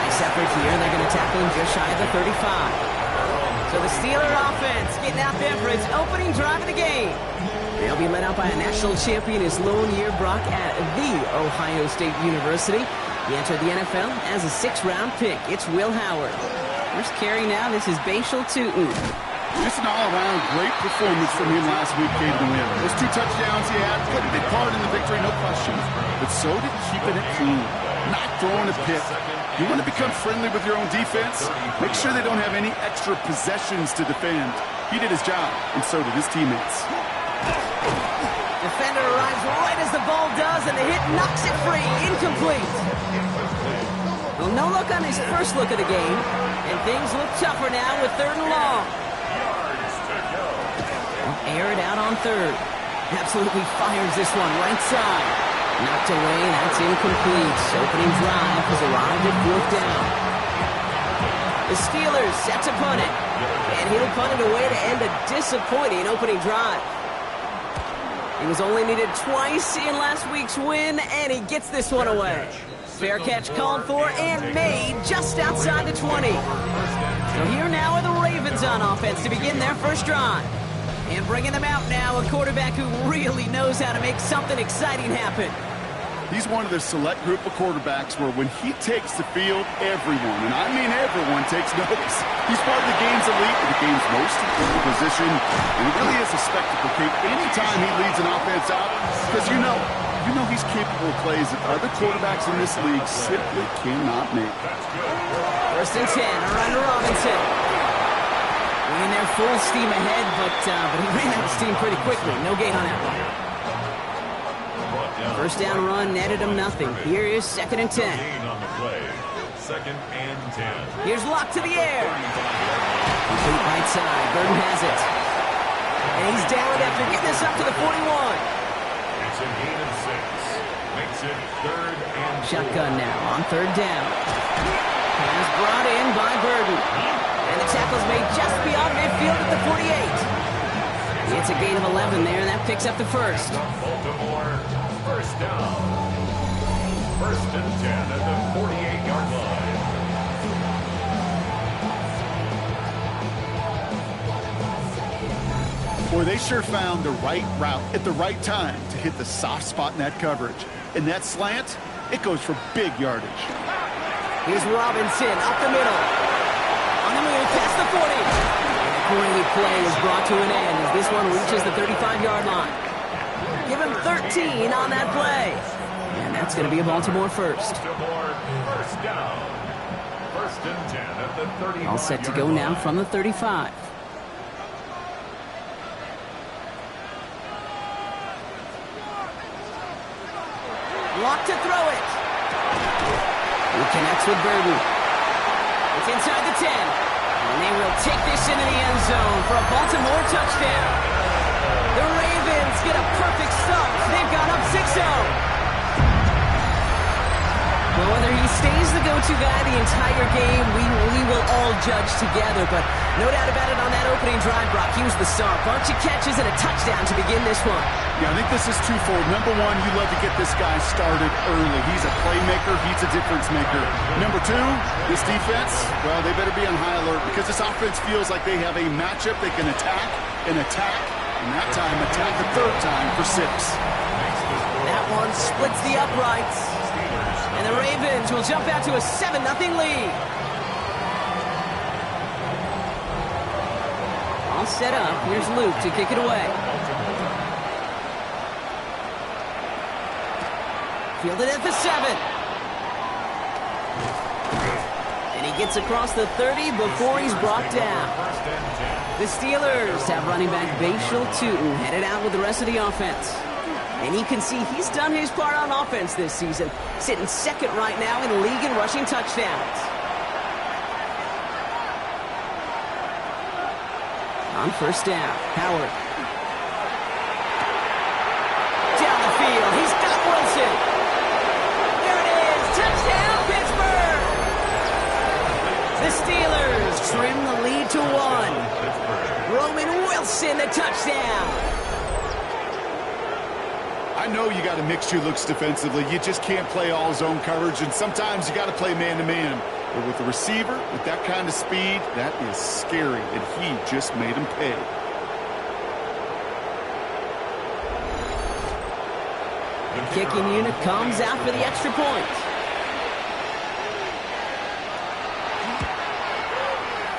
Nice effort here. They're going to tackle him just shy of the 35. So the Steeler offense getting out there for its opening drive of the game. They'll be led out by a national champion, his lone year Brock at The Ohio State University. He entered the NFL as a 6th-round pick. It's Will Howard. First carry now. This is Bashal Tootin. Just an all-around great performance from him last week, came to win. Those 2 touchdowns he had played a big part in the victory, no question. But so did keeping it clean, not throwing a pick. You want to become friendly with your own defense? Make sure they don't have any extra possessions to defend. He did his job, and so did his teammates. Defender arrives right as the ball does, and the hit knocks it free. Incomplete. Well, no look on his first look of the game, and things look tougher now with 3rd and long. Air it out on 3rd. Absolutely fires this one right side. Knocked away, that's incomplete. Opening drive has arrived at 4th down. The Steelers set to punt it. And he'll punt it away to end a disappointing opening drive. He was only needed twice in last week's win, and he gets this one away. Fair catch called for and made just outside the 20. So here now are the Ravens on offense to begin their first drive. And bringing them out now, a quarterback who really knows how to make something exciting happen. He's one of the select group of quarterbacks where when he takes the field, everyone, and I mean everyone, takes notice. He's part of the game's elite, the game's most important position, and it really is a spectacle, Kate, anytime he leads an offense out, because you know he's capable of plays that other quarterbacks in this league simply cannot make. 1st and 10, around to Robinson. In there full steam ahead, but he ran out of steam pretty quickly. No gain on that one. First down run netted him nothing. Here is 2nd and 10. 2nd and 10. Here's Locke to the air. Complete right side. Burton has it. And he's down after getting this up to the 41. It's a gain of 6. Makes it 3rd and 4. Shotgun now on 3rd down. Pass brought in by Burton. And the tackle's made just beyond midfield at the 48. It's a gain of 11 there, and that picks up the first. Baltimore, 1st down. 1st and 10 at the 48-yard line. Boy, they sure found the right route at the right time to hit the soft spot in that coverage. And that slant, it goes for big yardage. Here's Robinson up the middle. On the move, past the 40. And a great play is brought to an end as this one reaches the 35-yard line. Give him 13 on that play. And that's going to be a Baltimore first. Baltimore, 1st down. 1st and 10 at the 35. All set to go now from the 35. Lock to throw it. He connects with Burton. It's inside the 10. And they will take this into the end zone for a Baltimore touchdown. The Ravens get a perfect start. They've gone up 6-0. Well, whether he stays the go-to guy the entire game, we will all judge together. But no doubt about it on that opening drive, Brock, he was the star. Bunch of catches and a touchdown to begin this one. Yeah, I think this is twofold. Number one, you love to get this guy started early. He's a playmaker. He's a difference maker. Number two, this defense, well, they better be on high alert because this offense feels like they have a matchup they can attack, and that time attack the 3rd time for 6. That one splits the uprights. And the Ravens will jump out to a 7-0 lead. All set up. Here's Luke to kick it away. Fielded at the 7. And he gets across the 30 before he's brought down. The Steelers have running back Bashal Tootin headed out with the rest of the offense. And you can see he's done his part on offense this season, sitting second right now in the league in rushing touchdowns. On first down, Howard. Down the field, he's got Wilson. There it is, touchdown, Pittsburgh! The Steelers trim the lead to 1. Roman Wilson, the touchdown. I know you got to mix your looks defensively. You just can't play all zone coverage, and sometimes you got to play man-to-man. But with the receiver, with that kind of speed, that is scary, and he just made him pay. The kicking unit comes out for the extra point.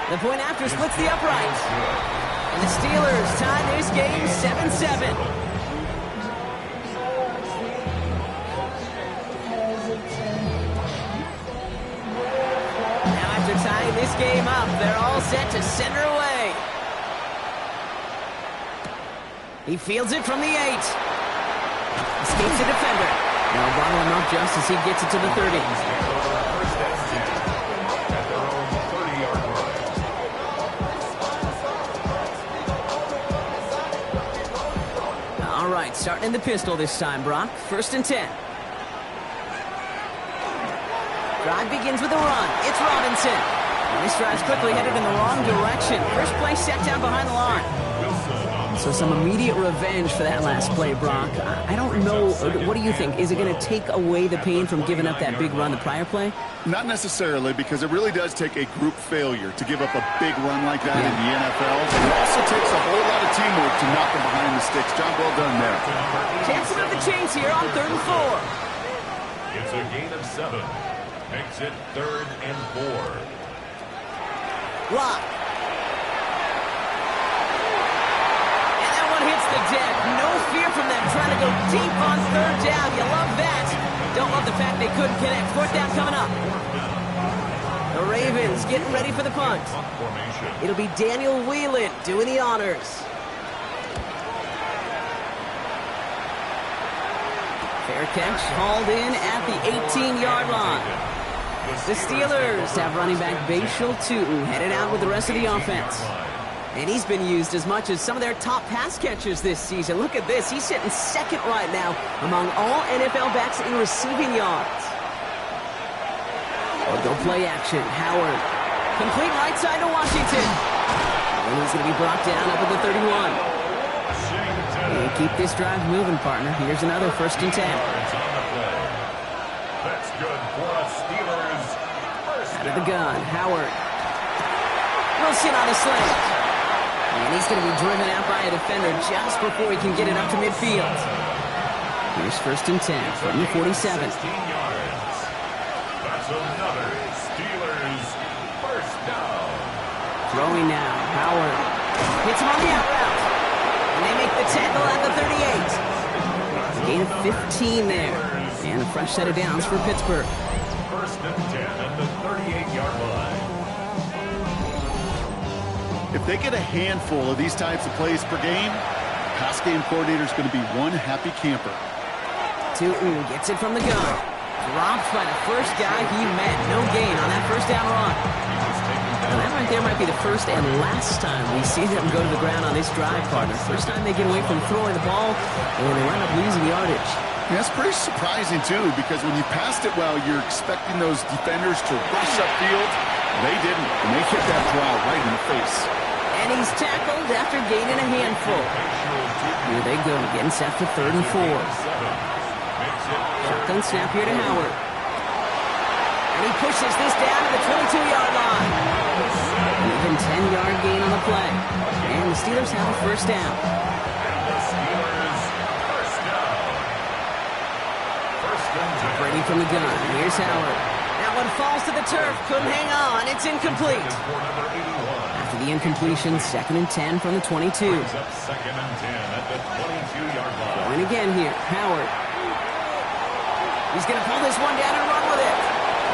The point after splits the uprights. And the Steelers tie this game 7-7. Tying this game up, they're all set to center away. He fields it from the 8. Escapes the defender. Now bottle him up just as he gets it to the 30. All right, starting in the pistol this time, Brock. 1st and 10. Drive begins with a run. It's Robinson. And this drive's quickly headed in the wrong direction. First play set down behind the line. So some immediate revenge for that last play, Brock. I don't know. What do you think? Is it going to take away the pain from giving up that big run the prior play? Not necessarily, because it really does take a group failure to give up a big run like that in the NFL. It also takes a whole lot of teamwork to knock them behind the sticks. Job well done there. Chance to move the chains here on 3rd and 4. It's a gain of 7. Makes it 3rd and 4. Lock. And that one hits the deck. No fear from them trying to go deep on 3rd down. You love that. Don't love the fact they couldn't connect. 4th down coming up. The Ravens getting ready for the punt. It'll be Daniel Whelan doing the honors. Fair catch, hauled in at the 18-yard line. The Steelers have running back Bashal Tutin headed out with the rest of the offense. And he's been used as much as some of their top pass catchers this season. Look at this. He's sitting second right now among all NFL backs in receiving yards. They'll go play action. Howard. Complete right side to Washington. And he's going to be brought down up at the 31. And keep this drive moving, partner. Here's another 1st and 10. That's good for a Steelers. Out of the gun, Howard. Wilson on the slant. And he's going to be driven out by a defender just before he can get it up to midfield. Here's 1st and 10 from the 47. 16 yards. That's another Steelers 1st down. Throwing now, Howard. Hits him on the out route. And they make the tackle at the 38. Gain of 15 there. And a fresh set of downs for Pittsburgh. 1st and 10 at the 38-yard line. If they get a handful of these types of plays per game, pass game coordinator is going to be one happy camper. Tutin gets it from the gun. Dropped by the first guy he met. No gain on that 1st down run. Now that right there might be the first and last time we see them go to the ground on this drive, partner. First time they get away from throwing the ball, and they wind up losing yardage. Yeah, that's pretty surprising, too, because when you passed it well, you're expecting those defenders to rush upfield. They didn't, and they hit that draw right in the face. And he's tackled after gaining a handful. Here they go, getting set for 3rd and 4. Shotgun snap here to Howard. And he pushes this down to the 22-yard line. An even 10-yard gain on the play. And the Steelers have a 1st down. Brady from the gun. Here's Howard. That one falls to the turf. Couldn't hang on. It's incomplete. After the incompletion, 2nd and 10 from the 22. 2nd and 10 at the 22-yard line. Going again here. Howard. He's going to pull this one down and run with it.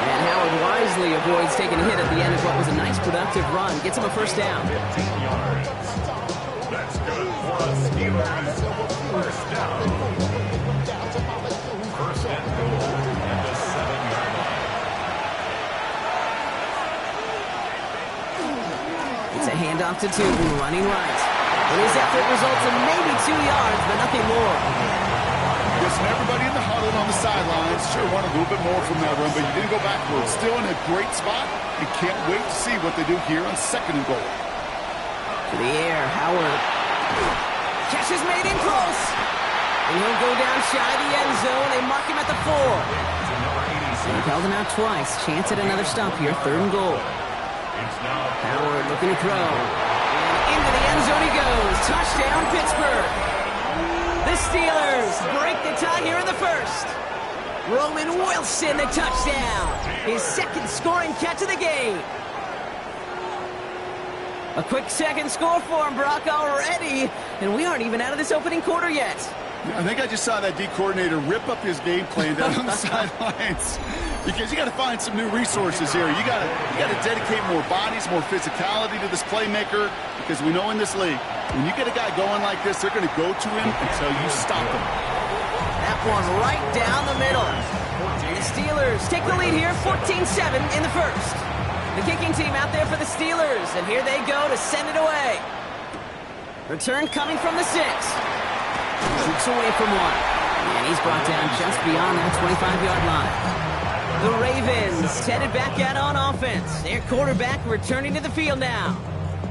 And Howard wisely avoids taking a hit at the end of what was a nice, productive run. Gets him a 1st down. 15 yards. That's good for a Steelers 1st down. Handoff to Tootin, running right. And his effort results in maybe 2 yards, but nothing more. Listen, everybody in the huddle on the sidelines sure want a little bit more from that run, but you didn't go backwards. Still in a great spot, and can't wait to see what they do here on 2nd and goal. To the air, Howard. Catch is made in close. And he'll go down shy of the end zone. They mark him at the 4. They've held him out twice. Chance at another stop here, 3rd and goal. Howard looking to throw. And into the end zone he goes. Touchdown, Pittsburgh. The Steelers break the tie here in the 1st. Roman Wilson, the touchdown. His 2nd scoring catch of the game. A quick 2nd score for him, Brock, already. And we aren't even out of this opening quarter yet. I think I just saw that D coordinator rip up his game plan down on the sidelines. Because you got to find some new resources here. You got to dedicate more bodies, more physicality to this playmaker. Because we know in this league, when you get a guy going like this, they're going to go to him until you stop him. That one right down the middle. The Steelers take the lead here, 14-7 in the 1st. The kicking team out there for the Steelers, and here they go to send it away. Return coming from the 6. Shoots away from 1. And he's brought down just beyond that 25-yard line. The Ravens headed back out on offense. Their quarterback returning to the field now.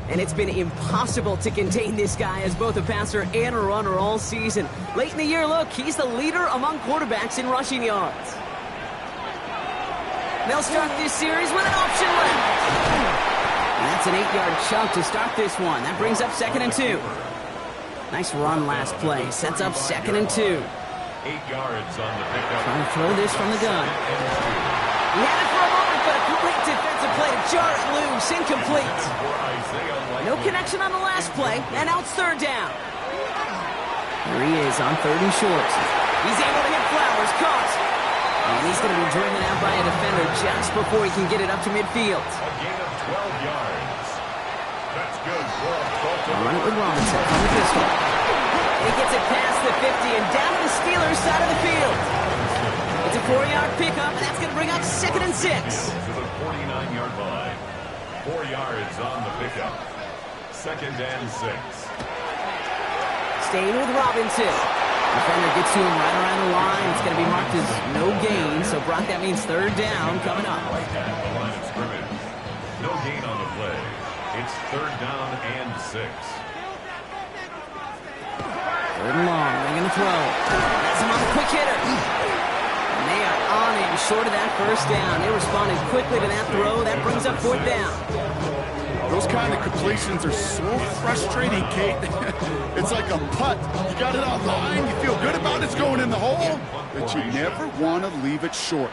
And it's been impossible to contain this guy as both a passer and a runner all season. Late in the year, look, he's the leader among quarterbacks in rushing yards. They'll start this series with an option left. And that's an 8-yard chunk to start this one. That brings up 2nd and 2. Nice run last play. Sets up 2nd and 2. 8 yards on the pickup. Trying to throw this from the gun. He had it for a moment, but a great defensive play to jar it loose. Incomplete. No connection on the last play, and now it's 3rd down. Here he is on 3rd and short. He's able to hit Flowers. Caught. And he's going to be driven out by a defender just before he can get it up to midfield. A gain of 12 yards. That's good for a 12. I'll run it with Robinson from the pistol. He gets it past the 50 and down to the Steelers' side of the field. It's a 4-yard pickup, and that's going to bring up 2nd and 6. To the 49-yard line. 4 yards on the pickup. 2nd and 6. Staying with Robinson. Defender gets to him right around the line. It's going to be marked as no gain. So, Brock, that means 3rd down coming up. Right at the line of scrimmage. No gain on the play. It's 3rd down and 6. 3rd and long. They're going to throw. That's him on the quick hitter. And they are on him short of that 1st down. They responded quickly to that throw. That brings up 4th down. Those kind of completions are so frustrating, Kate. It's like a putt. You got it on line, you feel good about it's going in the hole, but you never want to leave it short.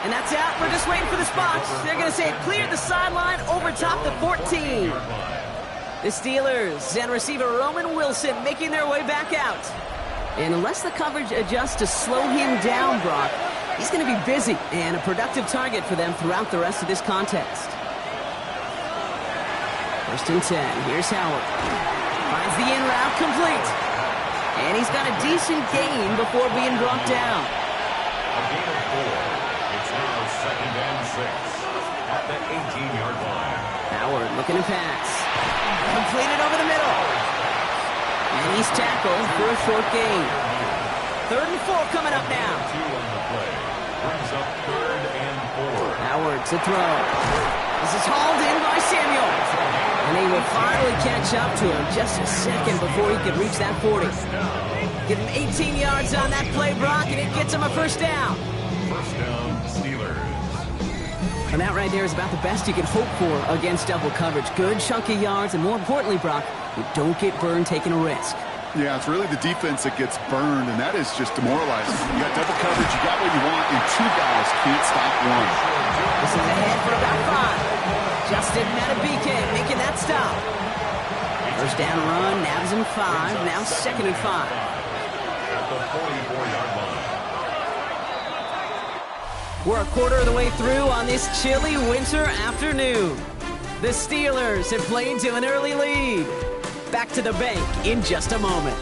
And that's out. We're just waiting for the spots. They're going to say it cleared the sideline over top the 14. The Steelers and receiver Roman Wilson making their way back out. And unless the coverage adjusts to slow him down, Brock, he's going to be busy and a productive target for them throughout the rest of this contest. 1st and 10. Here's Howard. Finds the in route complete. And he's got a decent gain before being brought down. A gain of 4. It's now 2nd and 6 at the 18-yard line. Howard looking to pass. Completed over the middle. And he's tackled for a short gain. 3rd and 4 coming up now. 2 on the play. Brings up 3rd and 4. Howard to throw. This is hauled in by Samuel. And he will finally catch up to him just a second before he could reach that 40. Give him 18 yards on that play, Brock, and it gets him a 1st down. 1st down, Steelers. And that right there is about the best you can hope for against double coverage. Good chunky yards, and more importantly, Brock, you don't get burned taking a risk. Yeah, it's really the defense that gets burned, and that is just demoralizing. You got double coverage, you got what you want, and 2 guys can't stop 1. This is ahead for about 5. Justin Madden making that stop. 1st down run, nabs him 5, now 2nd and 5. At the 44-yard line. We're a quarter of the way through on this chilly winter afternoon. The Steelers have played to an early lead. Back to the bank in just a moment.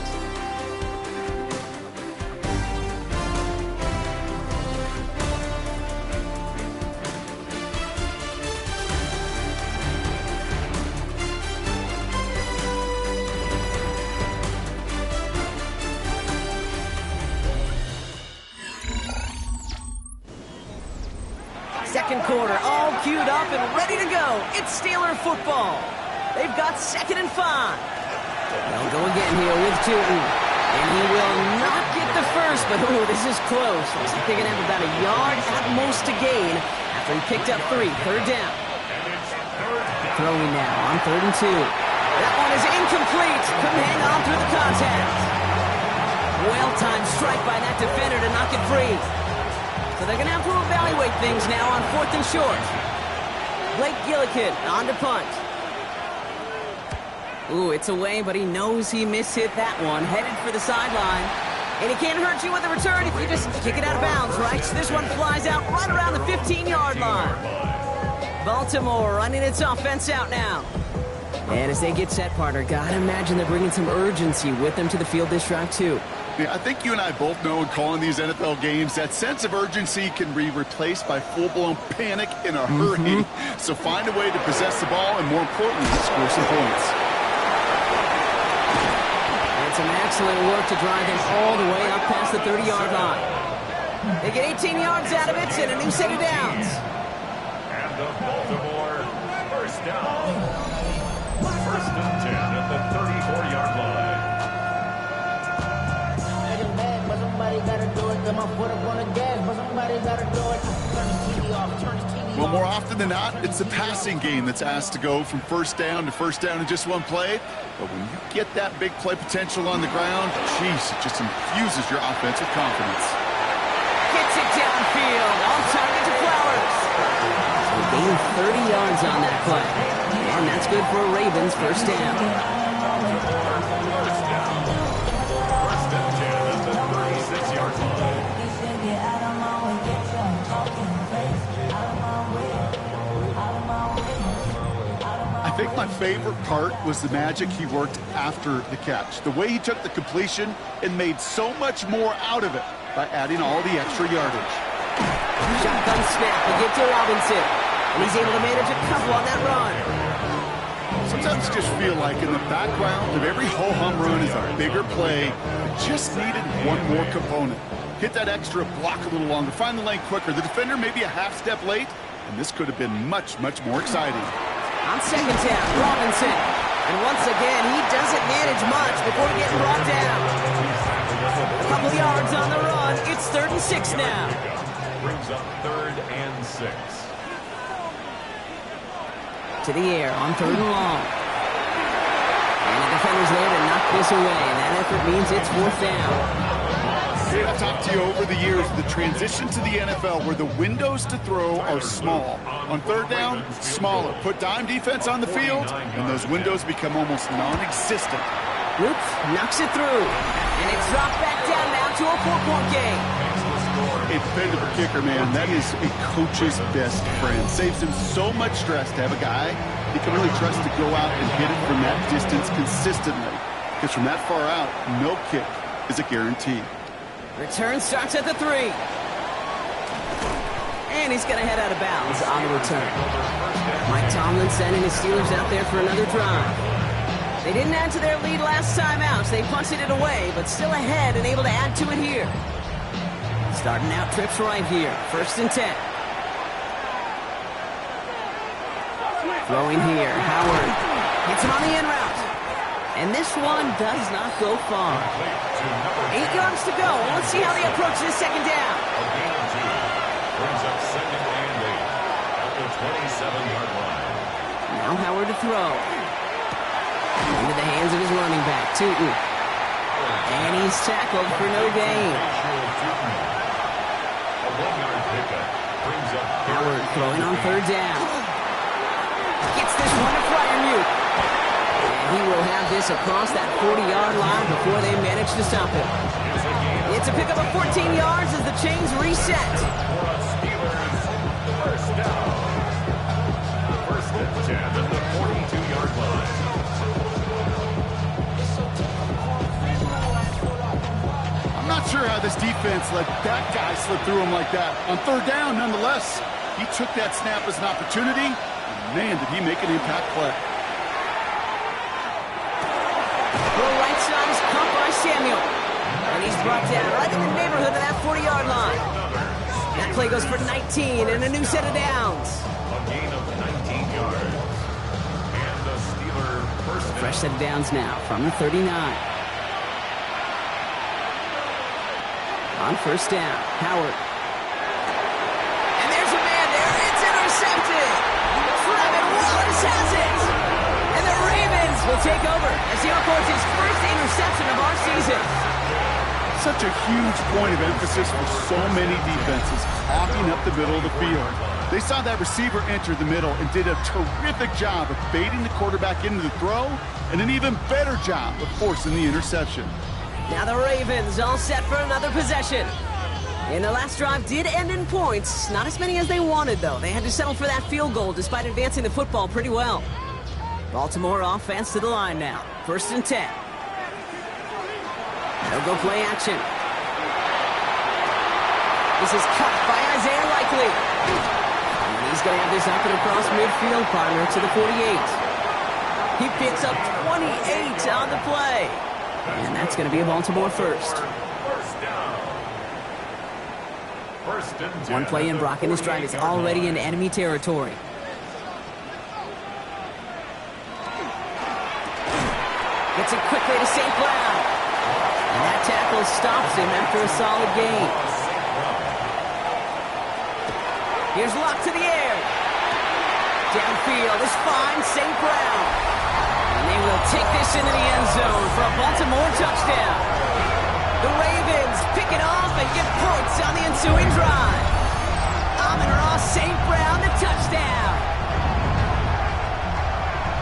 second quarter, all queued up and ready to go. It's Steeler football. They've got 2nd and 5. They'll go again here with Tootin. And he will not get the first, but ooh, this is close. Looks like they're going to have about a yard at most to gain after he picked up 3. 3rd down. Throwing now on 3rd and 2. That one is incomplete. Couldn't hang on through the contact. Well-timed strike by that defender to knock it free. So they're going to have to evaluate things now on 4th and short. Blake Gillikin on to punt. Ooh, it's away, but he knows he mishit that one. Headed for the sideline. And he can't hurt you with a return if you just kick it out of bounds, right? So this one flies out right around the 15-yard line. Baltimore running its offense out now. And as they get set, partner, gotta imagine they're bringing some urgency with them to the field this drive, too. Yeah, I think you and I both know in calling these NFL games, that sense of urgency can be replaced by full-blown panic in a hurry. So find a way to possess the ball and, more importantly, score some points. And some excellent work to drive them all the way up past the 30-yard line. They get 18 yards out of it and a new set of downs. And the Baltimore first down. 1st and 10 at the 34-yard line. Well, more often than not, it's the passing game that's asked to go from first down in just one play. But when you get that big play potential on the ground, geez, it just infuses your offense with confidence. Gets it downfield, on target to Flowers. So gain 30 yards on that play. And that's good for a Ravens first down. First down. 1st and 10 at the 36-yard line. I think my favorite part was the magic he worked after the catch. The way he took the completion and made so much more out of it by adding all the extra yardage. Shotgun snap to get to Robinson. And he's able to manage a couple on that run. Sometimes you just feel like in the background of every ho-hum run is a bigger play. It just needed one more component. Hit that extra block a little longer, find the lane quicker. The defender maybe a half step late, and this could have been much, much more exciting. On 2nd down, Robinson. And once again, he doesn't manage much before getting brought down. A couple yards on the run. It's 3rd and 6 now. Brings up 3rd and 6. To the air on 3rd and long. And the defender's there to knock this away. And that effort means it's 4th down. I've talked to you over the years, the transition to the NFL where the windows to throw are small. On 3rd down, smaller. Put dime defense on the field, and those windows become almost non-existent. Luke knocks it through. And it's dropped back down now to a 4-point game. A dependable kicker, man, that is a coach's best friend. Saves him so much stress to have a guy he can really trust to go out and hit it from that distance consistently. Because from that far out, no kick is a guarantee. Return starts at the 3. And he's going to head out of bounds on the return. Mike Tomlin sending his Steelers out there for another drive. They didn't add to their lead last time out, so they punted it away, but still ahead and able to add to it here. Starting out trips right here. 1st and 10. Throwing here. Howard hits him on the in route. And this one does not go far. 8 yards to go. Let's see how they approach this 2nd down. Brings up 2nd and 8 at the 27-yard line. Now Howard to throw. Into the hands of his running back, Tootin. And he's tackled for no gain. A 1-yard pickup brings up Howard throwing on 3rd down. Gets this one to Fryermuth. And he will have this across that 40-yard line before they manage to stop him. It's a pickup of 14 yards as the chains reset. First down. 1st and 10 at the 42-yard line. I'm not sure how this defense let that guy slip through him like that. On 3rd down, nonetheless, he took that snap as an opportunity. And man, did he make an impact play. The right side is caught by Samuel. And he's brought down right in the neighborhood of that 40-yard line. That play goes for 19 and a new set of downs. A gain of 19 yards. And the Steeler first down. Fresh set of downs now from the 39. On first down, Howard. And there's a man there. It's intercepted. Trevin Wallace has it. And the Ravens will take over as he records his first interception of our season. Such a huge point of emphasis for so many defenses, hogging up the middle of the field. They saw that receiver enter the middle and did a terrific job of baiting the quarterback into the throw, and an even better job of forcing the interception. Now the Ravens all set for another possession. And the last drive did end in points. Not as many as they wanted, though. They had to settle for that field goal despite advancing the football pretty well. Baltimore offense to the line now. 1st and 10. They'll go play action. This is cut by Isaiah Likely. And he's going to have this up and across midfield, partner to the 48. He picks up 28 on the play. And that's going to be a Baltimore first. First down. First and 10. One play in, Brock, and this drive is already in enemy territory. Gets it quickly to St. Brown. And that tackle stops him after a solid gain. Here's Luck to the air. Downfield is fine, St. Brown. And they will take this into the end zone for a Baltimore touchdown. The Ravens pick it off and get points on the ensuing drive. Amon-Ra St. Brown, the touchdown.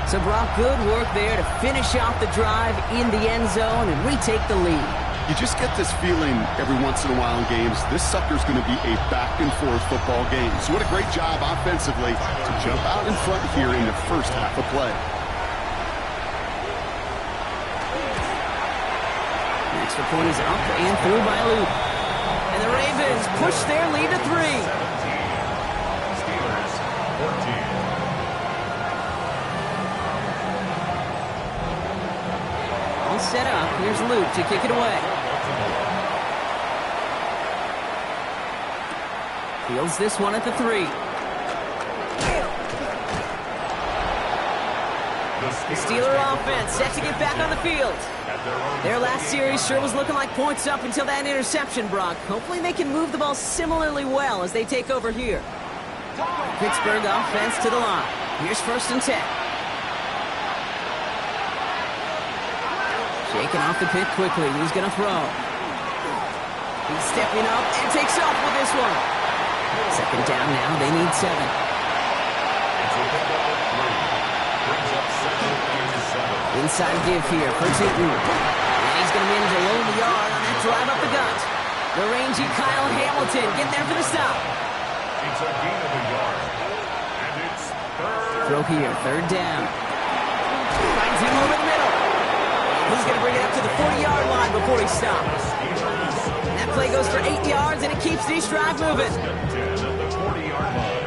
So Brock, good work there to finish off the drive in the end zone and retake the lead. You just get this feeling every once in a while in games, this sucker's going to be a back-and-forth football game. So what a great job offensively to jump out in front here in the first half of play. Extra point is up and through by Luke. And the Ravens push their lead to 3. 17. Steelers 14. All set up. Here's Luke to kick it away. Fields this one at the 3. The Steeler offense set to get back on the field. Their last series sure was looking like points up until that interception, Brock. Hopefully they can move the ball similarly well as they take over here. Pittsburgh offense to the line. Here's 1st and 10. Shaking off the pick quickly. He's going to throw. He's stepping up and takes off with this one. 2nd down now. They need 7. Inside give here for Tootin. And he's going to manage a low yard on that drive up the gut. The rangy Kyle Hamilton getting there for the stop. It's a gain of a yard. And it's 3rd. Throw here, 3rd down. Finds him over the middle. He's going to bring it up to the 40-yard line before he stops. And that play goes for 8 yards, and it keeps this drive moving. 10 at the 40-yard line.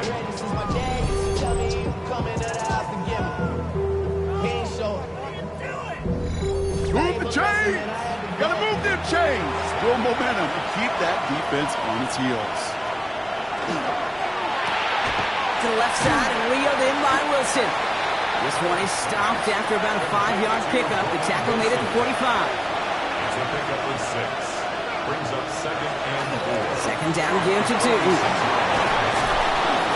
Move the chains! Gotta move them chains! Build momentum and keep that defense on its heels. To the left side and reeled in by Wilson. This one is stopped after about a 5-yard pickup. The tackle made it to 45. It's a pickup with 6. Brings up 2nd and 4. 2nd down give to Tootin.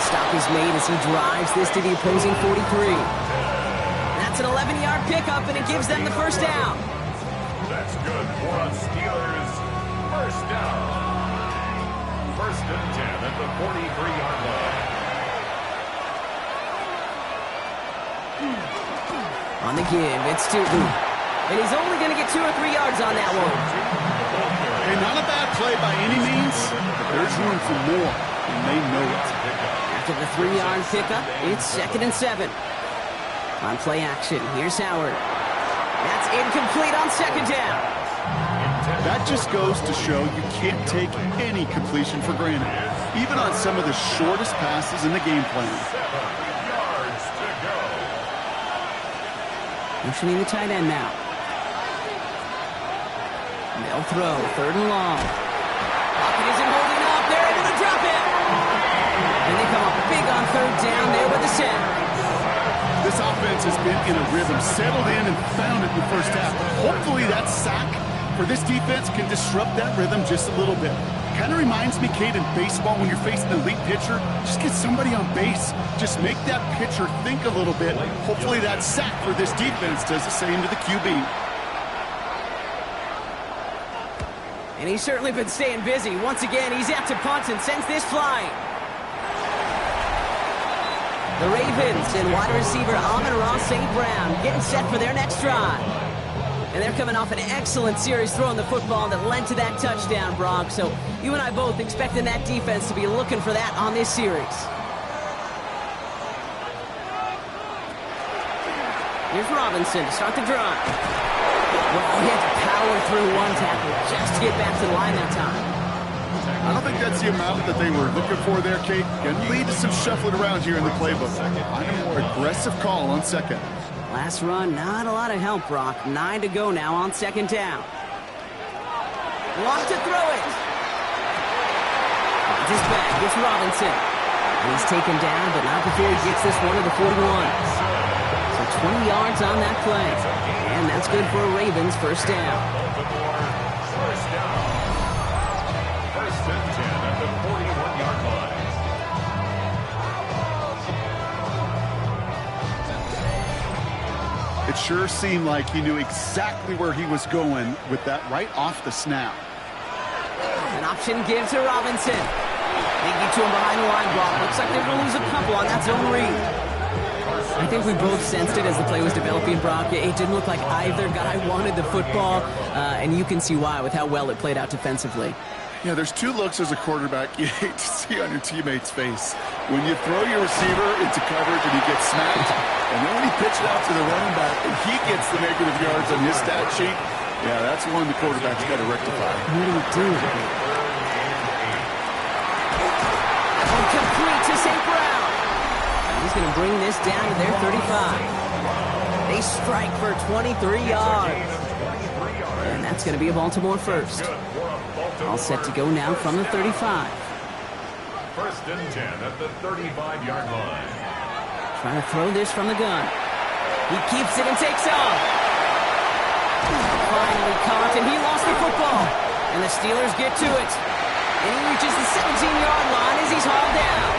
Stop is made as he drives this to the opposing 43. That's an 11-yard pickup, and it gives them the 1st down. That's good for a Steelers. 1st down. 1st and 10 at the 43-yard line. On the give, it's Tootin. And he's only going to get 2 or 3 yards on that one. And not a bad play by any means, but there's room for more, and they know it. After the 3-yard pickup, it's 2nd and 7. On play action, here's Howard. That's incomplete on 2nd down. That just goes to show you can't take any completion for granted, even on some of the shortest passes in the game plan. 7 yards to go. Motioning the tight end now. They'll throw, 3rd and long. Pocket isn't holding up. They're able to drop it. third down there with the sack. This offense has been in a rhythm, settled in and found it in the first half. Hopefully that sack for this defense can disrupt that rhythm just a little bit. Kind of reminds me, Kate, in baseball when you're facing an elite pitcher, just get somebody on base. Just make that pitcher think a little bit. Hopefully that sack for this defense does the same to the QB. And he's certainly been staying busy. Once again, he's out to punt and sends this flying. The Ravens and wide receiver Amon-Ra St. Brown getting set for their next drive. And they're coming off an excellent series throwing the football that led to that touchdown, Brock. So you and I both expecting that defense to be looking for that on this series. Here's Robinson to start the drive. Well, he had to power through one tackle just to get back to the line that time. I don't think that's the amount that they were looking for there, Kate. Going to lead to some shuffling around here in the playbook. Find a more aggressive call on second. Last run, not a lot of help, Brock. 9 to go now on second down. Want to throw it. This back gets Robinson. He's taken down, but not before he gets this one to the 41. So 20 yards on that play. And that's good for a Ravens first down. First and 10 at the 41-yard line. It sure seemed like he knew exactly where he was going with that right off the snap. An option give to Robinson. They get to him behind the line, Brock. Looks like they're going to lose a couple on that zone read. I think we both sensed it as the play was developing, Brock. It didn't look like either guy wanted the football, and you can see why with how well it played out defensively. Yeah, there's two looks as a quarterback you hate to see on your teammate's face. When you throw your receiver into coverage and he gets smacked, and then when he pitches out to the running back and he gets the negative yards on his stat sheet, yeah, that's one the quarterback's got to rectify. What do we do? Complete to St. Brown. He's going to bring this down to their 35. They strike for 23 yards. And that's going to be a Baltimore first. All set to go now from the 35. First and 10 at the 35-yard line. Trying to throw this from the gun. He keeps it and takes off. Finally caught, and he lost the football. And the Steelers get to it. And he reaches the 17-yard line as he's hauled down.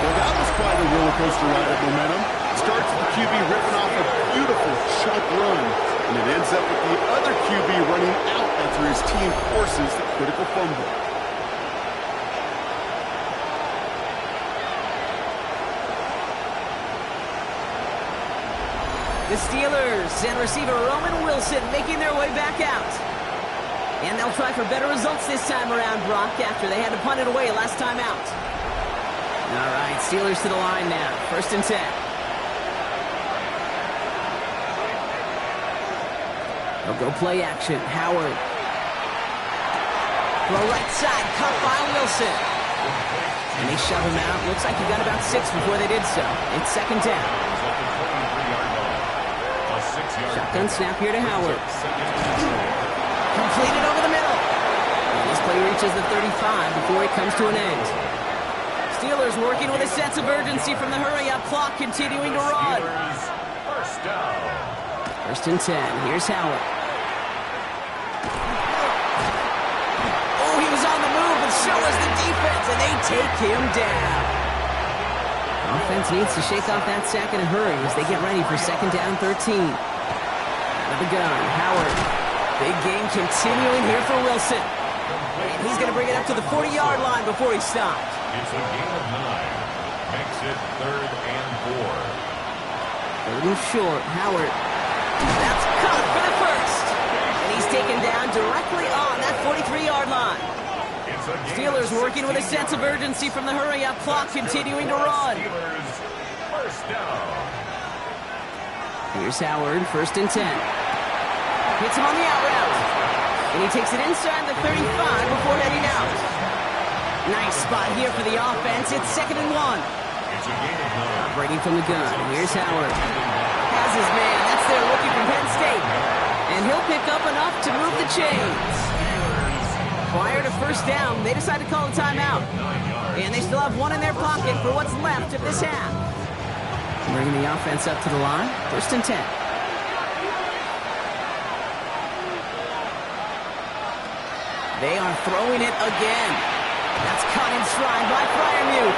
Well, that was quite a roller coaster ride of momentum. Starts with the QB ripping off a beautiful chunk run, and it ends up with the other QB running out after his team forces the critical fumble. The Steelers and receiver Roman Wilson making their way back out. And they'll try for better results this time around, Brock, after they had to punt it away last time out. All right, Steelers to the line now. First and 10. They'll go play action. Howard. Throw right side, caught by Wilson. And they shove him out. Looks like he got about 6 before they did so. It's second down. Shotgun snap here to Howard. Completed over the middle. And this play reaches the 35 before it comes to an end. Steelers working with a sense of urgency from the hurry-up clock, continuing to run. First down. First and 10. Here's Howard. Oh, he was on the move, and so was the defense, and they take him down. Offense needs to shake off that sack in a hurry as they get ready for second down 13. Out of the gun, Howard. Big game continuing here for Wilson. And he's going to bring it up to the 40-yard line before he stopped. It's a gain of 9. Makes it 3rd and 4. Third and short, Howard. That's caught for the first. And he's taken down directly on that 43-yard line. Steelers working with a sense of urgency from the hurry-up clock, continuing to run. First down. Here's Howard, first and 10. Hits him on the out route. And he takes it inside the 35 before heading out. Nice spot here for the offense. It's 2nd and 1. It's a gain of 9. Operating from the gun. Here's Howard. Has his man. That's their rookie from Penn State. And he'll pick up enough to move the chains. Prior to first down, they decide to call a timeout. And they still have one in their pocket for what's left of this half. Bringing the offense up to the line. 1st and 10. They are throwing it again. That's caught in stride by Freiermuth.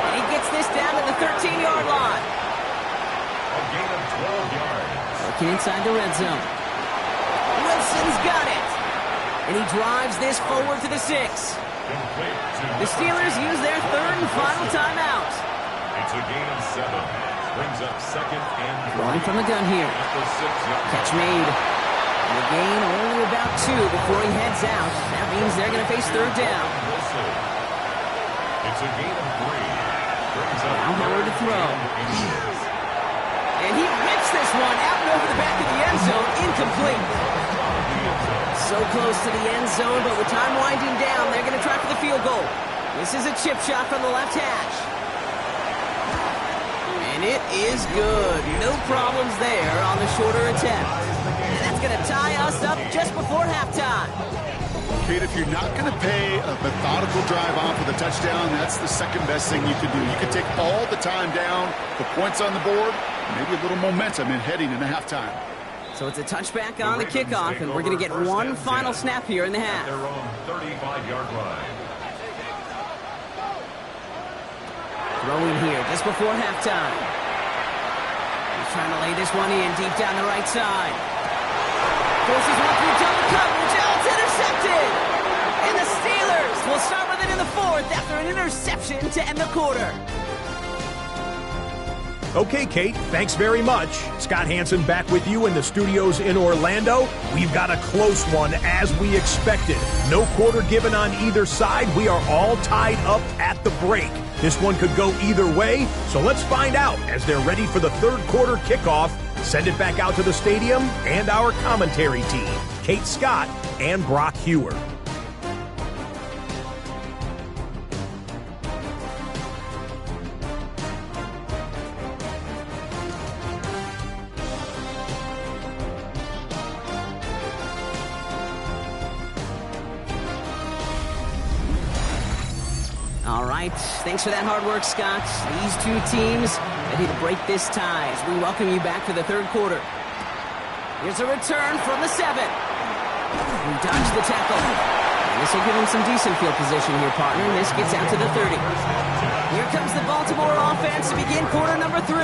And he gets this down to the 13-yard line. A gain of 12 yards. Looking inside the red zone. Wilson's got it. And he drives this forward to the 6. The Steelers use their 3rd and final timeout. It's a gain of 7. Brings up 2nd and 3. Throwing from the gun here. Catch made. And a gain only about 2 before he heads out. That means they're going to face 3rd down. It's a gain of 3. Brings up Now Howard to throw. And he rips this one out and over the back of the end zone. Incomplete. So close to the end zone, but with time winding down, they're going to try for the field goal. This is a chip shot from the left hash. And it is good. No problems there on the shorter attempt. And that's going to tie us up just before halftime. Kate, if you're not going to pay a methodical drive off with a touchdown, that's the second best thing you can do. You can take all the time down, the points on the board, maybe a little momentum in heading into halftime. So it's a touchback on the kickoff, and we're going to get one final snap here in the half. Their own 35-yard line. Throwing here just before halftime. He's trying to lay this one in deep down the right side. Forces one through double coverage. Oh, it's intercepted! And the Steelers will start with it in the 4th after an interception to end the quarter. Okay, Kate, thanks very much. Scott Hansen back with you in the studios in Orlando. We've got a close one as we expected. No quarter given on either side. We are all tied up at the break. This one could go either way, so let's find out as they're ready for the 3rd quarter kickoff. Send it back out to the stadium and our commentary team, Kate Scott and Brock Hewer. All right, thanks for that hard work, Scott. These two teams ready to break this tie as we welcome you back to the 3rd quarter. Here's a return from the 7. We dodge the tackle. And this will give him some decent field position here, partner. This gets out to the 30. Here comes the Baltimore offense to begin quarter number 3.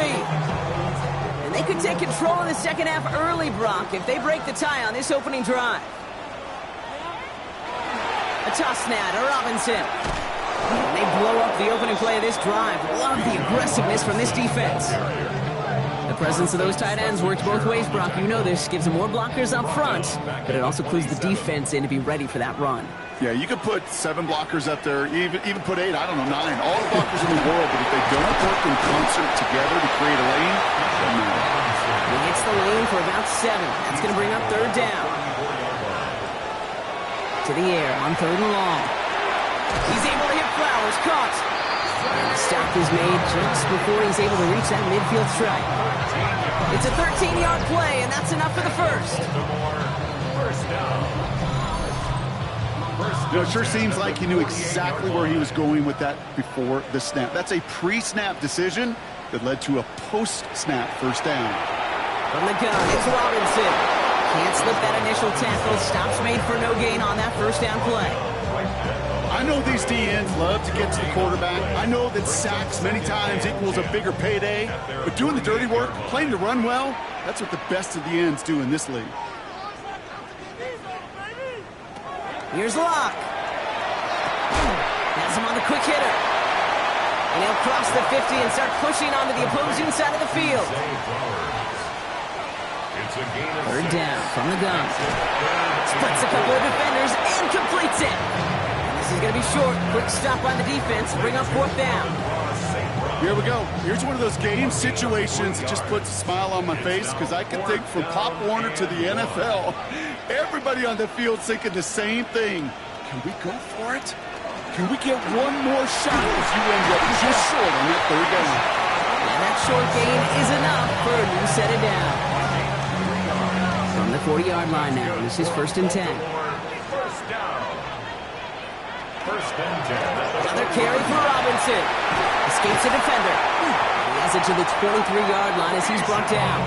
And they could take control of the second half early, Brock, if they break the tie on this opening drive. A toss snap to Robinson. And they blow up the opening play of this drive. Love the aggressiveness from this defense. The presence of those tight ends works both ways, Brock. You know this. Gives them more blockers up front, but it also clues the defense in to be ready for that run. Yeah, you could put 7 blockers up there, even put 8, I don't know, 9. All the blockers in the world, but if they don't work in concert together to create a lane, He gets the lane for about 7. That's going to bring up 3rd down. To the air on 3rd and long. He's able to hit Flowers, caught. And the stop is made just before he's able to reach that midfield strike. It's a 13-yard play, and that's enough for the 1st. You know, it sure seems like he knew exactly where he was going with that before the snap. That's a pre-snap decision that led to a post-snap 1st down. From the gun, it's Robinson. Can't slip that initial tackle. Stops made for no gain on that 1st down play. I know these DNs love to get to the quarterback. I know that sacks many times equals a bigger payday. But doing the dirty work, playing to run well, that's what the best of the ends do in this league. Here's Locke. Has him on the quick hitter. And he'll cross the 50 and start pushing onto the opposing side of the field. 3rd down from the gun. Splits a couple of defenders and completes it. This is going to be short. Quick stop on the defense. Bring up 4th down. Here we go. Here's one of those game situations that just puts a smile on my face because I can think from Pop Warner to the NFL. Everybody on the field thinking the same thing. Can we go for it? Can we get one more shot if you end up just short on that 3rd down? And that short gain is enough for a new set it down. From the 40-yard line now, this is 1st and 10. First down. First and 10. Another carry for Robinson. Escapes a defender. He has it to the 23-yard line as he's brought down.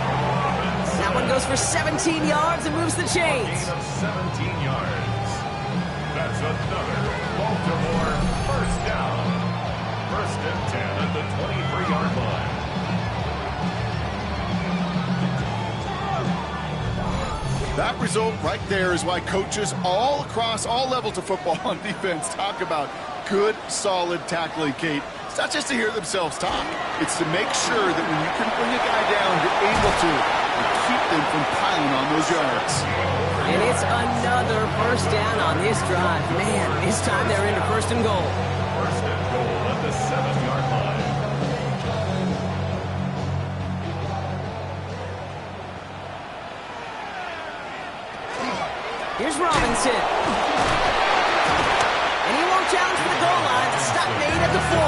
That one goes for 17 yards and moves the chains. 17 yards. That's another Baltimore first down. First and 10 at the 23-yard line. That result right there is why coaches all across all levels of football on defense talk about good, solid tackling, Kate. It's not just to hear themselves talk. It's to make sure that when you can bring a guy down, you're able to and keep them from piling on those yards. And it's another first down on this drive. Man, this time they're into first and goal. First and goal at the 7-yard line. Here's Robinson. And he won't challenge for the goal line. Stop made at the 4.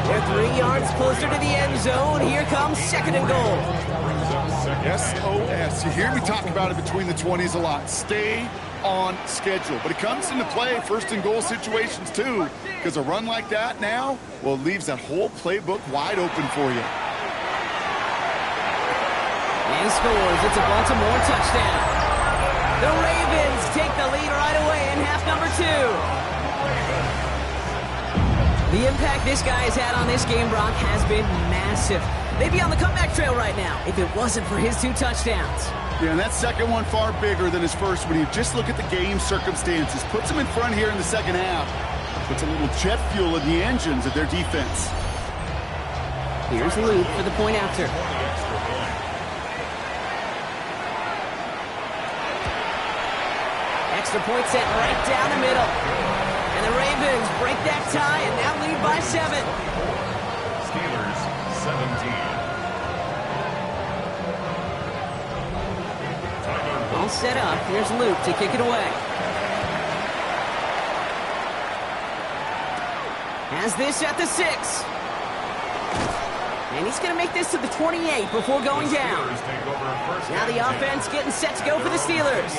They're 3 yards closer to the end zone. Here comes second and goal. SOS. You hear me talk about it between the 20s a lot. Stay on schedule. But it comes into play first and goal situations too. Because a run like that now, well, it leaves that whole playbook wide open for you. And scores. It's a Baltimore touchdown. The Ravens take the lead right away in half number 2. The impact this guy has had on this game, Brock, has been massive. They'd be on the comeback trail right now if it wasn't for his 2 touchdowns. Yeah, and that second one far bigger than his first when you just look at the game circumstances. Puts him in front here in the second half. Puts a little jet fuel in the engines of their defense. Here's Luke for the point after. Extra point set right down the middle. And the Ravens break that tie and now lead by 7. Steelers 17. All set up. Here's Luke to kick it away. Has this at the 6. And he's going to make this to the 28 before going down. Now the offense getting set to go for the Steelers.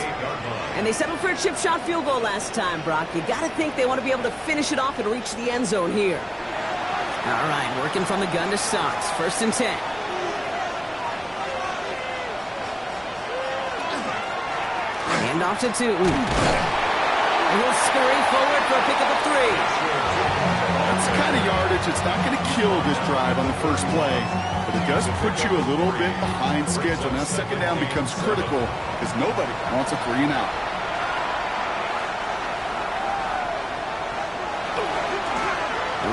And they settled for a chip shot field goal last time, Brock. You got to think they want to be able to finish it off and reach the end zone here. All right, working from the gun to start. First and 10. Hand off to 2. And he'll scurry forward for a pickup of 3. That's the kind of yardage it's not going to kill this drive on the first play, but it does put you a little bit behind schedule. Now second down becomes critical because nobody wants a 3 and out.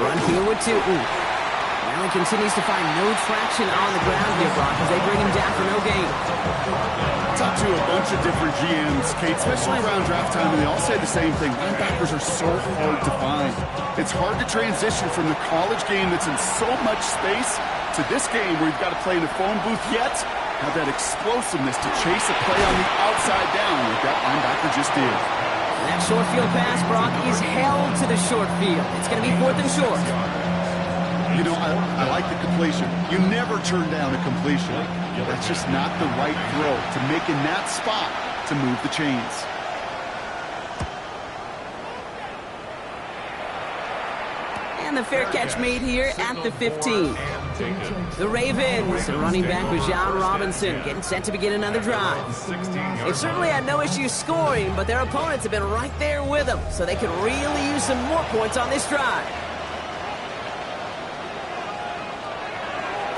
Run here with 2. Now he continues to find no traction on the ground here, Brock, as they bring him down for no gain. I talked to a bunch of different GMs, Kate, especially around draft time, and they all say the same thing. Linebackers are so hard to find. It's hard to transition from the college game that's in so much space to this game where you've got to play in a phone booth yet have that explosiveness to chase a play on the outside down like that linebacker just did. That short field pass, Brock, is held to the short field. It's going to be 4th and short. You know, I like the completion. You never turn down a completion. That's just not the right throw to make in that spot to move the chains. And the fair catch made here at the 15. The Ravens, the running back was John Robinson, getting set to begin another drive. They've certainly had no issue scoring, but their opponents have been right there with them, so they could really use some more points on this drive.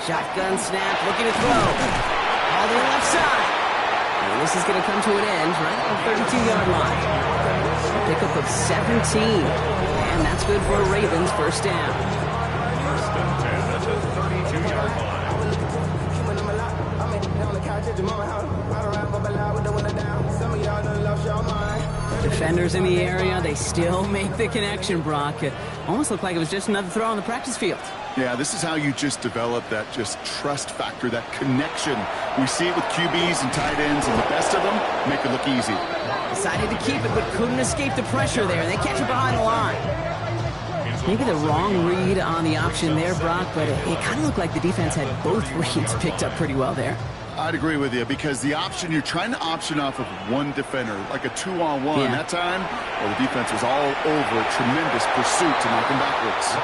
Shotgun snap, looking to throw. All the left side. And this is going to come to an end right at the 32-yard line. A pickup of 17. And that's good for a Ravens first down. First and 10 at the 32-yard line. Defenders in the area, they still make the connection, Brock. It almost looked like it was just another throw on the practice field. Yeah, this is how you just develop that just trust factor, that connection. We see it with QBs and tight ends, and the best of them make it look easy. Decided to keep it, but couldn't escape the pressure there. They catch it behind the line. Maybe the wrong read on the option there, Brock, but it kind of looked like the defense had both reads picked up pretty well there. I'd agree with you, because the option, you're trying to option off of one defender, like a 2-on-1. Yeah. That time, well, the defense was all over a tremendous pursuit to knock him backwards.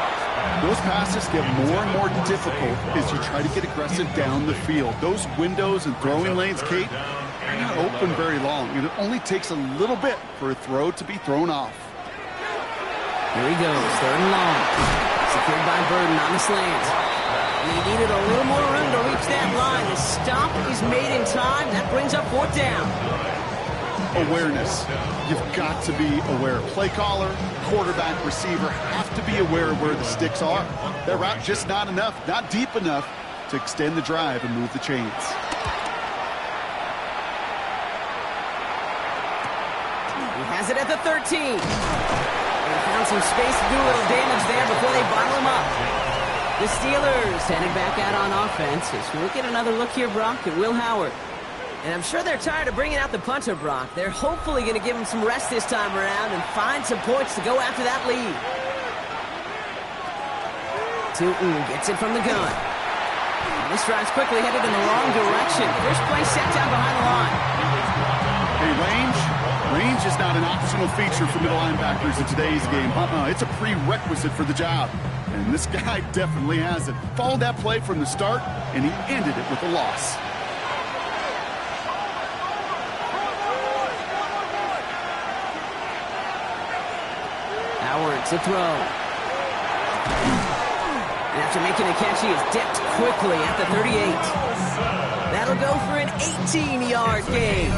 Those passes get more and more difficult as you try to get aggressive down the field. Those windows and throwing lanes, Kate, are not open very long, and it only takes a little bit for a throw to be thrown off. Here he goes, 3rd and long. Secured by Burden on the slant. And he needed a little more room to reach that line. The stop is made in time. That brings up 4th down. Awareness. You've got to be aware. Play caller, quarterback, receiver have to be aware of where the sticks are. That route just not enough, not deep enough to extend the drive and move the chains. He has it at the 13. They found some space to do a little damage there before they bottle him up. The Steelers headed back out on offense as we'll get another look here, Brock, at Will Howard. And I'm sure they're tired of bringing out the punter, Brock. They're hopefully going to give him some rest this time around and find some points to go after that lead. Tootin gets it from the gun. And this drive's quickly headed in the wrong direction. First play set down behind the line. Hey, range is not an optional feature for middle linebackers in today's game. It's a prerequisite for the job. And this guy definitely has it. Followed that play from the start, and he ended it with a loss. Howard to throw. And after making a catch, he is dipped quickly at the 38. That'll go for an 18-yard gain.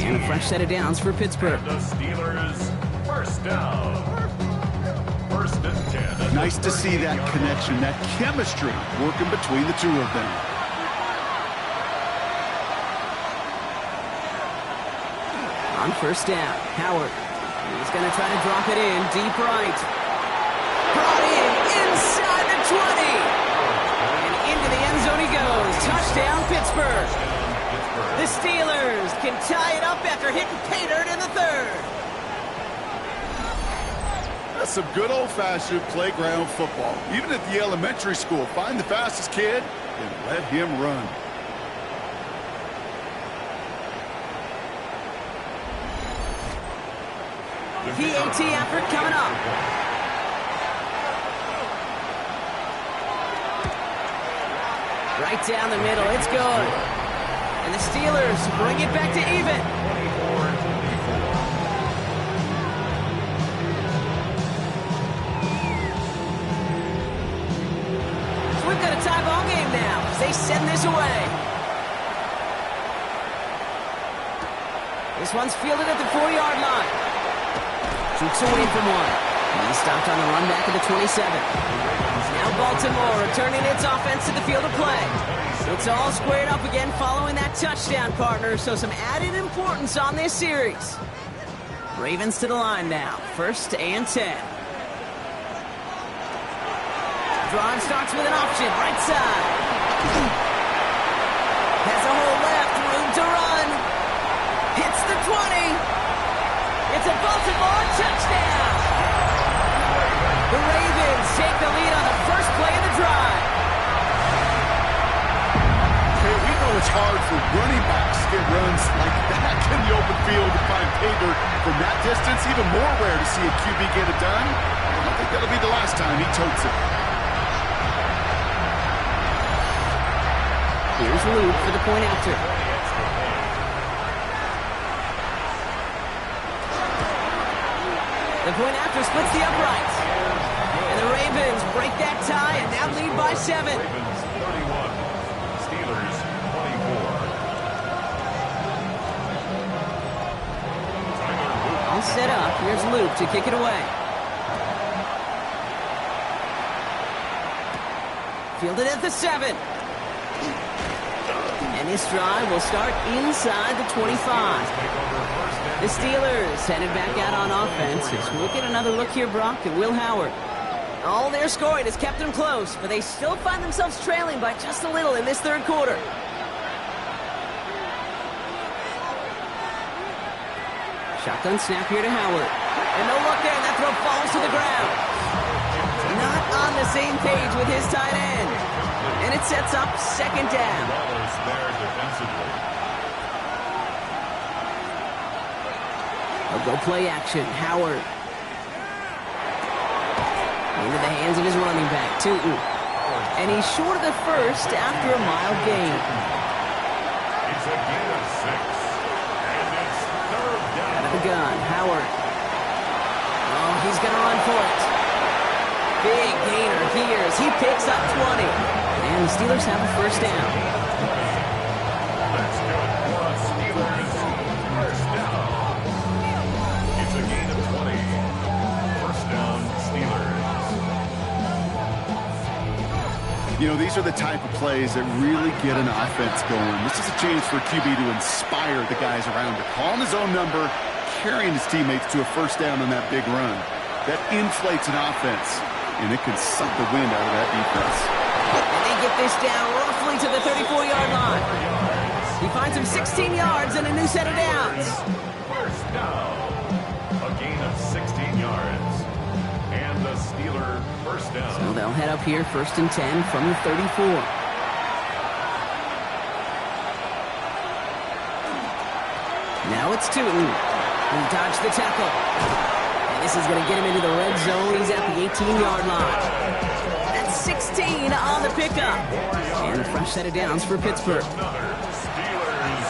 And a fresh set of downs for Pittsburgh. And the Steelers, 1st down. 1st and 10. Nice to see that connection, that chemistry working between the two of them. On 1st down, Howard. He's going to try to drop it in deep right. Brought in inside the 20. And into the end zone he goes. Touchdown, Pittsburgh. The Steelers can tie it up after hitting pay dirt in the 3rd. That's some good old-fashioned playground football. Even at the elementary school, find the fastest kid and let him run. PAT effort coming up. Right down the middle, it's good. And the Steelers bring it back to even. So we've got a tie ball game now as they send this away. This one's fielded at the 4-yard line. Shoots away from one. And he's stopped on the run back at the 27. Now Baltimore returning its offense to the field of play. It's all squared up again following that touchdown, partner, so some added importance on this series. Ravens to the line now. 1st and 10. Drive starts with an option, right side. Has a hole left, room to run. Hits the 20. It's a Baltimore touchdown! The Ravens take the lead on the first play of the drive. Okay, we know it's hard for running backs to get runs like that in the open field to find pay dirt from that distance. Even more rare to see a QB get it done. I don't think that'll be the last time he totes it. Here's Luke for the point after. The point after splits the uprights. And the Ravens break that tie and now lead by 7. Ravens 31, Steelers 24. All set up. Here's Luke to kick it away. Fielded at the 7. And this drive will start inside the 25. The Steelers headed back out on offense as we'll get another look here, Brock, at Will Howard. All their scoring has kept them close, but they still find themselves trailing by just a little in this 3rd quarter. Shotgun snap here to Howard. And no look there, and that throw falls to the ground. Not on on the same page with his tight end. And it sets up second down. They'll go play action. Howard. Into the hands of his running back, Tootin. And he's short of the first after a mile gain. It's a gain of 6. And it's third down. Out of the gun, Howard. Oh, he's going to run for it. Big gainer here as he picks up 20. And the Steelers have a first down. That's good for a Steelers first down. It's a gain of 20. First down, Steelers. You know, these are the type of plays that really get an offense going. This is a chance for QB to inspire the guys around him. Calling his own number, carrying his teammates to a first down on that big run. That inflates an offense, and it can suck the wind out of that defense. And they get this down roughly to the 34-yard line. He finds him 16 yards and a new set of downs. First down. A gain of 16 yards. And the Steeler first down. So they'll head up here, 1st and 10 from the 34. Now it's Tootin. He dodged the tackle. And this is going to get him into the red zone. He's at the 18-yard line. That's 16 on the pickup. And a fresh set of downs for Pittsburgh. Steelers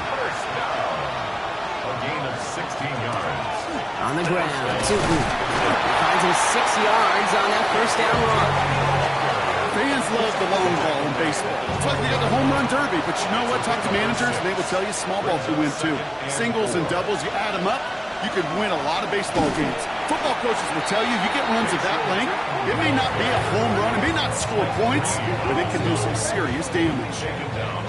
first down. A gain of 16 yards. On the ground, Tootin. Finds him 6 yards on that first down run. Fans love the long ball in baseball. It's like they got the home run derby, but you know what? Talk to managers, and they will tell you small balls will win too. Singles and doubles, you add them up, you could win a lot of baseball games. Football coaches will tell you, you get runs of that length, it may not be a home run, it may not score points, but it can do some serious damage.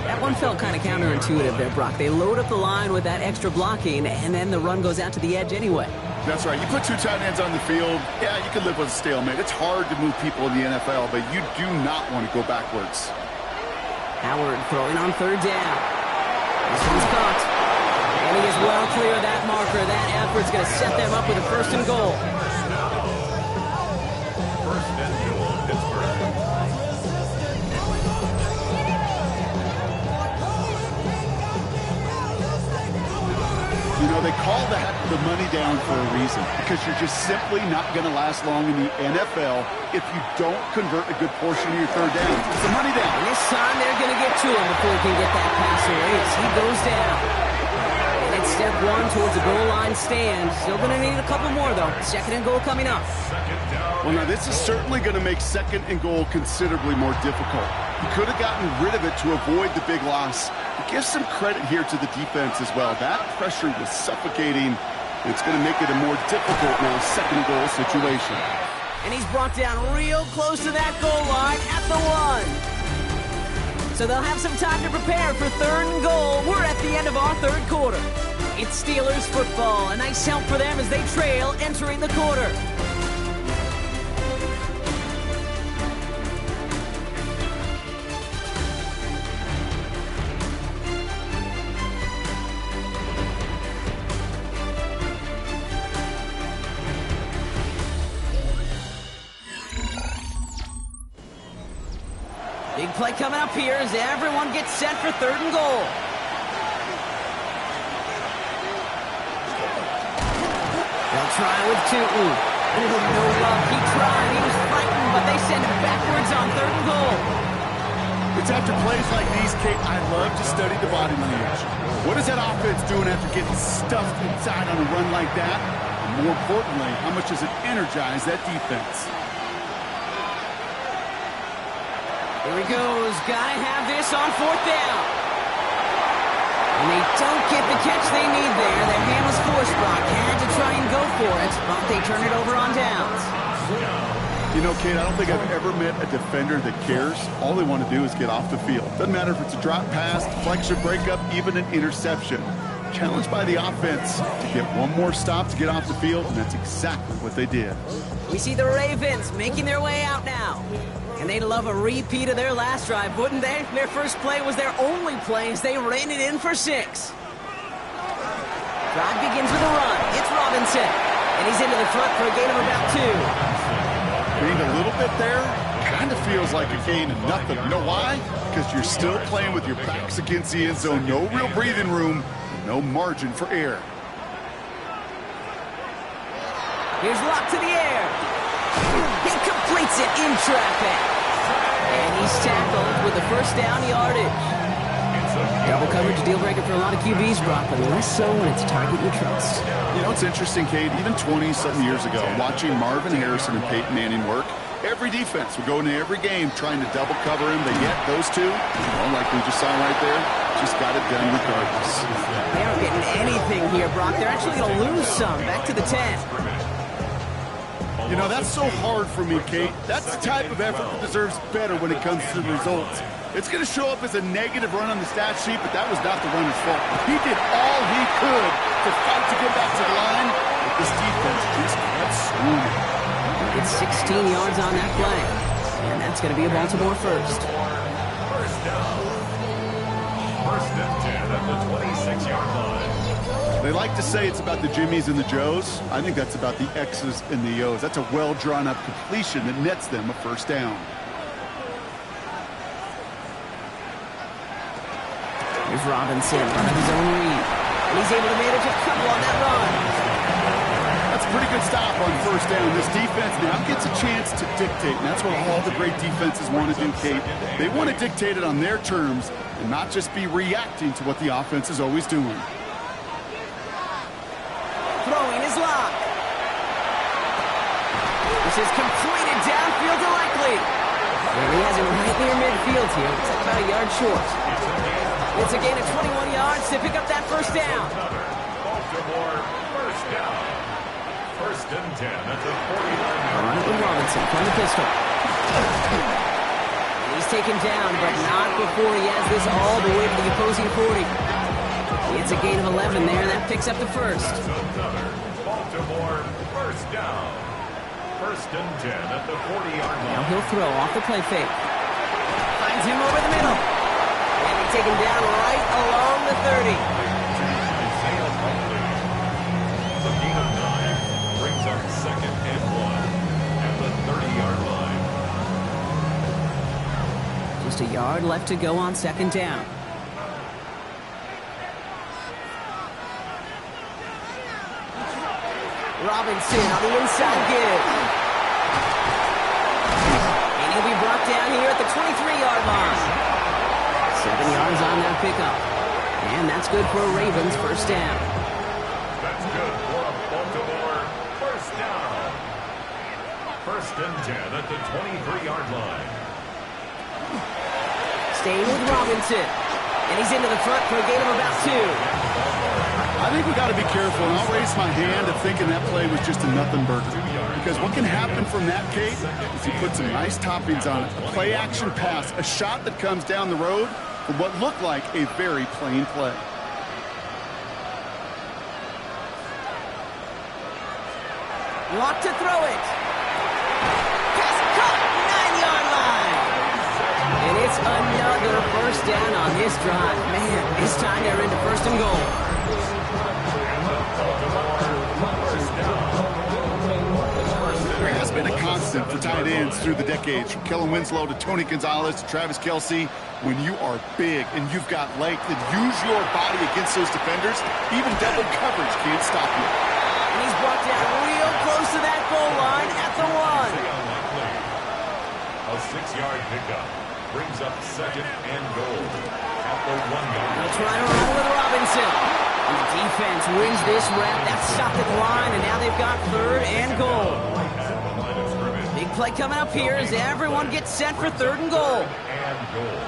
That one felt kind of counterintuitive there, Brock. They load up the line with that extra blocking, and then the run goes out to the edge anyway. That's right. You put two tight ends on the field, yeah, you can live with a stalemate. It's hard to move people in the NFL, but you do not want to go backwards. Howard throwing on 3rd down. This one's caught. And he is well clear of that marker. That effort's going to set them up with a 1st and goal. First and goal, Pittsburgh. You know, they call that the money down for a reason, because you're just simply not going to last long in the NFL if you don't convert a good portion of your 3rd down. It's the money down. And this time they're going to get to him before he can get that pass away as he goes down. And it's step 1 towards the goal line stand. Still going to need a couple more, though. 2nd and goal coming up. Well, now this is certainly going to make 2nd and goal considerably more difficult. He could have gotten rid of it to avoid the big loss. But give some credit here to the defense as well. That pressure was suffocating. It's going to make it a more difficult now 2nd and goal situation. And he's brought down real close to that goal line at the 1. So they'll have some time to prepare for 3rd and goal. We're at the end of our 3rd quarter. It's Steelers football. A nice help for them as they trail entering the quarter. Big play coming up here as everyone gets set for 3rd and goal. They'll try with Tootin. Ooh, no luck. He tried. He was fighting, but they send him backwards on 3rd and goal. It's after plays like these, Kate, I love to study the body language. What is that offense doing after getting stuffed inside on a run like that? And more importantly, how much does it energize that defense? Here he goes. Gotta have this on 4th down. And they don't get the catch they need there. Their hand was forced, Brock. Had to try and go for it, but they turn it over on downs. You know, Kate, I don't think I've ever met a defender that cares. All they want to do is get off the field. Doesn't matter if it's a drop pass, deflection, breakup, even an interception. Challenged by the offense to get one more stop to get off the field, and that's exactly what they did. We see the Ravens making their way out now. And they'd love a repeat of their last drive, wouldn't they? Their first play was their only play as they ran it in for 6. Drive begins with a run. It's Robinson. And he's into the front for a gain of about 2. gained a little bit there. Kind of feels like a gain of nothing. You know why? Because you're still playing with your backs against the end zone. No real breathing room, no margin for error. Here's Lock to the air. He completes it in traffic. And he's tackled with the first down yardage. Double coverage deal breaker for a lot of QBs, Brock, but less so when it's target you trust. You know, it's interesting, Kate, even 20-something years ago, watching Marvin Harrison and Peyton Manning work, every defense would go into every game trying to double cover him, but yet those two, like we just saw right there, just got it done regardless. They aren't getting anything here, Brock. They're actually going to lose some. Back to the 10. You know, that's so hard for me, Kate. That's the type of effort that deserves better when it comes to the results. It's going to show up as a negative run on the stat sheet, but that was not the runner's fault. He did all he could to fight to get back to the line, but this defense just kept swooning. It's 16 yards on that play, and that's going to be a Baltimore first. First down. First and 10 at the 26-yard line. They like to say it's about the Jimmies and the Joes. I think that's about the X's and the O's. That's a well-drawn-up completion that nets them a first down. Here's Robinson running his own read. And he's able to manage a couple on that run. That's a pretty good stop on first down. This defense now gets a chance to dictate, and that's what all the great defenses want to do, Kate. They want to dictate it on their terms and not just be reacting to what the offense is always doing. Throwing is Lock. This is completed downfield to Likely. And he has it right near midfield here. It's about a yard short. It's a gain of 21 yards to pick up that first down. Baltimore first down. First and 10 at the 49-yard Run it with Robinson from the pistol. He's taken down, but not before he has this all the way to the opposing 40. It's a gain of 11 there. That picks up the first. Baltimore first down. First and 10 at the 40-yard line. Now he'll throw off the play fake. Finds him over the middle. And he's taken down right along the 30. The gain of 9 brings up second and 1 at the 30-yard line. Just a yard left to go on second down. Robinson on the inside give. And he'll be brought down here at the 23-yard line. 7 yards on that pickup. And that's good for a Ravens first down. That's good for a Baltimore first down. First and 10 at the 23-yard line. Staying with Robinson. And he's into the front for a gain of about 2. I think we got to be careful, and I'll raise my hand at thinking that play was just a nothing burger. Because what can happen from that, Kate, is he puts some nice toppings on it. A play-action pass, a shot that comes down the road for what looked like a very plain play. Lock to throw it. Pass caught, 9-yard line. And it's another first down on this drive. Man, this time they're into first and goal. There has been a constant for tight ends through the decades, from Kellen Winslow to Tony Gonzalez to Travis Kelce. When you are big and you've got length and use your body against those defenders, even double coverage can't stop you. And he's brought down real close to that goal line at the 1. A 6-yard pickup brings up second and goal at the 1-yard line. They'll try to run with Robinson. And the defense wins this rep. That's stopped at the line, and now they've got third and goal. Big play coming up here as everyone gets set for third and goal. And goal.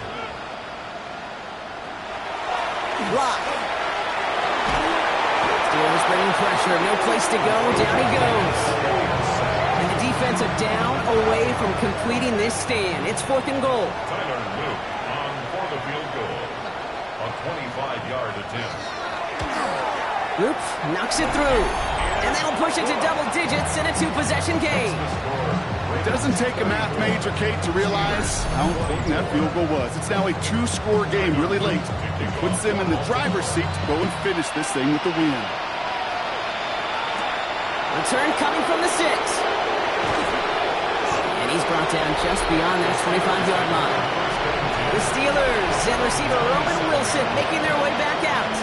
Block. Steelers bringing pressure. No place to go. Down he goes. And the defense are down away from completing this stand. It's fourth and goal. Tyler Luke on for the field goal. A 25-yard attempt. Luke knocks it through. And that'll push it to double digits in a 2-possession game. It doesn't take a math major, Kate, to realize how important that field goal was. It's now a 2-score game really late. It puts them in the driver's seat to go and finish this thing with the win. Return coming from the 6. he's brought down just beyond that 25-yard line. The Steelers and receiver Roman Wilson making their way back out.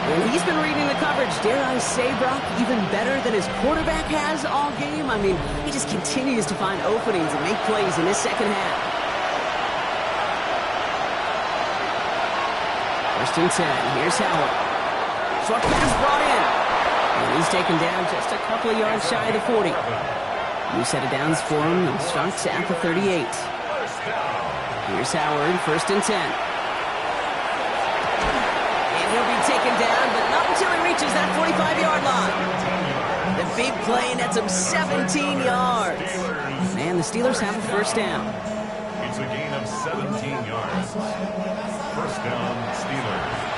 And he's been reading the coverage, dare I say, Brock, even better than his quarterback has all game. I mean, he just continues to find openings and make plays in this second half. First and 10. Here's Howard. Short pass brought in. And he's taken down just a couple of yards shy of the 40. New set of downs for him and starts at the 38. Here's Howard, first and 10. And he'll be taken down, but not until he reaches that 45-yard line. The big play nets him 17 yards. And the Steelers have a first down. It's a gain of 17 yards. First down, Steelers.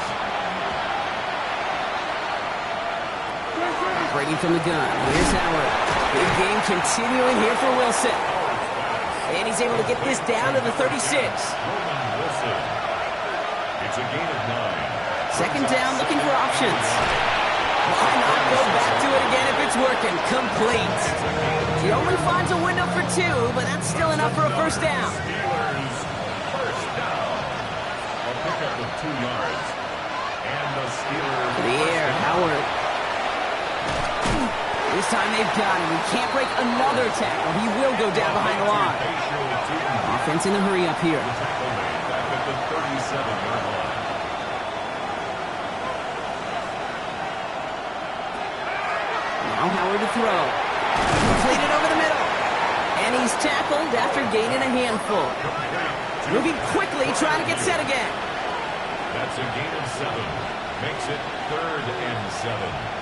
Brady from the gun. Here's Howard. Big game continuing here for Wilson. And he's able to get this down to the 36. It's a gain of 9. Second down, looking for options. Why not go back to it again if it's working? Complete. He only finds a window for 2, but that's still enough for a first down. Steelers, first down. A pickup of 2 yards. And the Steelers. To the air, Howard. This time they've got him. He can't break another tackle. He will go down behind the line. Offense in the hurry up here. Back at the 37-yard line. Now Howard to throw. Completed over the middle. And he's tackled after gaining a handful. Moving quickly, trying to get set again. That's a gain of 7. Makes it 3rd and 7.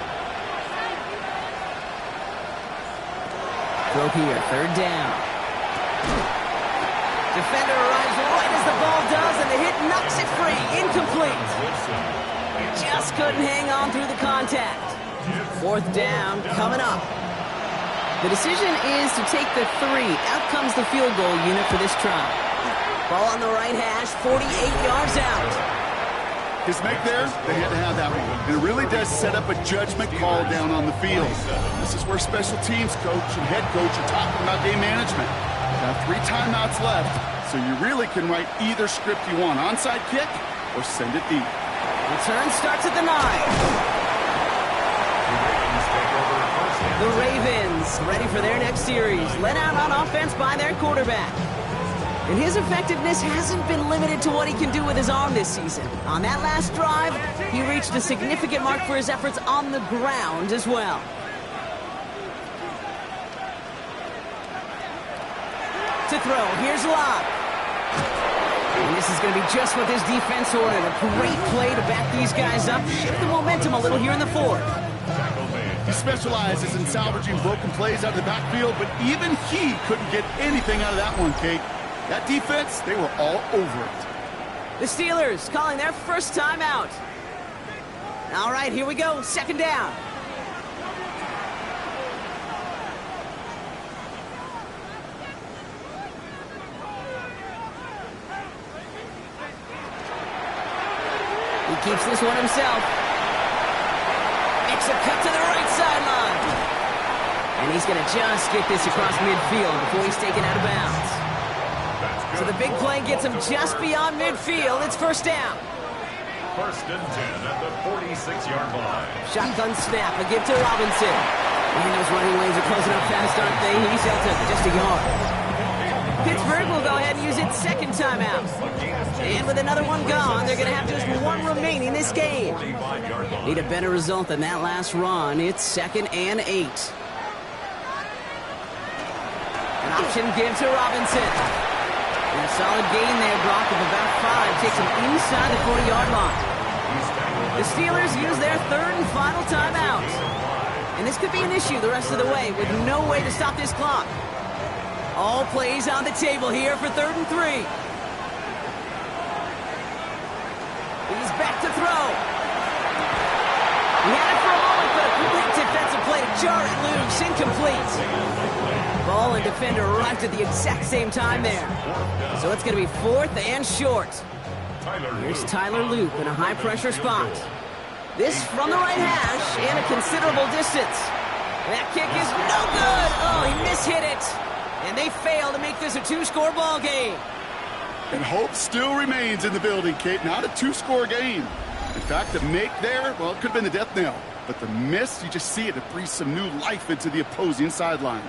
Throw here, third down. Defender arrives right as the ball does, and the hit knocks it free. Incomplete. Just couldn't hang on through the contact. Fourth down coming up. The decision is to take the 3. Out comes the field goal unit for this try. Ball on the right hash, 48 yards out. His make there, they had to have that one. And it really does set up a judgment call down on the field. This is where special teams coach and head coach are talking about game management. You have 3 timeouts left, so you really can write either script you want. Onside kick or send it deep. Return starts at the 9. The Ravens ready for their next series. Led out on offense by their quarterback. And his effectiveness hasn't been limited to what he can do with his arm this season. On that last drive, he reached a significant mark for his efforts on the ground as well. To throw, here's Locke. And this is going to be just what this defense ordered. A great play to back these guys up, shift the momentum a little here in the 4th. He specializes in salvaging broken plays out of the backfield, but even he couldn't get anything out of that one, Kate. That defense, they were all over it. The Steelers calling their first time out. All right, here we go. Second down. He keeps this one himself. Makes a cut to the right sideline. And he's going to just get this across midfield before he's taken out of bounds. So the big play gets him just beyond midfield. It's first down. First and 10 at the 46-yard line. Shotgun snap. A give to Robinson. And those running lanes are closing up fast, aren't they? He's out to just a yard. Pittsburgh will go ahead and use its second timeout. And with another one gone, they're going to have just 1 remaining this game. Need a better result than that last run. It's 2nd and 8. An option give to Robinson. And a solid gain there, Brock, of about 5. Takes him inside the 40-yard line. The Steelers use their 3rd and final timeout. And this could be an issue the rest of the way, with no way to stop this clock. All plays on the table here for 3rd and 3. He's back to throw. He had it for a moment, but a complete defensive play to jar it loose. Incomplete. Ball and defender arrived at the exact same time there. So it's going to be 4th and short. Here's Tyler Loop in a high-pressure spot. This from the right hash and a considerable distance. That kick is no good. Oh, he mishit it. And they fail to make this a two-score ball game. And hope still remains in the building, Kate. Not a two-score game. In fact, the make there, well, it could have been the death knell. But the miss, you just see it breathes some new life into the opposing sideline.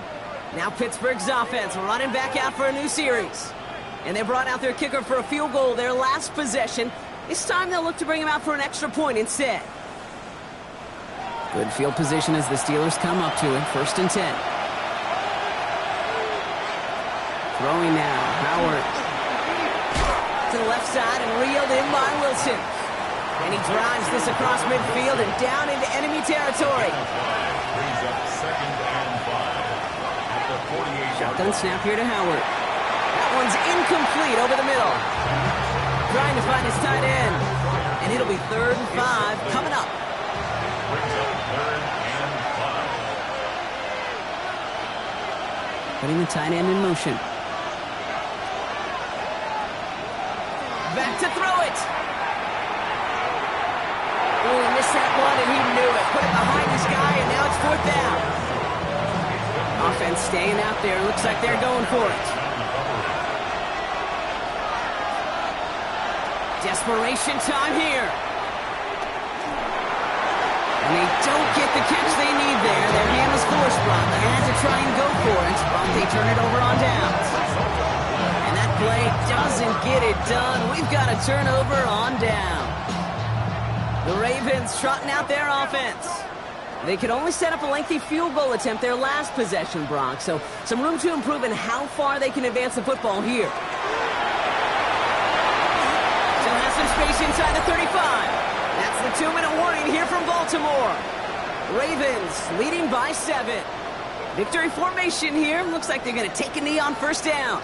Now Pittsburgh's offense running back out for a new series. And they brought out their kicker for a field goal their last possession. This time they'll look to bring him out for an extra point instead. Good field position as the Steelers come up to it. 1st and 10. Throwing now, Howard. To the left side and reeled in by Wilson. And he drives this across midfield and down into enemy territory. Brings up 2nd and 5 at the 48. Shotgun snap here to Howard. That one's incomplete over the middle. Trying to find his tight end. And it'll be 3rd and 5 coming up. Brings up 3rd and 5. Putting the tight end in motion. Back to throw it. Oh, he missed that one, and he knew it. Put it behind his guy, and now it's 4th down. Offense staying out there. Looks like they're going for it. Desperation time here. And they don't get the catch they need there. Their hand was forced, Brock. They had to try and go for it, but they turn it over on downs. And that play doesn't get it done. We've got a turnover on down. The Ravens trotting out their offense. They could only set up a lengthy field goal attempt their last possession, Brock. So some room to improve in how far they can advance the football here. Still has some space inside the 35. That's the 2-minute warning here from Baltimore. Ravens leading by 7. Victory formation here. Looks like they're going to take a knee on 1st down.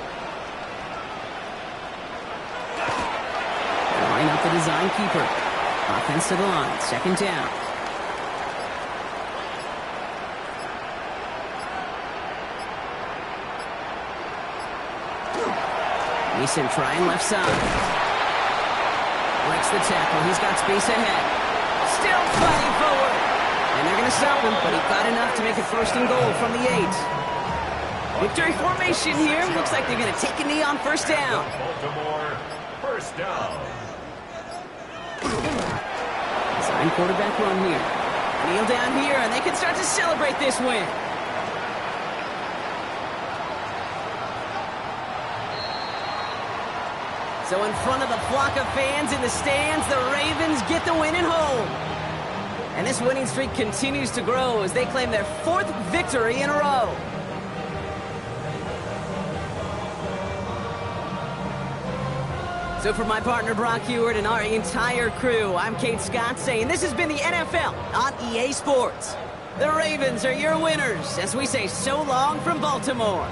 Line up the design keeper. Offense to the line. 2nd down. Mason trying left side. Breaks the tackle. He's got space ahead. Still fighting forward. And they're going to stop him, but he got enough to make it 1st and goal from the 8. Victory formation here. Looks like they're going to take a knee on 1st down. Baltimore, 1st down. Design quarterback run here. Kneel down here, and they can start to celebrate this win. So in front of the flock of fans in the stands, the Ravens get the win at home. And this winning streak continues to grow as they claim their 4th victory in a row. So for my partner Brock Heward and our entire crew, I'm Kate Scott saying this has been the NFL on EA Sports. The Ravens are your winners as we say so long from Baltimore.